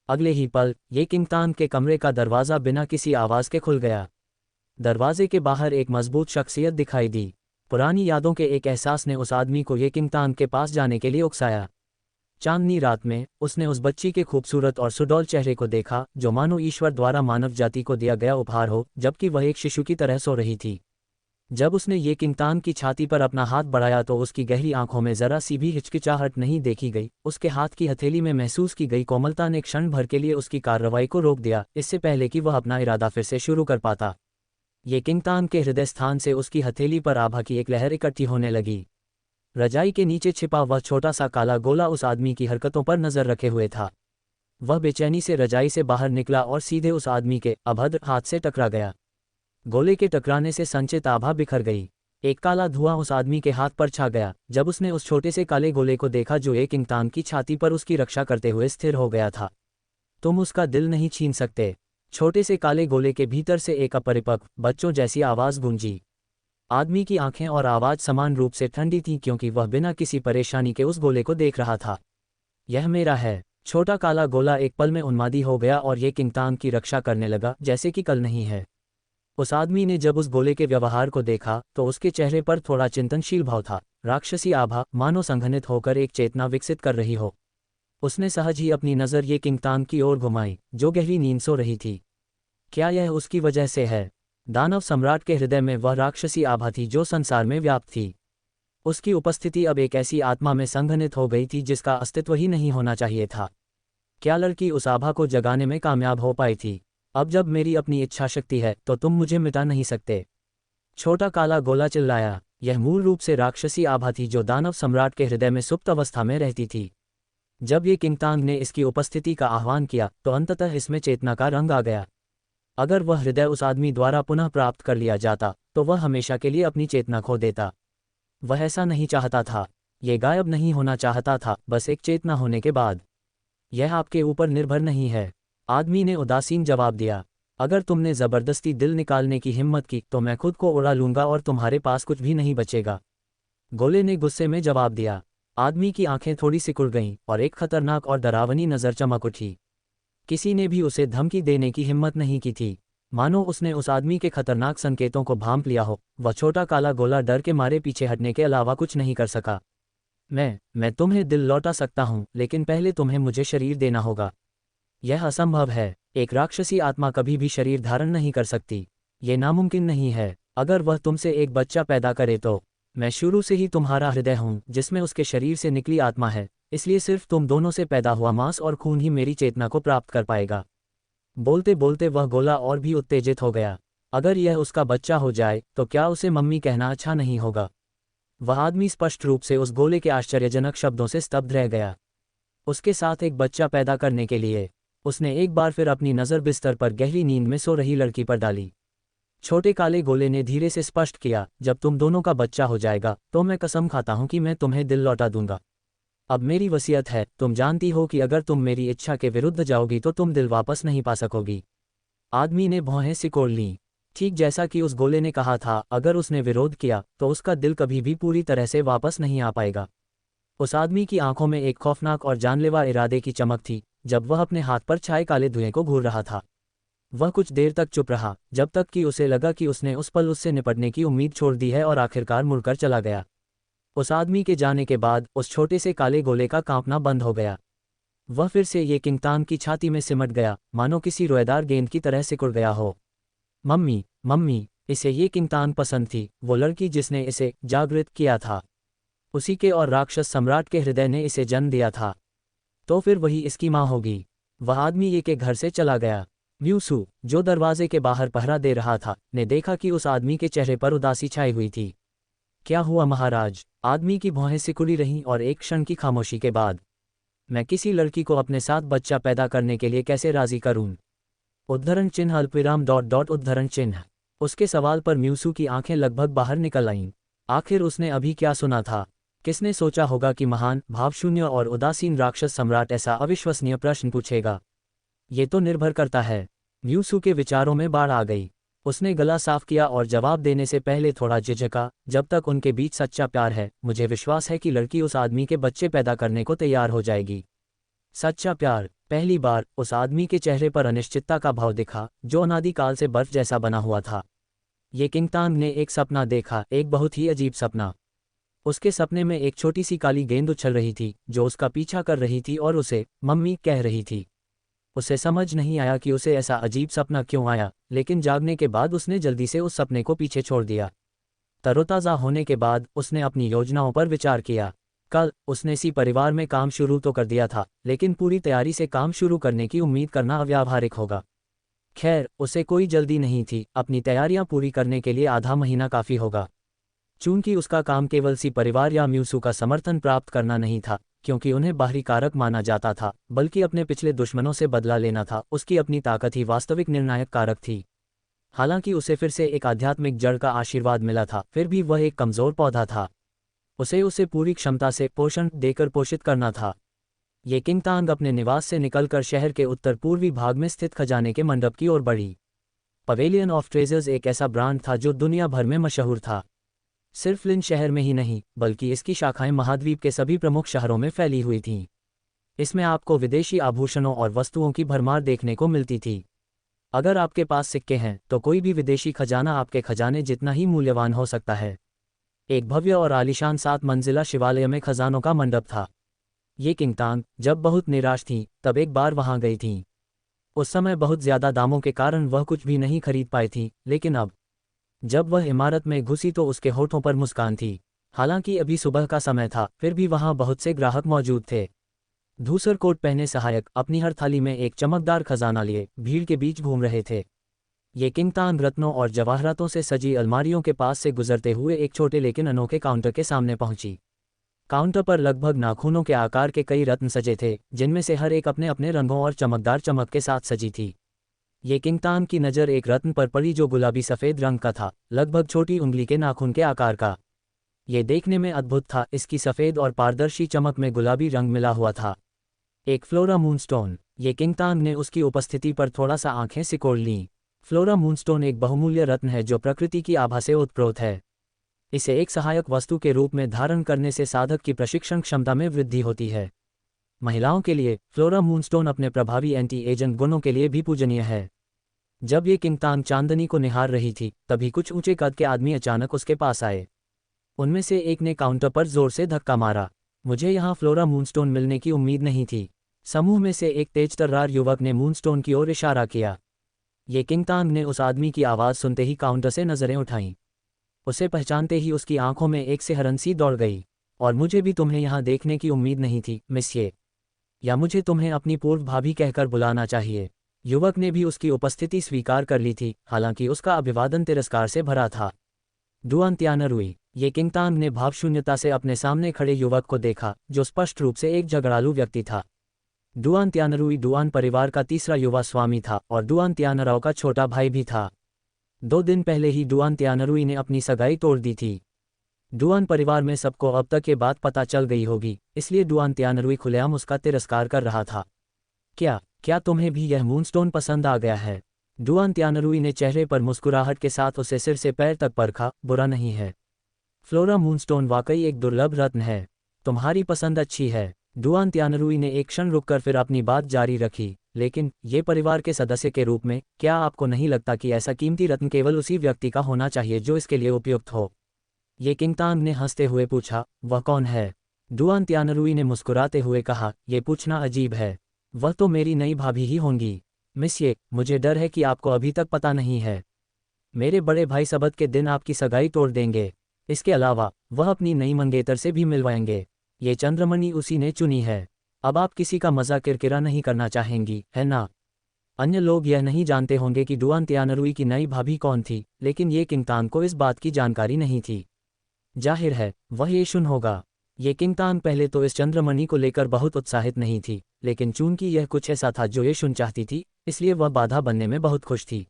अगले ही पल ये किंगतान के कमरे का दरवाज़ा बिना किसी आवाज़ के खुल गया। दरवाजे के बाहर एक मजबूत शख्सियत दिखाई दी। पुरानी यादों के एक एहसास ने उस आदमी को ये किंगतान के पास जाने के लिए उकसाया। चांदनी रात में उसने उस बच्ची के खूबसूरत और सुडौल चेहरे को देखा जो मानो ईश्वर द्वारा मानव जाति को दिया गया उपहार हो, जबकि वह एक शिशु की तरह सो रही थी। जब उसने ये किंगतान की छाती पर अपना हाथ बढ़ाया तो उसकी गहरी आंखों में जरा सी भी हिचकिचाहट नहीं देखी गई। उसके हाथ की हथेली में महसूस की गई कोमलता ने क्षण भर के लिए उसकी कार्रवाई को रोक दिया, इससे पहले कि वह अपना इरादा फिर से शुरू कर पाता। ये किंगतान के हृदय स्थान से उसकी हथेली पर आभा की एक लहर इकट्ठी होने लगी। रजाई के नीचे छिपा वह छोटा सा काला गोला उस आदमी की हरकतों पर नजर रखे हुए था। वह बेचैनी से रजाई से बाहर निकला और सीधे उस आदमी के अभद्र हाथ से टकरा गया। गोले के टकराने से संचित आभा बिखर गई। एक काला धुआं उस आदमी के हाथ पर छा गया जब उसने उस छोटे से काले गोले को देखा जो एक किंगतान की छाती पर उसकी रक्षा करते हुए स्थिर हो गया था। तुम उसका दिल नहीं छीन सकते। छोटे से काले गोले के भीतर से एक अपरिपक्व बच्चों जैसी आवाज़ गूंजी। आदमी की आंखें और आवाज़ समान रूप से ठंडी थीं क्योंकि वह बिना किसी परेशानी के उस गोले को देख रहा था। यह मेरा है। छोटा काला गोला एक पल में उन्मादी हो गया और ये किंगतान की रक्षा करने लगा जैसे कि कल नहीं है। उस आदमी ने जब उस गोले के व्यवहार को देखा तो उसके चेहरे पर थोड़ा चिंतनशील भाव था। राक्षसी आभा मानो संघनित होकर एक चेतना विकसित कर रही हो। उसने सहज ही अपनी नज़र ये किंगतान की ओर घुमाई जो गहरी नींद सो रही थी। क्या यह उसकी वजह से है? दानव सम्राट के हृदय में वह राक्षसी आभा थी जो संसार में व्याप्त थी। उसकी उपस्थिति अब एक ऐसी आत्मा में संघनित हो गई थी जिसका अस्तित्व ही नहीं होना चाहिए था। क्या लड़की उस आभा को जगाने में कामयाब हो पाई थी? अब जब मेरी अपनी इच्छा शक्ति है तो तुम मुझे मिटा नहीं सकते। छोटा काला गोला चिल्लाया। यह मूल रूप से राक्षसी आभा थी जो दानव सम्राट के हृदय में सुप्त अवस्था में रहती थी। जब ये किंगतान ने इसकी उपस्थिति का आह्वान किया तो अंततः इसमें चेतना का रंग आ गया। अगर वह हृदय उस आदमी द्वारा पुनः प्राप्त कर लिया जाता तो वह हमेशा के लिए अपनी चेतना खो देता। वह ऐसा नहीं चाहता था। ये गायब नहीं होना चाहता था, बस एक चेतना होने के बाद। यह आपके ऊपर निर्भर नहीं है, आदमी ने उदासीन जवाब दिया। अगर तुमने ज़बरदस्ती दिल निकालने की हिम्मत की तो मैं खुद को उड़ा लूंगा और तुम्हारे पास कुछ भी नहीं बचेगा। गोले ने गुस्से में जवाब दिया। आदमी की आंखें थोड़ी सिकुड़ गईं और एक खतरनाक और डरावनी नज़र चमक उठी। किसी ने भी उसे धमकी देने की हिम्मत नहीं की थी। मानो उसने उस आदमी के खतरनाक संकेतों को भांप लिया हो। वह छोटा काला गोला डर के मारे पीछे हटने के अलावा कुछ नहीं कर सका। मैं तुम्हें दिल लौटा सकता हूँ, लेकिन पहले तुम्हें मुझे शरीर देना होगा। यह असंभव है। एक राक्षसी आत्मा कभी भी शरीर धारण नहीं कर सकती। ये नामुमकिन नहीं है। अगर वह तुमसे एक बच्चा पैदा करे तो मैं शुरू से ही तुम्हारा हृदय हूँ जिसमें उसके शरीर से निकली आत्मा है, इसलिए सिर्फ तुम दोनों से पैदा हुआ मांस और खून ही मेरी चेतना को प्राप्त कर पाएगा। बोलते बोलते वह गोला और भी उत्तेजित हो गया। अगर यह उसका बच्चा हो जाए तो क्या उसे मम्मी कहना अच्छा नहीं होगा? वह आदमी स्पष्ट रूप से उस गोले के आश्चर्यजनक शब्दों से स्तब्ध रह गया। उसके साथ एक बच्चा पैदा करने के लिए उसने एक बार फिर अपनी नज़र बिस्तर पर गहरी नींद में सो रही लड़की पर डाली। छोटे काले गोले ने धीरे से स्पष्ट किया, जब तुम दोनों का बच्चा हो जाएगा तो मैं कसम खाता हूं कि मैं तुम्हें दिल लौटा दूंगा। अब मेरी वसीयत है, तुम जानती हो कि अगर तुम मेरी इच्छा के विरुद्ध जाओगी तो तुम दिल वापस नहीं पा सकोगी। आदमी ने भौहें सिकोड़ लीं। ठीक जैसा कि उस गोले ने कहा था, अगर उसने विरोध किया तो उसका दिल कभी भी पूरी तरह से वापस नहीं आ पाएगा। उस आदमी की आंखों में एक खौफनाक और जानलेवा इरादे की चमक थी जब वह अपने हाथ पर छाए काले धुएं को घूर रहा था। वह कुछ देर तक चुप रहा, जब तक कि उसे लगा कि उसने उस पल उससे निपटने की उम्मीद छोड़ दी है, और आखिरकार मुड़कर चला गया। उस आदमी के जाने के बाद उस छोटे से काले गोले का कांपना बंद हो गया। वह फिर से ये किंगतान की छाती में सिमट गया, मानो किसी रोएदार गेंद की तरह सिकुड़ गया हो। मम्मी, मम्मी, इसे ये किंगतान पसंद थी, वो लड़की जिसने इसे जागृत किया था। उसी के और राक्षस सम्राट के हृदय ने इसे जन्म दिया था, तो फिर वही इसकी माँ होगी। वह आदमी ये के घर से चला गया। म्यूसू, जो दरवाजे के बाहर पहरा दे रहा था, ने देखा कि उस आदमी के चेहरे पर उदासी छाई हुई थी। क्या हुआ महाराज? आदमी की भौहें सिकुड़ी रहीं और एक क्षण की खामोशी के बाद, मैं किसी लड़की को अपने साथ बच्चा पैदा करने के लिए कैसे राजी करूं? उद्धरण चिन्ह अल्पविराम डॉट डॉट उद्धरण चिन्ह। उसके सवाल पर म्यूसू की आंखें लगभग बाहर निकल आईं। आखिर उसने अभी क्या सुना था? किसने सोचा होगा कि महान, भावशून्य और उदासीन राक्षस सम्राट ऐसा अविश्वसनीय प्रश्न पूछेगा? ये तो निर्भर करता है। म्यूसू के विचारों में बाढ़ आ गई। उसने गला साफ किया और जवाब देने से पहले थोड़ा झिझका। जब तक उनके बीच सच्चा प्यार है, मुझे विश्वास है कि लड़की उस आदमी के बच्चे पैदा करने को तैयार हो जाएगी। सच्चा प्यार। पहली बार उस आदमी के चेहरे पर अनिश्चितता का भाव दिखा, जो अनादिकाल से बर्फ जैसा बना हुआ था। ये किंगतांग ने एक सपना देखा, एक बहुत ही अजीब सपना। उसके सपने में एक छोटी सी काली गेंद उछल रही थी, जो उसका पीछा कर रही थी और उसे मम्मी कह रही थी। उसे समझ नहीं आया कि उसे ऐसा अजीब सपना क्यों आया, लेकिन जागने के बाद उसने जल्दी से उस सपने को पीछे छोड़ दिया। तरोताज़ा होने के बाद उसने अपनी योजनाओं पर विचार किया। कल उसने इसी परिवार में काम शुरू तो कर दिया था, लेकिन पूरी तैयारी से काम शुरू करने की उम्मीद करना अव्यावहारिक होगा। खैर, उसे कोई जल्दी नहीं थी, अपनी तैयारियां पूरी करने के लिए आधा महीना काफ़ी होगा। चूंकि उसका काम केवल सी परिवार या म्यूसू का समर्थन प्राप्त करना नहीं था, क्योंकि उन्हें बाहरी कारक माना जाता था, बल्कि अपने पिछले दुश्मनों से बदला लेना था। उसकी अपनी ताकत ही वास्तविक निर्णायक कारक थी। हालांकि उसे फिर से एक आध्यात्मिक जड़ का आशीर्वाद मिला था, फिर भी वह एक कमज़ोर पौधा था। उसे पूरी क्षमता से पोषण देकर पोषित करना था। ये किंगतांग अपने निवास से निकलकर शहर के उत्तर पूर्वी भाग में स्थित खजाने के मंडप की ओर बढ़ी। पवेलियन ऑफ ट्रेजर्स एक ऐसा ब्रांड था जो दुनिया भर में मशहूर था। सिर्फ लिन शहर में ही नहीं, बल्कि इसकी शाखाएं महाद्वीप के सभी प्रमुख शहरों में फैली हुई थीं। इसमें आपको विदेशी आभूषणों और वस्तुओं की भरमार देखने को मिलती थी। अगर आपके पास सिक्के हैं, तो कोई भी विदेशी खजाना आपके खजाने जितना ही मूल्यवान हो सकता है। एक भव्य और आलीशान 7 मंजिला शिवालय में खजानों का मंडप था। ये किंगतांग जब बहुत निराश थीं, तब एक बार वहां गई थीं। उस समय बहुत ज्यादा दामों के कारण वह कुछ भी नहीं खरीद पाई थीं, लेकिन अब जब वह इमारत में घुसी तो उसके होठों पर मुस्कान थी। हालांकि अभी सुबह का समय था, फिर भी वहां बहुत से ग्राहक मौजूद थे। धूसर कोट पहने सहायक अपनी हर थाली में एक चमकदार खजाना लिए भीड़ के बीच घूम रहे थे। ये किंगतांग रत्नों और जवाहरातों से सजी अलमारियों के पास से गुजरते हुए एक छोटे लेकिन अनोखे काउंटर के सामने पहुंची। काउंटर पर लगभग नाखूनों के आकार के कई रत्न सजे थे, जिनमें से हर एक अपने अपने रंगों और चमकदार चमक के साथ सजी थी। ये किंगतांग की नज़र एक रत्न पर पड़ी जो गुलाबी सफ़ेद रंग का था, लगभग छोटी उंगली के नाखून के आकार का। ये देखने में अद्भुत था, इसकी सफ़ेद और पारदर्शी चमक में गुलाबी रंग मिला हुआ था। एक फ्लोरा मूनस्टोन। ये किंगतांग ने उसकी उपस्थिति पर थोड़ा सा आंखें सिकोड़ लीं। फ्लोरा मूनस्टोन एक बहुमूल्य रत्न है जो प्रकृति की आभा से ओतप्रोत है। इसे एक सहायक वस्तु के रूप में धारण करने से साधक की प्रशिक्षण क्षमता में वृद्धि होती है। महिलाओं के लिए फ्लोरा मूनस्टोन अपने प्रभावी एंटी एजेंट गुणों के लिए भी पूजनीय है। जब ये किंगतांग चांदनी को निहार रही थी, तभी कुछ ऊंचे कद के आदमी अचानक उसके पास आए। उनमें से एक ने काउंटर पर जोर से धक्का मारा। मुझे यहाँ फ्लोरा मूनस्टोन मिलने की उम्मीद नहीं थी। समूह में से एक तेजतर्रार युवक ने मूनस्टोन की ओर इशारा किया। ये किंगतांग ने उस आदमी की आवाज़ सुनते ही काउंटर से नजरें उठाईं। उसे पहचानते ही उसकी आंखों में एक सिहरन सी दौड़ गई। और मुझे भी तुम्हें यहाँ देखने की उम्मीद नहीं थी, मिस्ये। या मुझे तुम्हें अपनी पूर्व भाभी कहकर बुलाना चाहिए। युवक ने भी उसकी उपस्थिति स्वीकार कर ली थी, हालांकि उसका अभिवादन तिरस्कार से भरा था। डुआन त्यानरुई। ये किंगतांग ने भावशून्यता से अपने सामने खड़े युवक को देखा, जो स्पष्ट रूप से एक झगड़ालू व्यक्ति था। डुआन त्यानरुई डुआन परिवार का तीसरा युवा स्वामी था और डुआन त्यानराव का छोटा भाई भी था। 2 दिन पहले ही डुआन त्यानरुई ने अपनी सगाई तोड़ दी थी। डुआन परिवार में सबको अब तक ये बात पता चल गई होगी, इसलिए डुआन त्यानरुई खुलेआम उसका तिरस्कार कर रहा था। क्या तुम्हें भी यह मूनस्टोन पसंद आ गया है? डुआन त्यानरुई ने चेहरे पर मुस्कुराहट के साथ उसे सिर से पैर तक परखा। बुरा नहीं है। फ्लोरा मूनस्टोन वाकई एक दुर्लभ रत्न है। तुम्हारी पसंद अच्छी है। डुआन त्यानरुई ने एक क्षण रुककर फिर अपनी बात जारी रखी। लेकिन ये परिवार के सदस्य के रूप में, क्या आपको नहीं लगता कि ऐसा कीमती रत्न केवल उसी व्यक्ति का होना चाहिए जो इसके लिए उपयुक्त हो? ये किंगतांग ने हंसते हुए पूछा। वह कौन है? डुआन त्यानरुई ने मुस्कुराते हुए कहा, यह पूछना अजीब है। वह तो मेरी नई भाभी ही होंगी। मिस्ये, मुझे डर है कि आपको अभी तक पता नहीं है। मेरे बड़े भाई सबत के दिन आपकी सगाई तोड़ देंगे। इसके अलावा वह अपनी नई मंगेतर से भी मिलवाएंगे। ये चंद्रमणि उसी ने चुनी है। अब आप किसी का मजा किरकिरा नहीं करना चाहेंगी, है ना? अन्य लोग यह नहीं जानते होंगे कि डुआन त्यानरुई की नई भाभी कौन थी, लेकिन ये किंगतांग को इस बात की जानकारी नहीं थी। जाहिर है वह येशुन होगा। ये किंगतांग पहले तो इस चंद्रमणि को लेकर बहुत उत्साहित नहीं थी, लेकिन चूंकि यह कुछ ऐसा था जो येशुन चाहती थी, इसलिए वह बाधा बनने में बहुत खुश थी।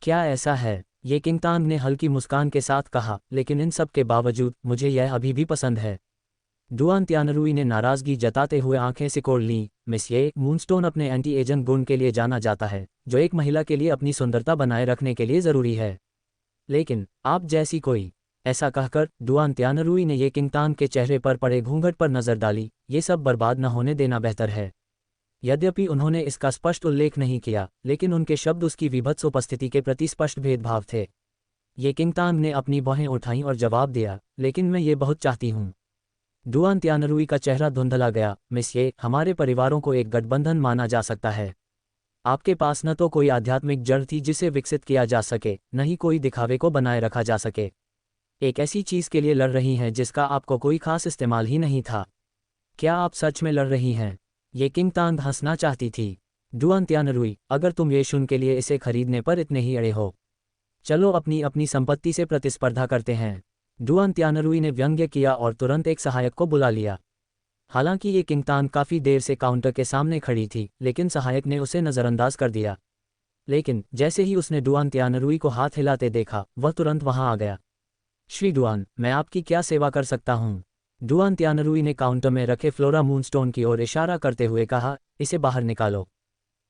क्या ऐसा है? ये किंगतांग ने हल्की मुस्कान के साथ कहा, लेकिन इन सब के बावजूद मुझे यह अभी भी पसंद है। डुआन त्यानरुई ने नाराजगी जताते हुए आंखें सिकोड़ लीं। मिस ये मूनस्टोन अपने एंटी एजिंग गुण के लिए जाना जाता है, जो एक महिला के लिए अपनी सुंदरता बनाए रखने के लिए ज़रूरी है। लेकिन आप जैसी कोई। ऐसा कहकर डुआन त्यानरुई ने ये किंगतान के चेहरे पर पड़े घूंघट पर नजर डाली। ये सब बर्बाद न होने देना बेहतर है। यद्यपि उन्होंने इसका स्पष्ट उल्लेख नहीं किया, लेकिन उनके शब्द उसकी विभत्स उपस्थिति के प्रति स्पष्ट भेदभाव थे। ये किंगतान ने अपनी बाहें उठाईं और जवाब दिया, लेकिन मैं ये बहुत चाहती हूँ। डुआन त्यानरुई का चेहरा धुंधला गया। मिस ये, हमारे परिवारों को एक गठबंधन माना जा सकता है। आपके पास न तो कोई आध्यात्मिक जड़ थी जिसे विकसित किया जा सके, न ही कोई दिखावे को बनाए रखा जा सके। एक ऐसी चीज के लिए लड़ रही हैं जिसका आपको कोई खास इस्तेमाल ही नहीं था। क्या आप सच में लड़ रही हैं? ये किंगतान हंसना चाहती थी। डुआन त्यानरुई, अगर तुम ये शुन के लिए इसे खरीदने पर इतने ही अड़े हो, चलो अपनी अपनी संपत्ति से प्रतिस्पर्धा करते हैं। डुआन त्यानरुई ने व्यंग्य किया और तुरंत एक सहायक को बुला लिया। हालांकि ये किंगतान काफी देर से काउंटर के सामने खड़ी थी, लेकिन सहायक ने उसे नजरअंदाज कर दिया। लेकिन जैसे ही उसने डुआन त्यानरुई को हाथ हिलाते देखा, वह तुरंत वहां आ गया। श्री डुआन, मैं आपकी क्या सेवा कर सकता हूँ? डुआन त्यानरुई ने काउंटर में रखे फ्लोरा मूनस्टोन की ओर इशारा करते हुए कहा, इसे बाहर निकालो।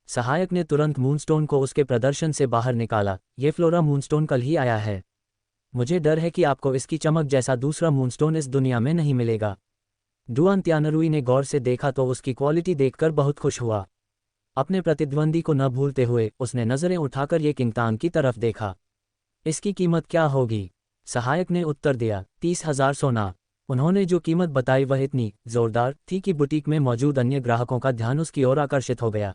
सहायक ने तुरंत मूनस्टोन को उसके प्रदर्शन से बाहर निकाला। ये फ्लोरा मूनस्टोन कल ही आया है। मुझे डर है कि आपको इसकी चमक जैसा दूसरा मूनस्टोन इस दुनिया में नहीं मिलेगा। डुआन त्यानरुई ने गौर से देखा तो उसकी क्वालिटी देखकर बहुत खुश हुआ। अपने प्रतिद्वंदी को न भूलते हुए उसने नजरें उठाकर ये किंगतान की तरफ देखा। इसकी कीमत क्या होगी? सहायक ने उत्तर दिया, 30,000 सोना। उन्होंने जो कीमत बताई वह इतनी जोरदार थी कि बुटीक में मौजूद अन्य ग्राहकों का ध्यान उसकी ओर आकर्षित हो गया।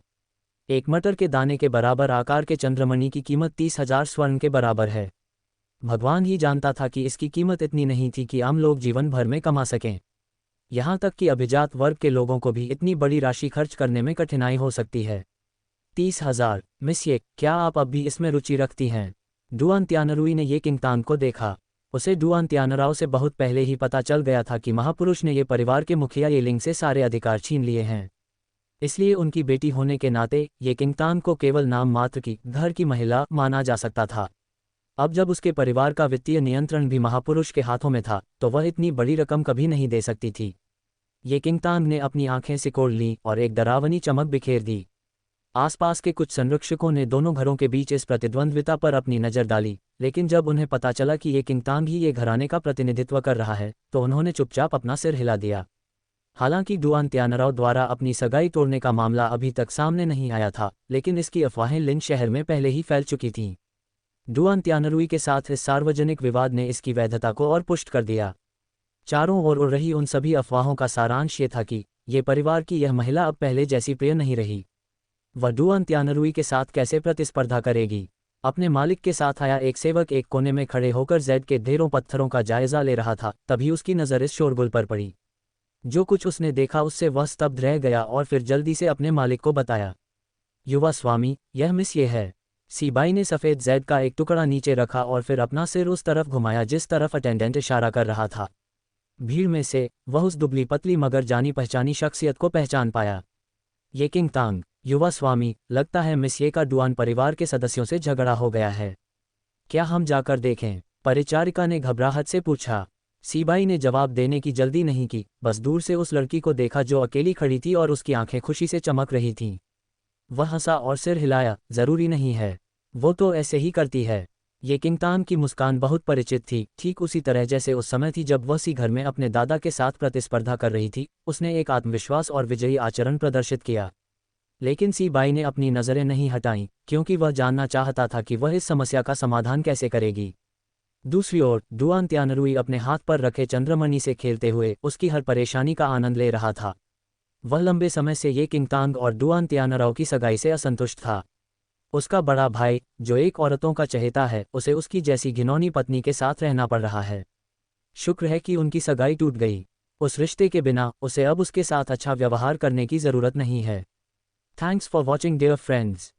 एक मटर के दाने के बराबर आकार के चंद्रमणि की कीमत 30,000 स्वर्ण के बराबर है। भगवान ही जानता था कि इसकी कीमत इतनी नहीं थी कि आम लोग जीवन भर में कमा सकें। यहाँ तक कि अभिजात वर्ग के लोगों को भी इतनी बड़ी राशि खर्च करने में कठिनाई हो सकती है। 30,000। मिस ये, क्या आप अब भी इसमें रुचि रखती हैं? डुआन त्यानरुई ने ये किंगतान को देखा। उसे डुआन त्यानराव से बहुत पहले ही पता चल गया था कि महापुरुष ने ये परिवार के मुखिया येलिंग से सारे अधिकार छीन लिए हैं। इसलिए उनकी बेटी होने के नाते ये किंगतान को केवल नाम मात्र की घर की महिला माना जा सकता था। अब जब उसके परिवार का वित्तीय नियंत्रण भी महापुरुष के हाथों में था, तो वह इतनी बड़ी रकम कभी नहीं दे सकती थी। ये किंगतान ने अपनी आंखें सिकोड़ लीं और एक डरावनी चमक बिखेर दी। आसपास के कुछ संरक्षकों ने दोनों घरों के बीच इस प्रतिद्वंद्विता पर अपनी नज़र डाली, लेकिन जब उन्हें पता चला कि ये किंगतान ही ये घराने का प्रतिनिधित्व कर रहा है, तो उन्होंने चुपचाप अपना सिर हिला दिया। हालांकि डुआन त्यानराव द्वारा अपनी सगाई तोड़ने का मामला अभी तक सामने नहीं आया था, लेकिन इसकी अफवाहें लिन शहर में पहले ही फैल चुकी थीं। डुआन त्यानरुई के साथ इस सार्वजनिक विवाद ने इसकी वैधता को और पुष्ट कर दिया। चारों ओर उड़ रही उन सभी अफवाहों का सारांश ये था कि ये परिवार की यह महिला अब पहले जैसी प्रिय नहीं रही। वह डुआन त्यानरुई के साथ कैसे प्रतिस्पर्धा करेगी? अपने मालिक के साथ आया एक सेवक एक कोने में खड़े होकर जेड के ढेरों पत्थरों का जायजा ले रहा था। तभी उसकी नज़र इस शोरगुल पर पड़ी। जो कुछ उसने देखा उससे वह स्तब्ध रह गया और फिर जल्दी से अपने मालिक को बताया, युवा स्वामी, यह मिस ये है। सीबाई ने सफ़ेद जेड का एक टुकड़ा नीचे रखा और फिर अपना सिर उस तरफ घुमाया जिस तरफ अटेंडेंट इशारा कर रहा था। भीड़ में से वह उस दुबली पतली मगर जानी पहचानी शख्सियत को पहचान पाया। ये किंगतांग, युवा स्वामी, लगता है मिस ये का डुआन परिवार के सदस्यों से झगड़ा हो गया है। क्या हम जाकर देखें? परिचारिका ने घबराहट से पूछा। सीबाई ने जवाब देने की जल्दी नहीं की, बस दूर से उस लड़की को देखा जो अकेली खड़ी थी और उसकी आंखें खुशी से चमक रही थीं। वह हंसा और सिर हिलाया, जरूरी नहीं है, वो तो ऐसे ही करती है। ये किंगतान की मुस्कान बहुत परिचित थी, ठीक उसी तरह जैसे उस समय थी जब वह सी घर में अपने दादा के साथ प्रतिस्पर्धा कर रही थी। उसने एक आत्मविश्वास और विजयी आचरण प्रदर्शित किया, लेकिन सीबाई ने अपनी नज़रें नहीं हटाईं, क्योंकि वह जानना चाहता था कि वह इस समस्या का समाधान कैसे करेगी। दूसरी ओर डुआन त्यानरुई अपने हाथ पर रखे चंद्रमणि से खेलते हुए उसकी हर परेशानी का आनंद ले रहा था। वह लंबे समय से ये किंगतांग और डुआन त्यानराव की सगाई से असंतुष्ट था। उसका बड़ा भाई, जो एक औरतों का चहेता है, उसे उसकी जैसी घिनौनी पत्नी के साथ रहना पड़ रहा है। शुक्र है कि उनकी सगाई टूट गई। उस रिश्ते के बिना उसे अब उसके साथ अच्छा व्यवहार करने की ज़रूरत नहीं है। Thanks for watching dear friends.